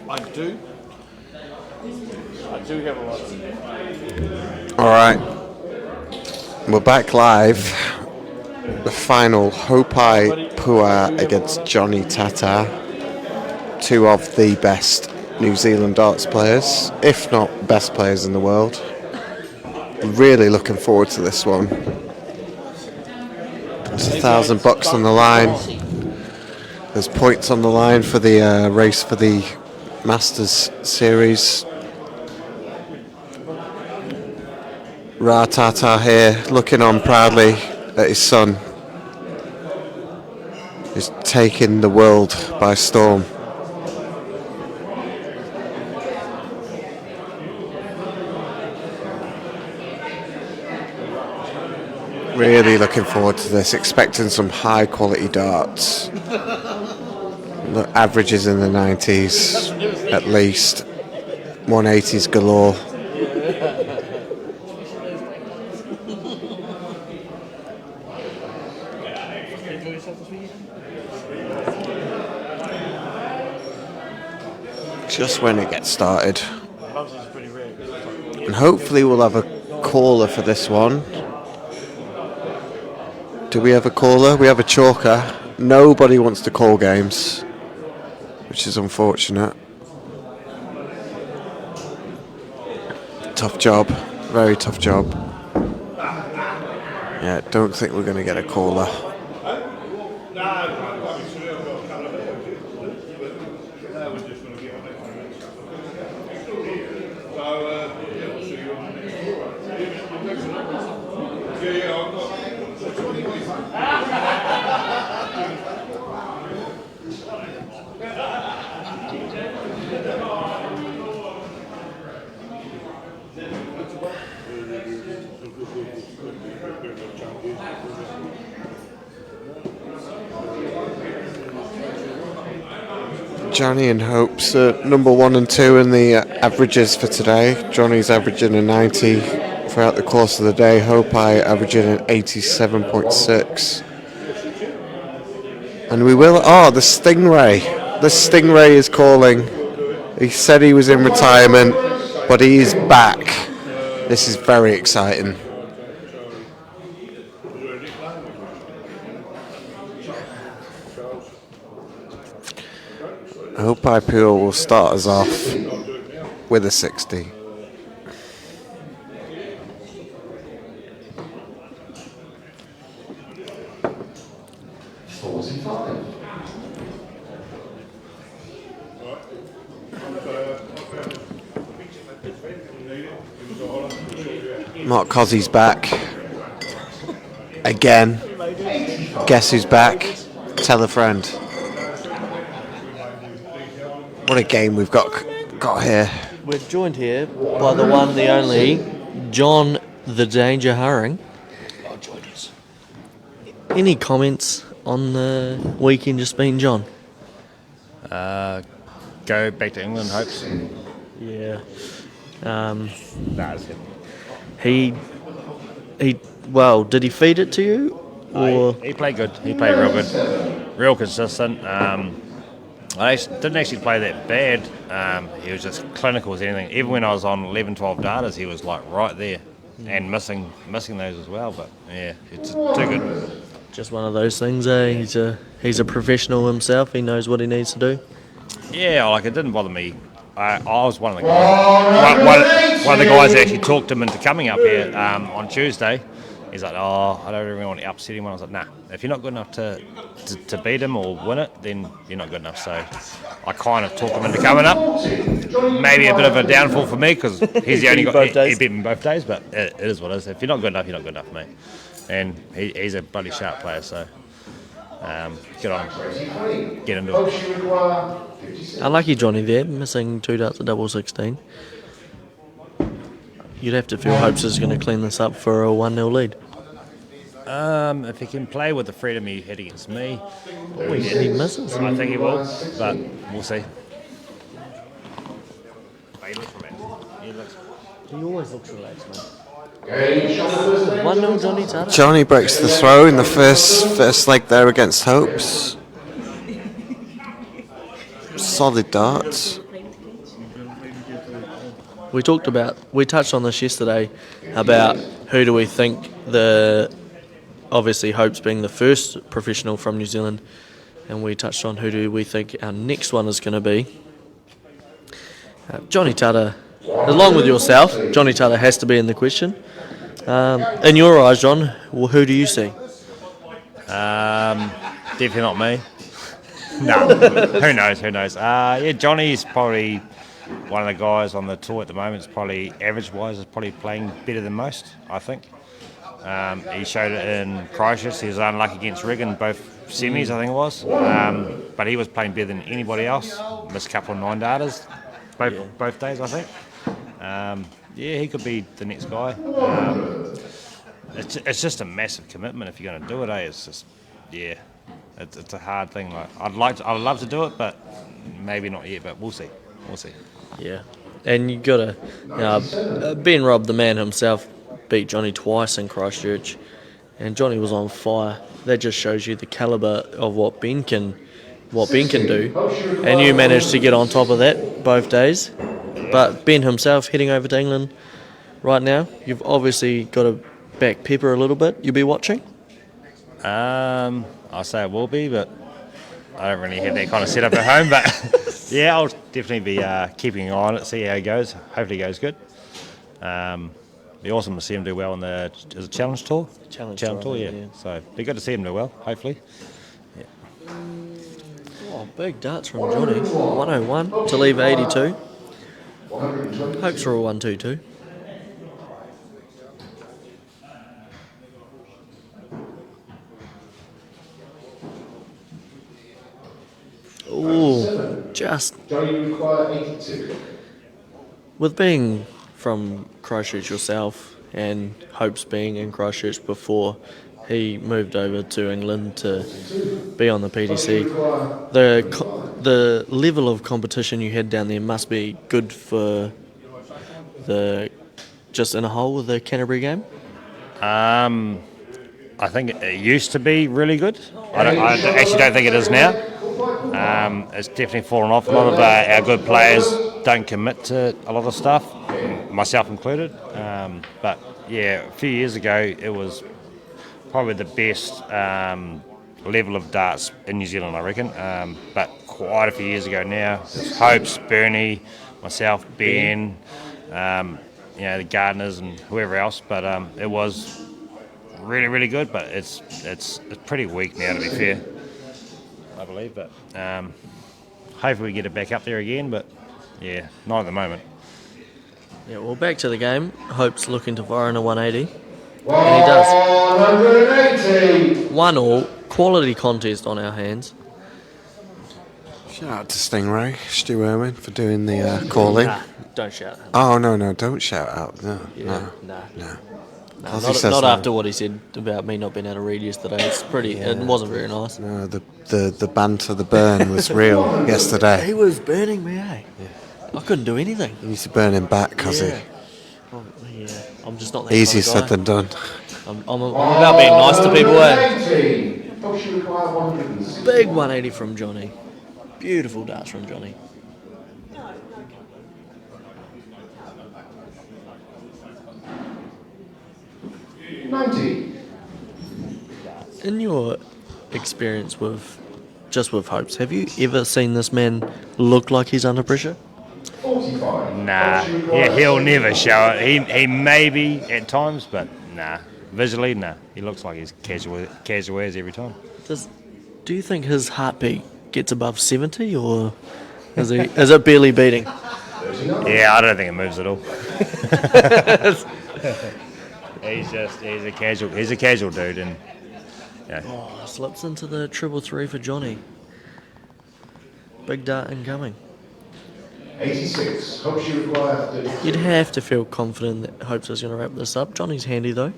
I do. I do have a lot of. All right, we're back live. The final, Hopai Pua against Johnny Tata, two of the best New Zealand darts players, if not best players in the world. Really looking forward to this one. There's $1,000 on the line. There's points on the line for the race for the Masters Series. Ratata here, looking on proudly at his son. He's taking the world by storm. Really looking forward to this, expecting some high quality darts. The averages in the 90s at least, 180s galore. Just when it gets started. And hopefully we'll have a caller for this one. Do we have a caller? We have a chalker. Nobody wants to call games, which is unfortunate. Tough job. Very tough job. Yeah, don't think we're going to get a caller. Johnny and Hope's number 1 and 2 in the averages for today. Johnny's averaging a 90 throughout the course of the day. Hopai averaging an 87.6. And we will. Oh, the Stingray. The Stingray is calling. He said he was in retirement, but he is back. This is very exciting. Hopai Pua will start us off with a 60. Mark Cossey's back. Again. Guess who's back? Tell a friend. What a game we've got here. We're joined here by the one, the only, John the Danger Hurring. Any comments on the weekend just been, John? Go back to England, hopes. Yeah. That's him. He. Well, did he feed it to you? Or He played good. He played real good. Real consistent. I didn't actually play that bad. He was just clinical as anything. Even when I was on 11, 12 datas, he was like right there and missing those as well. But yeah, it's too good. Just one of those things, eh? He's a professional himself. He knows what he needs to do. Yeah, like it didn't bother me. I was one of the guys. One of the guys that actually talked him into coming up here on Tuesday. He's like, oh, I don't really want to upset him. I was like, nah, if you're not good enough to beat him or win it, then you're not good enough. So I kind of talked him into coming up. Maybe a bit of a downfall for me because he's the only guy. He beat me both days, but it is what it is. If you're not good enough, you're not good enough, mate. And he's a bloody sharp player, so get on him. Get into it. Unlucky Johnny there, missing 2 darts at double 16. You'd have to feel Hopes is going to clean this up for a 1-0 lead. If he can play with the freedom he had against me, he misses. I think he will, but we'll see. He looks relaxed. He always looks relaxed, mate. 1-0 Johnny Tata. Johnny breaks the throw in the first leg there against Hopes. Solid darts. We touched on this yesterday about who do we think obviously Hope's being the first professional from New Zealand, and we touched on who do we think our next one is going to be. Johnny Tata, along with yourself, Johnny Tata has to be in the question. In your eyes, John, who do you see? Definitely not me. No, who knows? Yeah, Johnny's probably one of the guys on the tour at the moment. Is probably average-wise is probably playing better than most, I think. He showed it in Christchurch. He was unlucky against Regan, both semis, I think it was. But he was playing better than anybody else. Missed a couple of 9-darters, both days, I think. Yeah, he could be the next guy. It's just a massive commitment if you're going to do it. It's just, yeah, it's a hard thing. Like I'd love to do it, but maybe not yet. But we'll see. Yeah, and you got to. Ben Robb, the man himself, beat Johnny twice in Christchurch, and Johnny was on fire. That just shows you the calibre of what Ben can do, and you managed to get on top of that both days. But Ben himself heading over to England right now. You've obviously got to back Pepper a little bit. You'll be watching? I'll say it will be, but I don't really have that kind of setup at home. But yeah, I'll definitely be keeping an eye on it, see how it goes. Hopefully it goes good. Be awesome to see him do well in the Challenge Tour. Challenge Tour, yeah. So be good to see him do well, hopefully. Yeah. Oh, big darts from Johnny. 101 to leave 82. Hopes for a 1-2-2. Oh, just with being from Christchurch yourself and Hopes being in Christchurch before he moved over to England to be on the PDC, the level of competition you had down there must be good for just in a whole with the Canterbury game. I think it used to be really good. I actually don't think it is now. It's definitely fallen off. A lot of our good players don't commit to a lot of stuff, myself included. But yeah, a few years ago it was probably the best level of darts in New Zealand, I reckon. But quite a few years ago now, there's Hopes, Bernie, myself, Ben, the Gardeners and whoever else. But it was really, really good. But it's pretty weak now, to be fair, I believe. But hopefully we get it back up there again. But yeah, not at the moment. Yeah, well, back to the game. Hope's looking to fire in a 180. And he does. 1-1, quality contest on our hands. Shout out to Stingray, Stu Irwin, for doing the calling. Nah, don't shout out. Oh, no, don't shout out. No. Not after what he said about me not being able to read yesterday. It's pretty. It wasn't very nice. No, the banter, the burn was real yesterday. He was burning me, eh? Yeah. I couldn't do anything. You need to burn him back, Cozzy. Yeah. I'm just not that Easier kind of said than done. I'm about being nice to people, eh? Big 180 from Johnny. Beautiful darts from Johnny. In your experience with Hopes, have you ever seen this man look like he's under pressure? Nah, yeah, he'll never show it. He may be at times, but nah. Visually, nah. He looks like he's casual as every time. Do you think his heartbeat gets above 70, or is it barely beating? Yeah, I don't think it moves at all. He's a casual dude, and yeah. Oh, slips into the 333 for Johnny. Big dart incoming. 86. Hopes you require 33. You'd have to feel confident that Hopes is going to wrap this up. Johnny's handy though.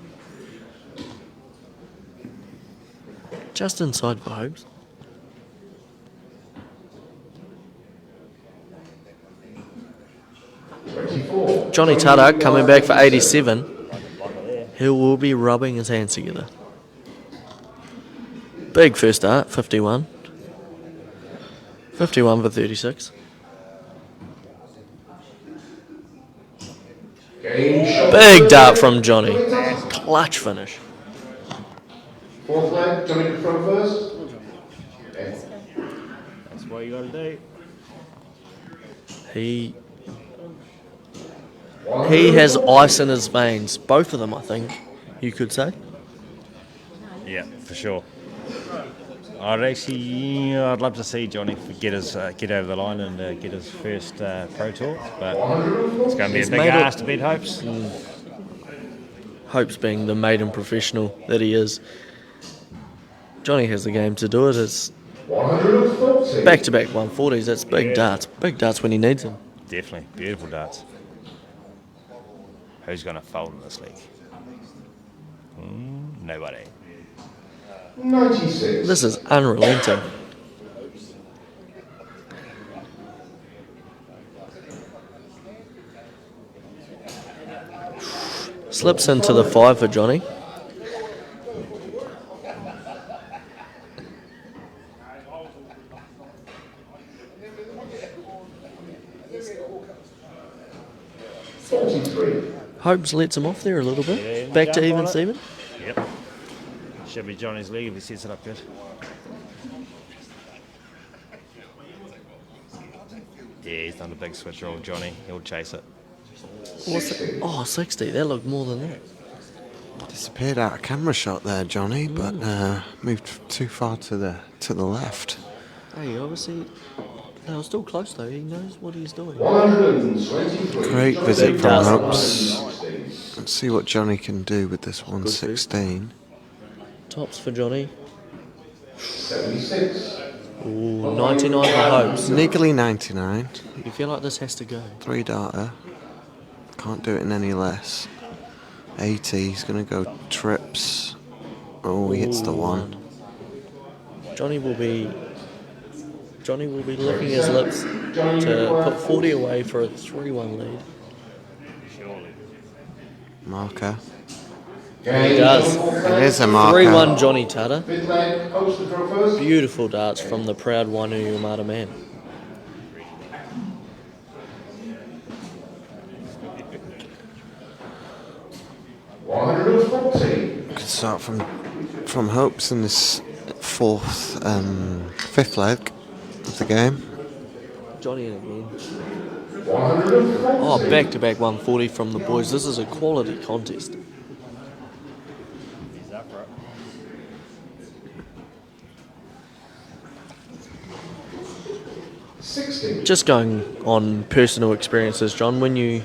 Just inside for Hopes. Johnny Tata coming back for 87. He will be rubbing his hands together. Big first dart, 51. 51 for 36. Big dart from Johnny. Clutch finish. Fourth leg, Johnny to throw first. That's what you got to do. He has ice in his veins. Both of them, I think, you could say. Yeah, for sure. I'd love to see Johnny get over the line and get his first Pro Tour, but it's going to be a big ask to beat Hopes. Hopes being the maiden professional that he is. Johnny has the game to do it. It's back-to-back 140s. That's big darts. Big darts when he needs them. Definitely. Beautiful darts. Who's going to fold in this league? Nobody. 96. This is unrelenting. Slips into the 5 for Johnny. Hopes lets him off there a little bit. Back to even Steven. Yep. Should be Johnny's league if he sets it up good. Yeah, he's done a big switch roll, Johnny. He'll chase it. What's it? Oh, 60. That looked more than that. Disappeared out of camera shot there, Johnny, but moved too far to the left. Hey, obviously, they were still close though. He knows what he's doing. Great visit from Hopes. Let's see what Johnny can do with this 116. Tops for Johnny. 76. Ooh, 99 for Hopes. Niggly 99. You feel like this has to go. 3 darter. Can't do it in any less. 80. He's going to go trips. Oh, he hits the 1. Johnny will be licking his lips to put 40 away for a 3-1 lead. Marker. He does. It is a marker. 3-1 Johnny Tata. Fifth leg, Hopes to throw first. Beautiful darts from the proud Wainuiu Yamada man. Good start from Hopes in this fifth leg of the game. Johnny in again. Oh, back-to-back 140 from the boys. This is a quality contest. Just going on personal experiences, John, when you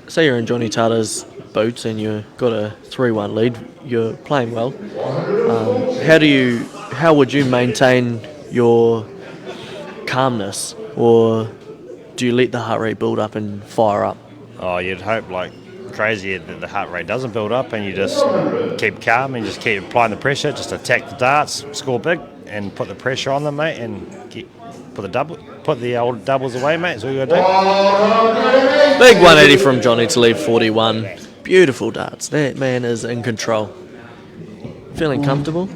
say you're in Johnny Tata's boots and you've got a 3-1 lead, you're playing well. How would you maintain your calmness, or do you let the heart rate build up and fire up? Oh, you'd hope like crazy that the heart rate doesn't build up and you just keep calm and just keep applying the pressure, just attack the darts, score big and put the pressure on them, mate, and put the old doubles away, mate. That's all you got to do. Big 180 from Johnny to leave 41. Beautiful darts. That man is in control. Feeling comfortable?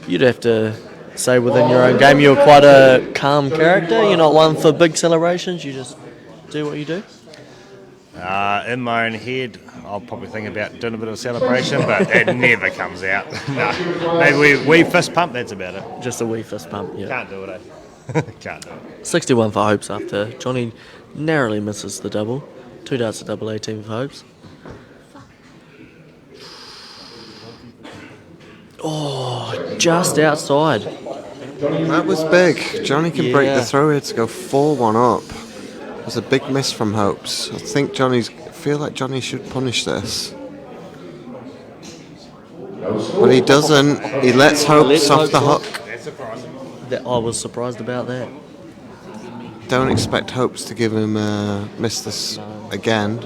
You'd have to say within your own game you're quite a calm character. You're not one for big celebrations. You just do what you do. In my own head, I'll probably think about doing a bit of a celebration, but it never comes out. No. Maybe we fist pump, that's about it. Just a wee fist pump, yeah. Can't do it, eh? Can't do it. 61 for Hopes after Johnny narrowly misses the double. 2 darts at double 18 for Hopes. Oh, just outside. That was big. Johnny can break the throw here to go 4-1 up. It was a big miss from Hopes. I feel like Johnny should punish this. But he doesn't. He lets Hopes off the hook. I was surprised about that. Don't expect Hopes to give him miss this again.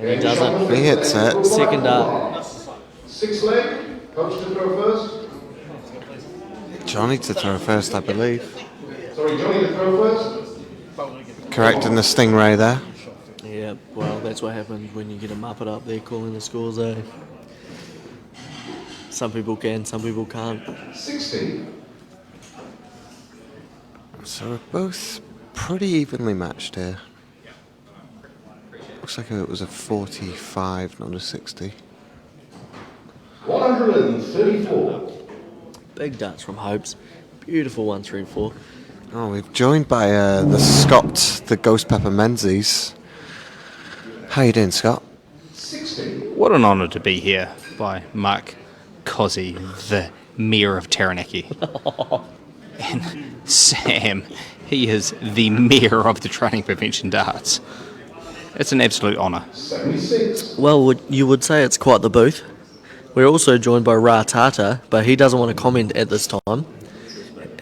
He doesn't. He hits it. Second dart. Sixth leg, Hopes to throw first. Johnny to throw first, I believe. Sorry, Johnny to throw first. Correcting the Stingray there. Yeah, well, that's what happens when you get a Muppet up there calling the scores, eh? Some people can, some people can't. 60. So we're both pretty evenly matched here. Looks like it was a 45, not a 60. 134. Big darts from Hopes. Beautiful 134. Oh, we've joined by the Scott, the Ghost Pepper Menzies. How you doing, Scott? 60. What an honour to be here by Mark Cozzi, the Mayor of Taranaki. And Sam, he is the Mayor of the Training Prevention Darts. It's an absolute honour. 76. Well, you would say it's quite the booth. We're also joined by Ra Tata, but he doesn't want to comment at this time.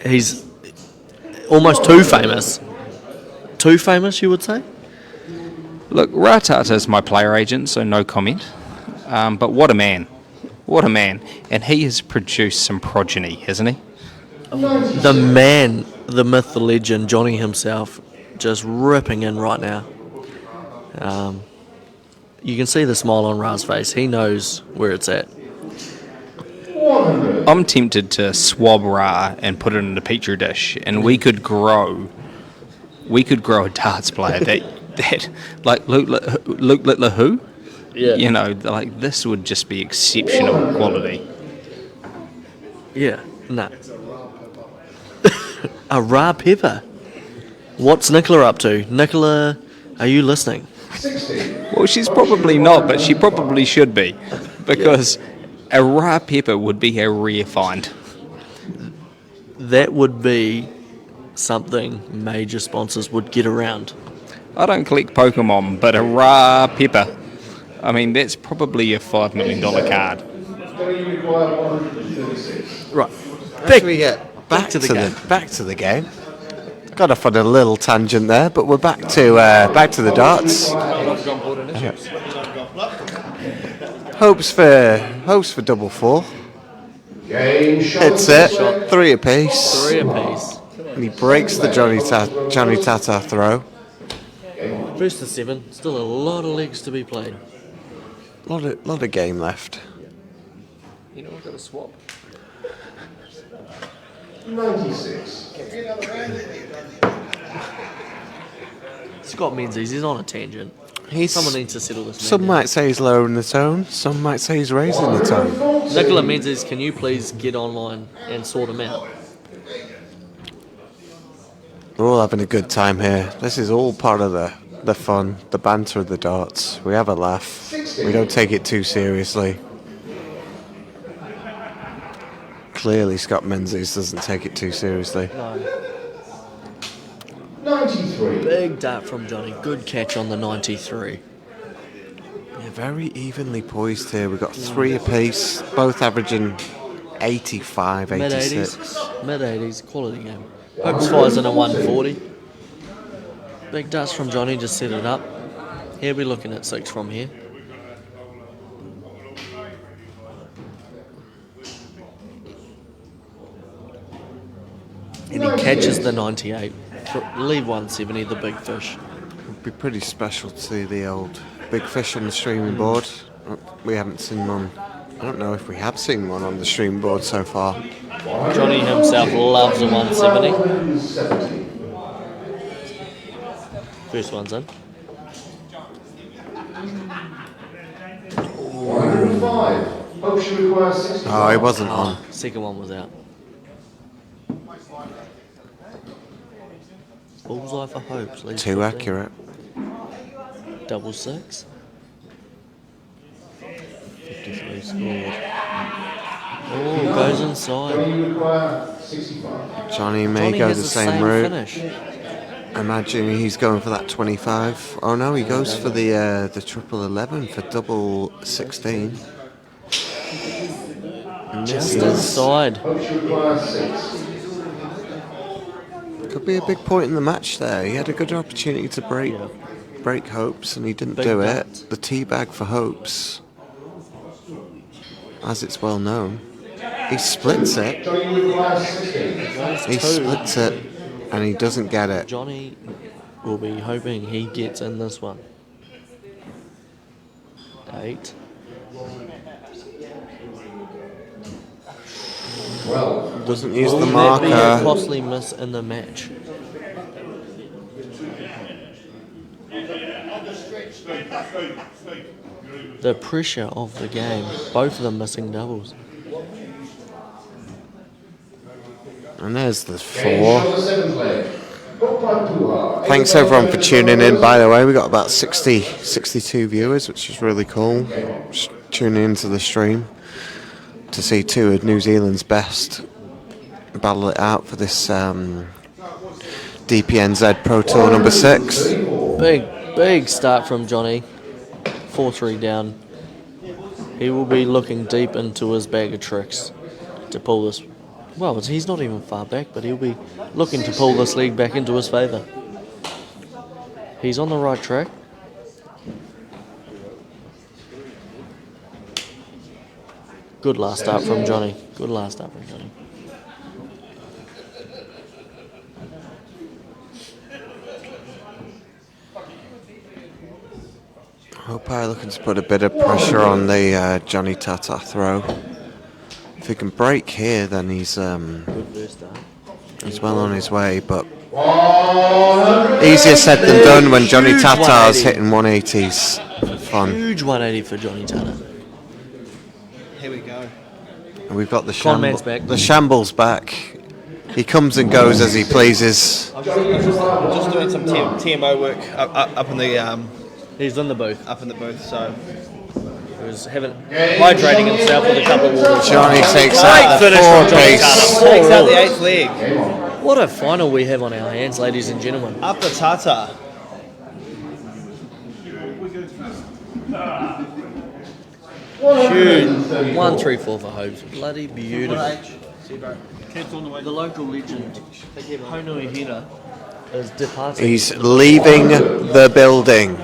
He's almost too famous. Too famous, you would say? Look, Ratata is my player agent, so no comment. But what a man. What a man. And he has produced some progeny, hasn't he? The man, the myth, the legend, Johnny himself, just ripping in right now. You can see the smile on Ra's face. He knows where it's at. I'm tempted to swab Ra and put it in a petri dish, and we could grow a darts player that like Luke Littler who? Yeah. You know, like this would just be exceptional quality. Yeah, nah. A Ra Pepper. What's Nicola up to? Nicola, are you listening? 60. Well, she's probably not, but she probably should be, because a Ra Pepper would be a rare find. That would be something major sponsors would get around. I don't collect Pokemon, but a Ra Pepper, I mean, that's probably a $5 million card. You require 136. Right. As we get back to the game. Got off on a little tangent there, but we're back to the darts. Hopes for double four. Game shot. It's it. 3 apiece. 3 apiece. And he breaks the Johnny Tata throw. First to 7. Still a lot of legs to be played. Lot of game left. You know, I've got a swap. 96. Scott Menzies, he's on a tangent. Someone needs to settle this. Some might say he's lowering the tone. Some might say he's raising the tone. Nicola Menzies, can you please get online and sort him out? We're all having a good time here. This is all part of the fun, the banter of the darts. We have a laugh. We don't take it too seriously. Clearly, Scott Menzies doesn't take it too seriously. No. 93. Big dart from Johnny. Good catch on the 93. Yeah, very evenly poised here. We've got 3 apiece, both averaging 85, 86. Mid-80s, quality game. Hopes fires in a 140. Big darts from Johnny, just set it up. Here we're looking at 6 from here. And he catches the 98. Leave 170, the big fish. It'd be pretty special to see the old big fish on the streaming board. We haven't seen one. I don't know if we have seen one on the streaming board so far. Johnny himself loves a 170. 170. First one's in. 105. Hopes you require 60. Oh, he wasn't on. Second one was out. Bullseye for Hopes. leads Too 15. accurate. Double 6. 53 scored. Oh, goes inside. You require 65. Johnny may Johnny go has the the same route. finish. Imagine he's going for that 25. Oh no, he goes for the triple 11 for double 16. Just inside. Hopes you require 6. Could be a big point in the match there. He had a good opportunity to break Hopes and he didn't do it. The teabag for Hopes, as it's well known. He splits it. Johnny require 60. He splits it and he doesn't get it. Johnny will be hoping he gets in this one. 8. 12. Doesn't use the Will that be a marker. costly miss in the match? The pressure of the game. Both of them missing doubles. And there's the 4. Thanks everyone for tuning in, by the way. We got about 62 viewers, which is really cool. Just tuning into the stream to see 2 of New Zealand's best battle it out for this DPNZ Pro Tour number 6. Big start from Johnny. 4-3 down. He will be looking deep into his bag of tricks to pull this. Well, he's not even far back, but he'll be looking to pull this league back into his favour. He's on the right track. Good last start from Johnny. Good last start from Johnny. Hopai looking to put a bit of pressure on the Johnny Tata throw. If he can break here, then he's well on his way, but easier said than done when Johnny Tata's hitting 180s for fun. Huge 180 for Johnny Tata. Here we go. And we've got the Conman's back. the shambles back. He comes and goes as he pleases. I'm just doing some TMO work up in the. He's in the booth. Up in the booth, so. He was hydrating himself with a couple of waters. Johnny takes out the 4 piece. Takes out the 8th leg. What a final we have on our hands, ladies and gentlemen. Up the Tata. Huge. 1-3-4 for Hopes. Bloody beautiful. The local legend, Honui Hira, is departing. He's leaving the building.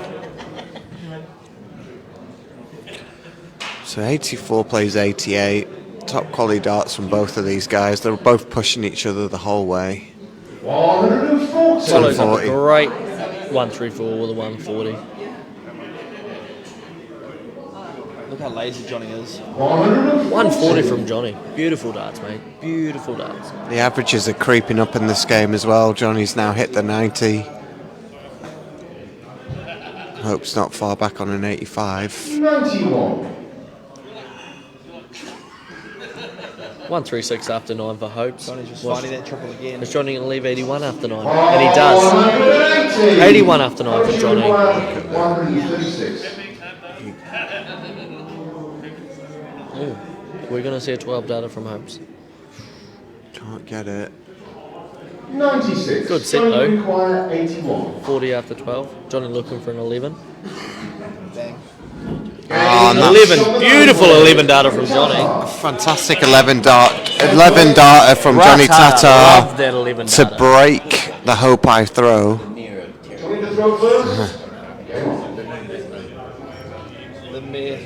So 84 plays 88. Top quality darts from both of these guys. They're both pushing each other the whole way. Follows up a great 1-3-4 with a 140. Look how lazy Johnny is. 140 from Johnny. Beautiful darts, mate. Beautiful darts. The averages are creeping up in this game as well. Johnny's now hit the 90. Hope's not far back on an 85. 91. 136 after 9 for Hope. Johnny's just finding that triple again. Is Johnny going to leave 81 after 9? And he does. 81 after 9 for Johnny. 136. Ooh, we're going to see a 12 data from Hopes. Can't get it. 96. Good set Johnny though. require 81. 40 after 12. Johnny looking for an 11. Bang. Oh, 11. Beautiful 11 data from Johnny. Fantastic 11 data from Johnny Tata. Tata Love that 11 to data. break the Hopai throw. Johnny to throw first. The mare.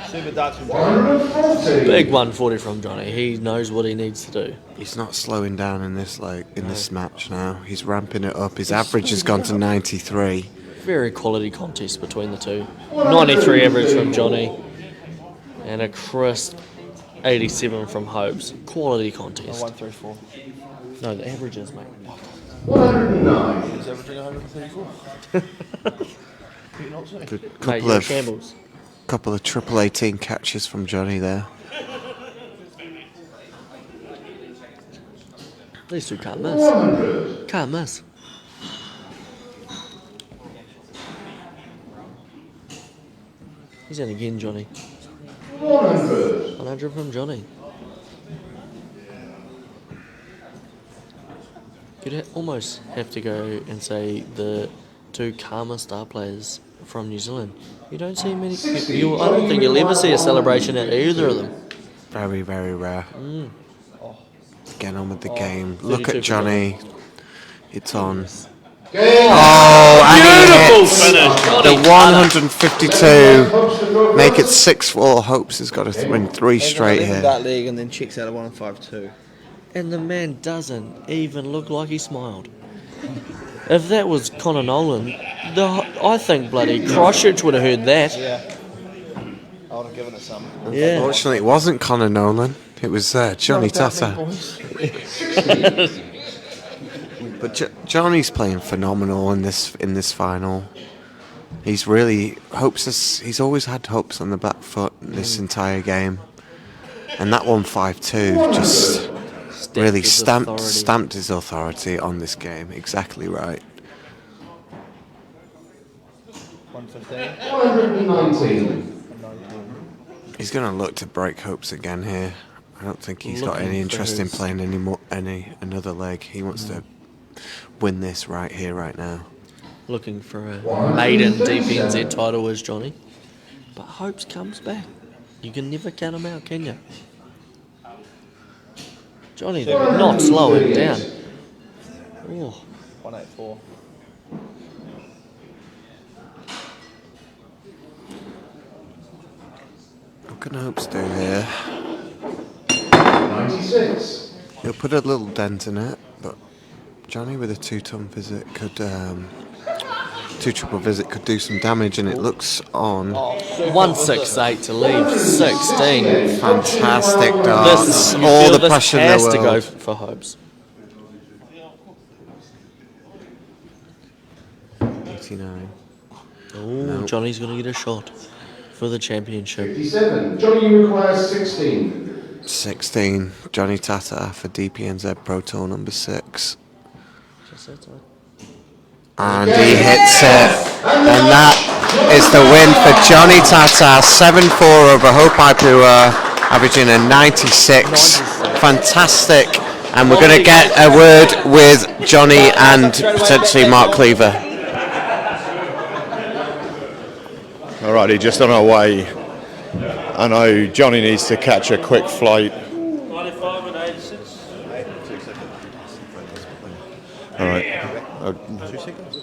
Super darts from Johnny. 140. Big 140 from Johnny. He knows what he needs to do. He's not slowing down in this this match now. He's ramping it up. His average has gone to 93. Very quality contest between the two. 93 average from Johnny. And a crisp 87 from Hopes. Quality contest. 134. No, the averages, mate. 109. He's averaging 134. Good Mate, couple you're of shambles. couple of triple 18 catches from Johnny there. These two can't miss. 100. Can't miss. He's in again, Johnny. 100. 100 from Johnny. You'd almost have to go and say the two Karma star players from New Zealand. You don't see many. I don't think you'll ever see a celebration at either of them. Very, very rare. Get on with the game. 32 Look at for Johnny. It's on. Game. Oh, and Beautiful he hits finish, the Johnny. 152. Make it 6-4. Hopes has got to win 3 straight here. That leg and then checks out a 152. And the man doesn't even look like he smiled. If that was Connor Nolan, I think bloody Christchurch would have heard that. Yeah. I would have given it some. Yeah. Unfortunately, it wasn't Connor Nolan. It was Johnny Tata. But Johnny's playing phenomenal in this final. He's really he's always had hopes on the back foot this entire game, and that 1-5-2 just really stamped his authority on this game. Exactly right. 119. He's going to look to break hopes again here. I don't think he's got any interest in playing another leg. He wants to win this right here, right now. Looking for a maiden DPNZ title is Johnny. But hopes comes back. You can never count him out, can you? Johnny, they're not slowing down. Oh. 184. What can Hopes do here? 96. He'll put a little dent in it, but Johnny with a 2-ton visit could, 2-triple visit could do some damage, and it looks on. 168 to leave, 16. Fantastic darts. You All feel the pressure in the has world. to go for Hopes. 89. Oh, No. Johnny's going to get a shot for the championship. 57. Johnny, you require 16. 16. Johnny Tata for DPNZ Pro Tour number 6. And he hits it. And that is the win for Johnny Tata. 7-4 over Hope Ipua, averaging a 96. Fantastic. And we're going to get a word with Johnny and potentially Mark Cleaver. Alrighty, just on our way. I know Johnny needs to catch a quick flight. 95 and 86. Alright. 2 seconds.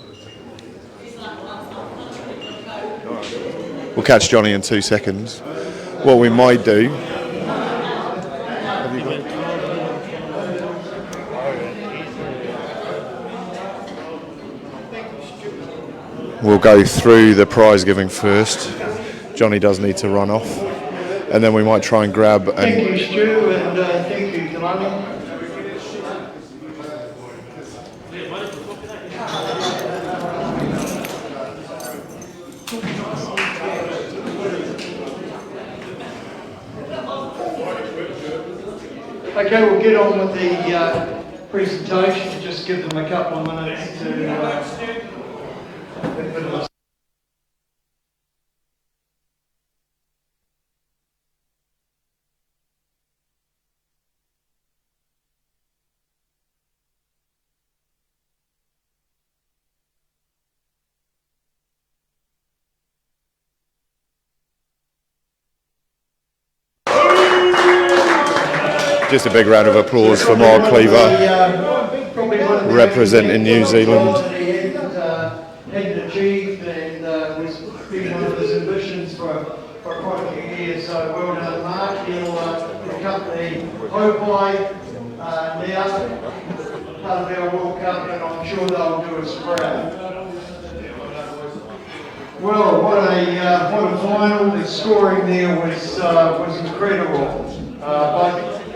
We'll catch Johnny in 2 seconds. What we might do. We'll go through the prize giving first. Johnny does need to run off. And then we might try and grab Thank you, Stu, and thank you, Kalani. Okay, we'll get on with the presentation. Just give them a couple of minutes to get a bit of a just a big round of applause for Mark Cleaver, representing New Zealand. Hadn't achieved, and was been one of his ambitions for quite a few years. So well done, Mark. He'll accompany Hopai now, part of our World Cup, and I'm sure they'll do us proud. Well, what a final! The scoring there was incredible.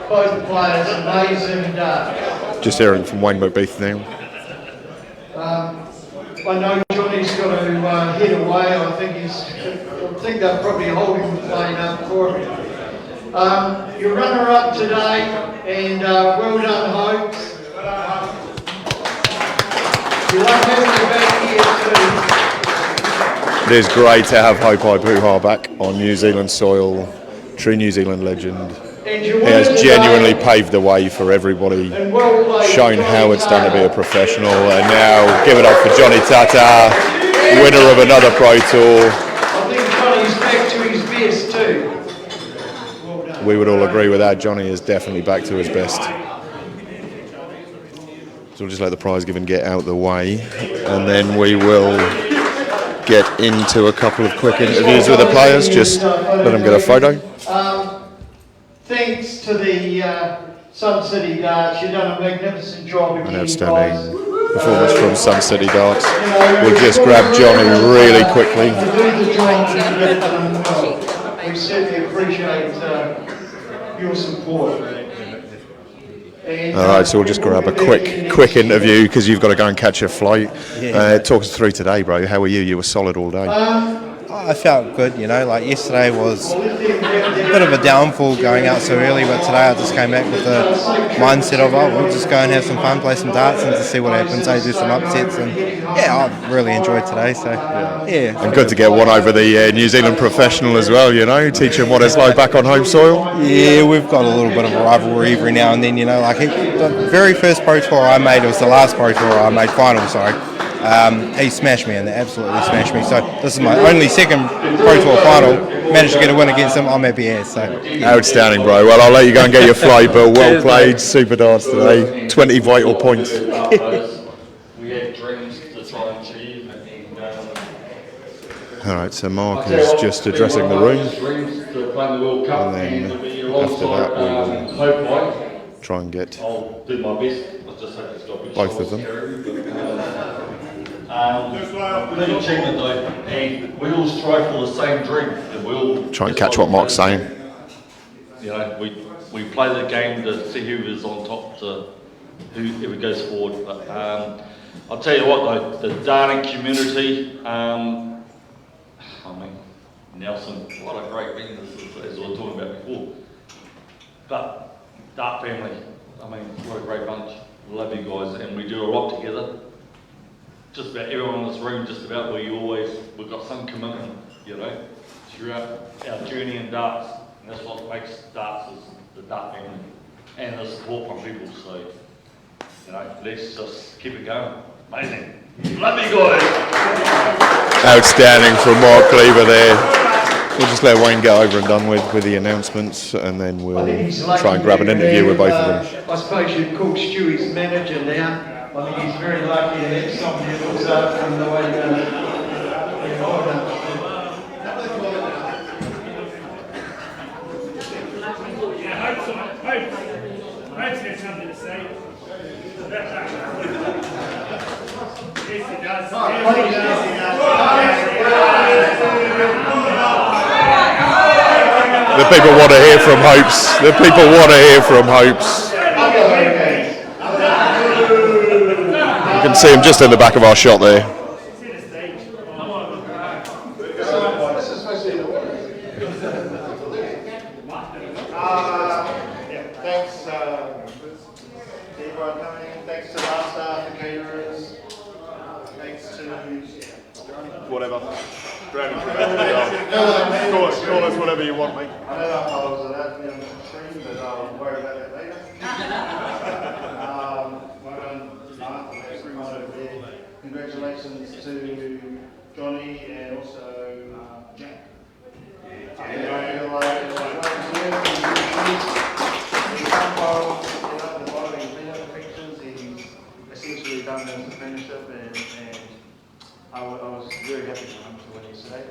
Both players amazing darts. Just hearing from Wayne McBeath now. I know Johnny's got to head away. I think they're probably holding the plane up for him. Your runner-up today, and well done, Hopes. We love having you back here too. It is great to have Hope Ipua back on New Zealand soil. True New Zealand legend. He has genuinely paved the way for everybody, shown how it's done to be a professional, and now give it up for Johnny Tata, winner of another Pro Tour. I think Johnny's back to his best too. We would all agree with that. Johnny is definitely back to his best. So we'll just let the prize giving get out the way, and then we will get into a couple of quick interviews with the players. Just let them get a photo. Thanks to the Sun City Darts, you've done a magnificent job again, An outstanding guys. performance from Sun City Darts. We'll just grab Johnny really quickly. You do the job and you get done well. We certainly appreciate your support. And, All right, so we'll just grab a quick interview because you've got to go and catch a flight. Talk us through today, bro. How were you? You were solid all day. I felt good, like yesterday was a bit of a downfall going out so early, but today I just came back with the mindset of, we'll just go and have some fun, play some darts and to see what happens, do some upsets, and I really enjoyed today, so And good to get one over the New Zealand professional as well, teach them what it's like back on home soil. Yeah, we've got a little bit of a rivalry every now and then, the very first Pro Tour I made, it was the last Pro Tour I made final, sorry. He smashed me, and they absolutely smashed me. So this is my only second Pro Tour final. Managed to get a win against him. I'm happy as. So Outstanding, bro. Well, I'll let you go and get your flight, but well played, super darts today. 20 vital points. We had dreams to try and achieve, All right, so Mark is just addressing the room, and then after that we will try and get I'll do my best. I'll just hope it's got both of them. Big achievement though, and we all strive for the same dream, and we all Try and catch what Mark's saying. We play the game to see who is on top, to whoever goes forward. But I'll tell you what though, the darting community, Nelson, what a great thing this is, as we were talking about before. But Dart family, what a great bunch. Love you guys, and we do a lot together. Just about everyone in this room, we've got some commitment, throughout our journey in darts. And that's what makes darts is the Dart family and the support from people. So, let's just keep it going. Amazing. Love you guys. Outstanding from Mark Cleaver there. We'll just let Wayne get over and done with the announcements, and then we'll try and grab an interview with both of them. I suppose you'd call Stewie's manager now. I think he's very lucky to have somebody who looks after him the way The people want to hear from Hopes. The people want to hear from Hopes. You can see him just in the back of our shot there. Thanks to everyone coming. Thanks to our staff, the caterers. Thanks to whatever. Call us whatever you want, mate. I don't know if I was allowed to be on the screen, but I'll worry about that later. Well done, everyone over there. Congratulations to Johnny and also Jack. He's essentially done the apprenticeship, and I was very happy for him to win yesterday.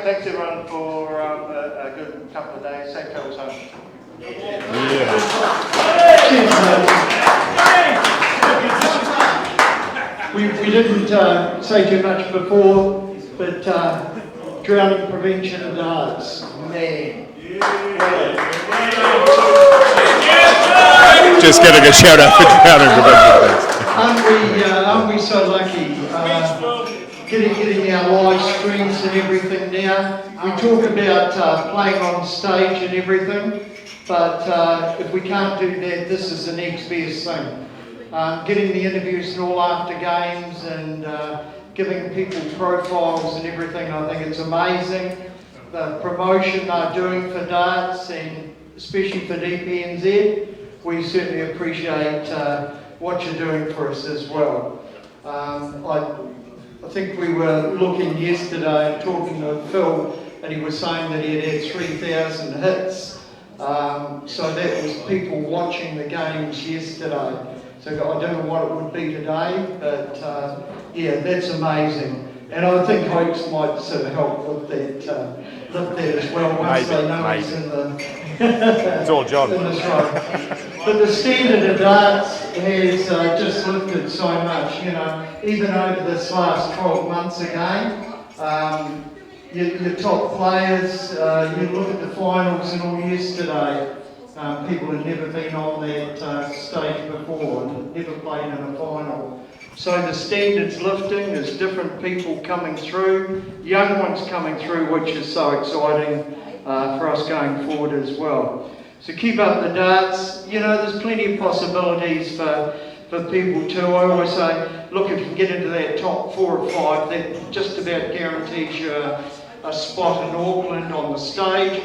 Thanks everyone for a good couple of days. Safe travels home. We didn't say too much before, but drowning prevention darts, man. Just getting a shout out for drowning prevention. Aren't we so lucky? Getting our live streams and everything now. We talk about playing on stage and everything, but if we can't do that, this is the next best thing. Getting the interviews and all after games and giving people profiles and everything, I think it's amazing. The promotion they're doing for darts, and especially for DPNZ, we certainly appreciate what you're doing for us as well. I think we were looking yesterday and talking to Phil, and he was saying that he had 3,000 hits. So that was people watching the games yesterday. So I don't know what it would be today, but yeah, that's amazing. And I think Hopes might sort of help with that, lift that as well once they know he's in the. It's all John. In the show. But the standard of darts has just lifted so much, even over this last 12 months again. your top players. You look at the finals and all yesterday. People had never been on that stage before, never played in a final. So the standard's lifting, there's different people coming through, young ones coming through, which is so exciting for us going forward as well. So keep up the darts. You know, there's plenty of possibilities for people too. I always say, look, if you get into that top 4 or 5, that just about guarantees you a spot in Auckland on the stage,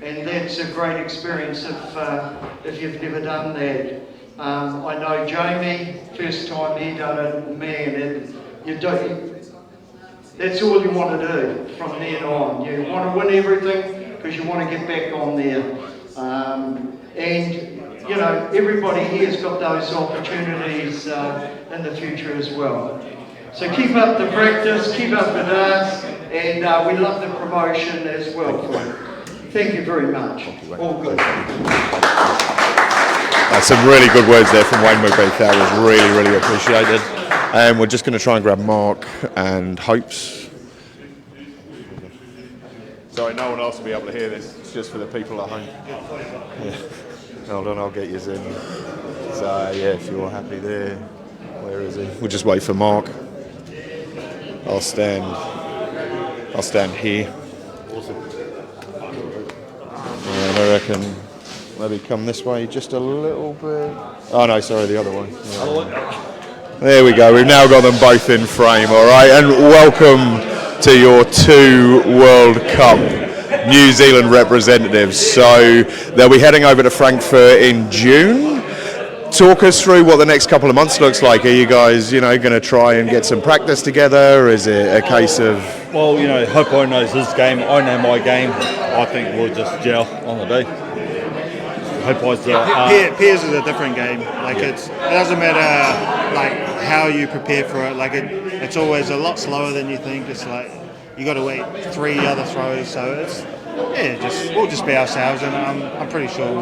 and that's a great experience if you've never done that. I know Jamie, first time he done it, man, that's all you want to do from then on. You want to win everything because you want to get back on there. And, you know, everybody here's got those opportunities in the future as well. So keep up the practice, keep up the dance, and we love the promotion as well for you. Thank you very much. All good. Some really good words there from Wayne McBeath. That was really, really appreciated. And we're just going to try and grab Mark and Hopes. Sorry, no one else will be able to hear this. It's just for the people at home. Yeah. Hold on, I'll get you in. So, yeah, if you're happy there. Where is he? We'll just wait for Mark. I'll stand here. Awesome. And I reckon maybe come this way just a little bit. Oh no, sorry, the other way. Yeah. There we go. We've now got them both in frame, all right. And welcome to your 2 World Cup New Zealand representatives. So they'll be heading over to Frankfurt in June. Talk us through what the next couple of months looks like. Are you guys, you know, going to try and get some practice together? Or is it a case of... Well, you know, Hopo knows his game, I know my game. I think we'll just gel on the day. Peers is a different game. Like it doesn't matter like how you prepare for it. Like it's always a lot slower than you think. It's like you got to wait 3 other throws. So we'll just be ourselves, and I'm pretty sure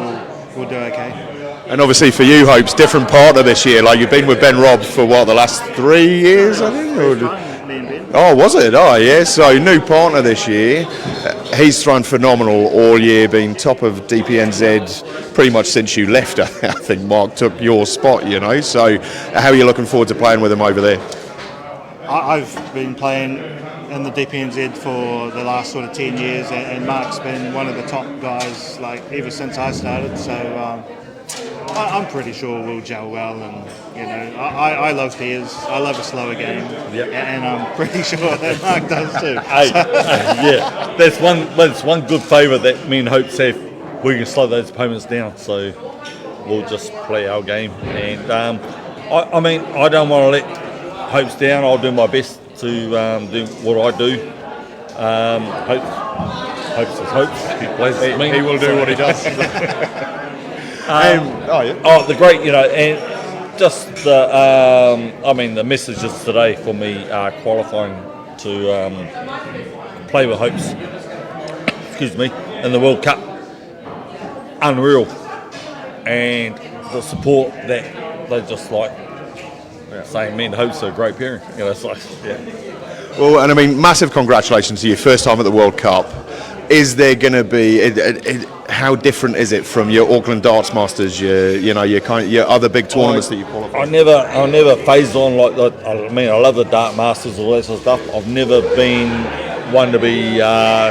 we'll do okay. And obviously for you, Hopes, different partner this year. Like you've been with Ben Robb for what, the last 3 years, I think? Oh, was it? Oh, yeah. So new partner this year. He's thrown phenomenal all year, been top of DPNZ pretty much since you left. I think Mark took your spot, you know. So how are you looking forward to playing with him over there? I've been playing in the DPNZ for the last sort of 10 years, and Mark's been one of the top guys like ever since I started. So I'm pretty sure we'll gel well, and you know, I love Piers. I love a slower game, and I'm pretty sure that Mark does too. Yeah, that's one good favour that me and Hopes have. We can slow those opponents down, so we'll just play our game. And I mean, I don't want to let Hopes down. I'll do my best to do what I do. Hopes is Hopes. He plays with me. He will do what he does. The great, you know, and just the, I mean, the messages today for me are qualifying to play with Hopes, excuse me, in the World Cup. Unreal. And the support that they just like saying me and Hopes are a great pairing. You know, it's like, yeah. Well, and I mean, massive congratulations to you, first time at the World Cup. Is there going to be, how different is it from your Auckland Darts Masters, your other big tournaments that you qualify? I never phased on like that. I mean, I love the Dart Masters, all that sort of stuff. I've never been one to be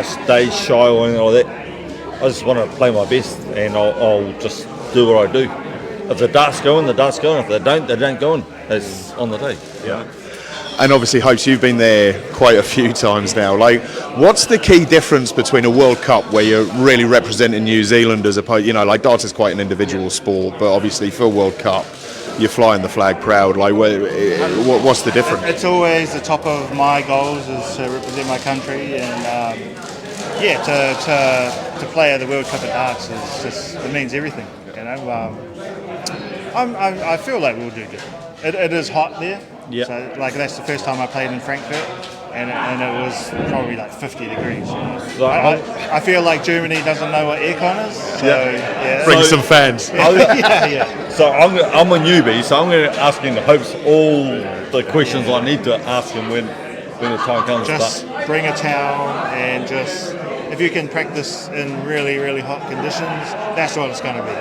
stage shy or anything like that. I just want to play my best, and I'll just do what I do. If the darts go in, the darts go in. If they don't go in. That's on the day. Yeah. And obviously, Hopes, you've been there quite a few times now. Like, what's the key difference between a World Cup where you're really representing New Zealand as opposed, you know, like darts is quite an individual sport, but obviously for a World Cup, you're flying the flag proud. Like, what's the difference? It's always the top of my goals is to represent my country, and to play at the World Cup of Darts is just, it means everything. You know, I feel like we'll do good. It is hot there. Yeah. So, like, that's the first time I played in Frankfurt, and it was probably like 50 degrees. You know? I feel like Germany doesn't know what aircon is. So, yeah. Bring some fans. Yeah. So I'm a newbie, so I'm going to ask him the Hopes all the questions I need to ask him when the time comes. bring a towel, and just if you can practice in really, really hot conditions, that's what it's going to be.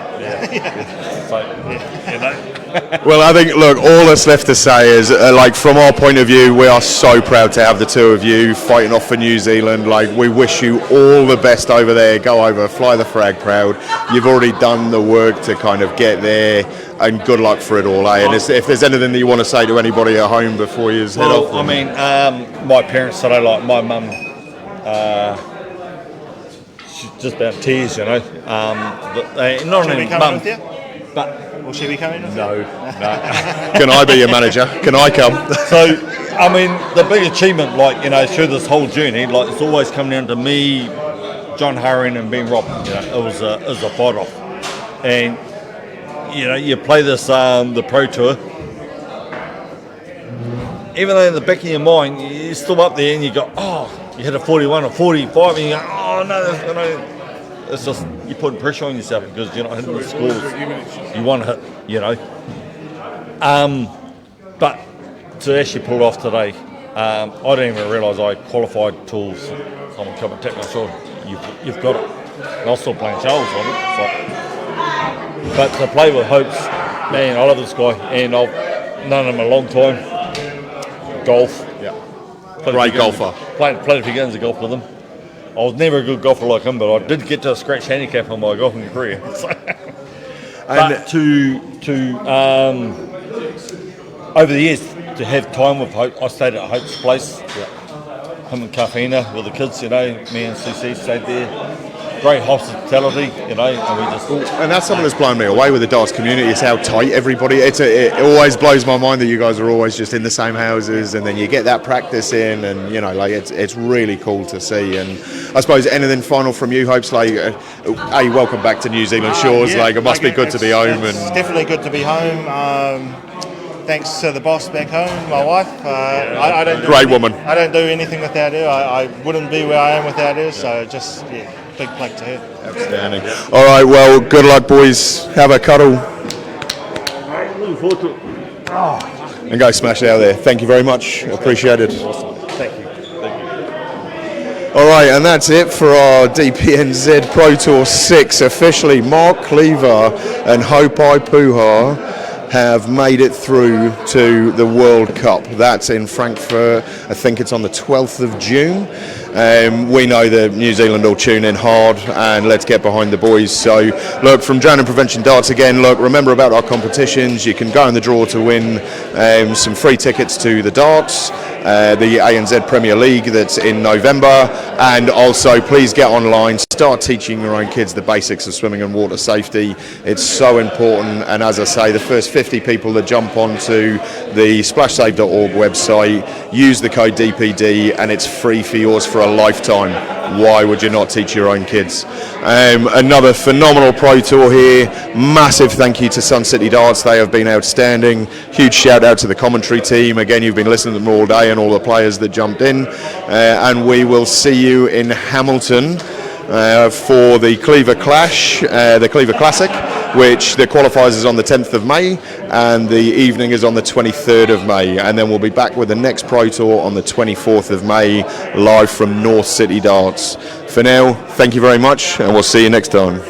Well, I think, look, all that's left to say is, like, from our point of view, we are so proud to have the two of you fighting off for New Zealand. Like, we wish you all the best over there. Go over, fly the flag proud. You've already done the work to kind of get there, and good luck for it all, eh? And if there's anything that you want to say to anybody at home before you head off. I mean, my parents today, like my mum, she's just about tears, you know. Not Should we only come mum, with you? but will she be coming with no, you? Can I be your manager? Can I come? So, I mean, the big achievement, like, you know, through this whole journey, like, it's always come down to me, John Hurren and Ben Robin. You know, it was a fight off, and you know, you play this the Pro Tour. Even though in the back of your mind, you're still up there and you go, oh, you hit a 41 or 45, and you go, oh no, you know, it's just you're putting pressure on yourself because you're not hitting the scores you want to hit, you know. But to actually pull it off today, I didn't even realise I qualified till someone come and tap me on the shoulder. You've got it. And I was still playing shells on it. So. But to play with Hopes, man, I love this guy, and I've known him a long time. Golf, yeah, great golfer. Played a few games of golf with him. I was never a good golfer like him, but I did get to a scratch handicap on my golfing career. But to over the years to have time with Hope, I stayed at Hope's place. Him and Kafina with the kids, you know, me and CC stayed there. Great hospitality, you know, and we just. And that's something that's blown me away with the darts community is how tight everybody. It always blows my mind that you guys are always just in the same houses, and then you get that practice in, and you know, like it's really cool to see. And I suppose anything final from you, Hopes, like, hey, welcome back to New Zealand shores. Yeah, like it must be good to be home. It's And definitely good to be home. Thanks to the boss back home, my wife. I don't. Great woman. I don't do anything without her. I wouldn't be where I am without her. So just big plug to her. Outstanding. All right, well, good luck, boys. Have a cuddle. Looking forward to it. And go smash it out there. Thank you very much. Appreciate it. Thank you. All right, and that's it for our DPNZ Pro Tour 6. Officially, Mark Cleaver and Hopai Puha have made it through to the World Cup. That's in Frankfurt. I think it's on the 12th of June. We know that New Zealand will tune in hard, and let's get behind the boys. So, look, from Drowning Prevention Darts again, look, remember about our competitions. You can go in the draw to win some free tickets to the darts, the ANZ Premier League that's in November, and also please get online, start teaching your own kids the basics of swimming and water safety. It's so important, and as I say, the first 50 people that jump onto the splashsave.org website, use the code DPD, and it's free for yours for a lifetime. Why would you not teach your own kids? Another phenomenal Pro Tour here. Massive thank you to Sun City Darts. They have been outstanding. Huge shout out to the commentary team. Again, you've been listening to them all day and all the players that jumped in. And we will see you in Hamilton for the Cleaver Clash, the Cleaver Classic, which the qualifiers is on the 10th of May and the evening is on the 23rd of May, and then we'll be back with the next Pro Tour on the 24th of May, live from North City Darts. For now, thank you very much, and we'll see you next time.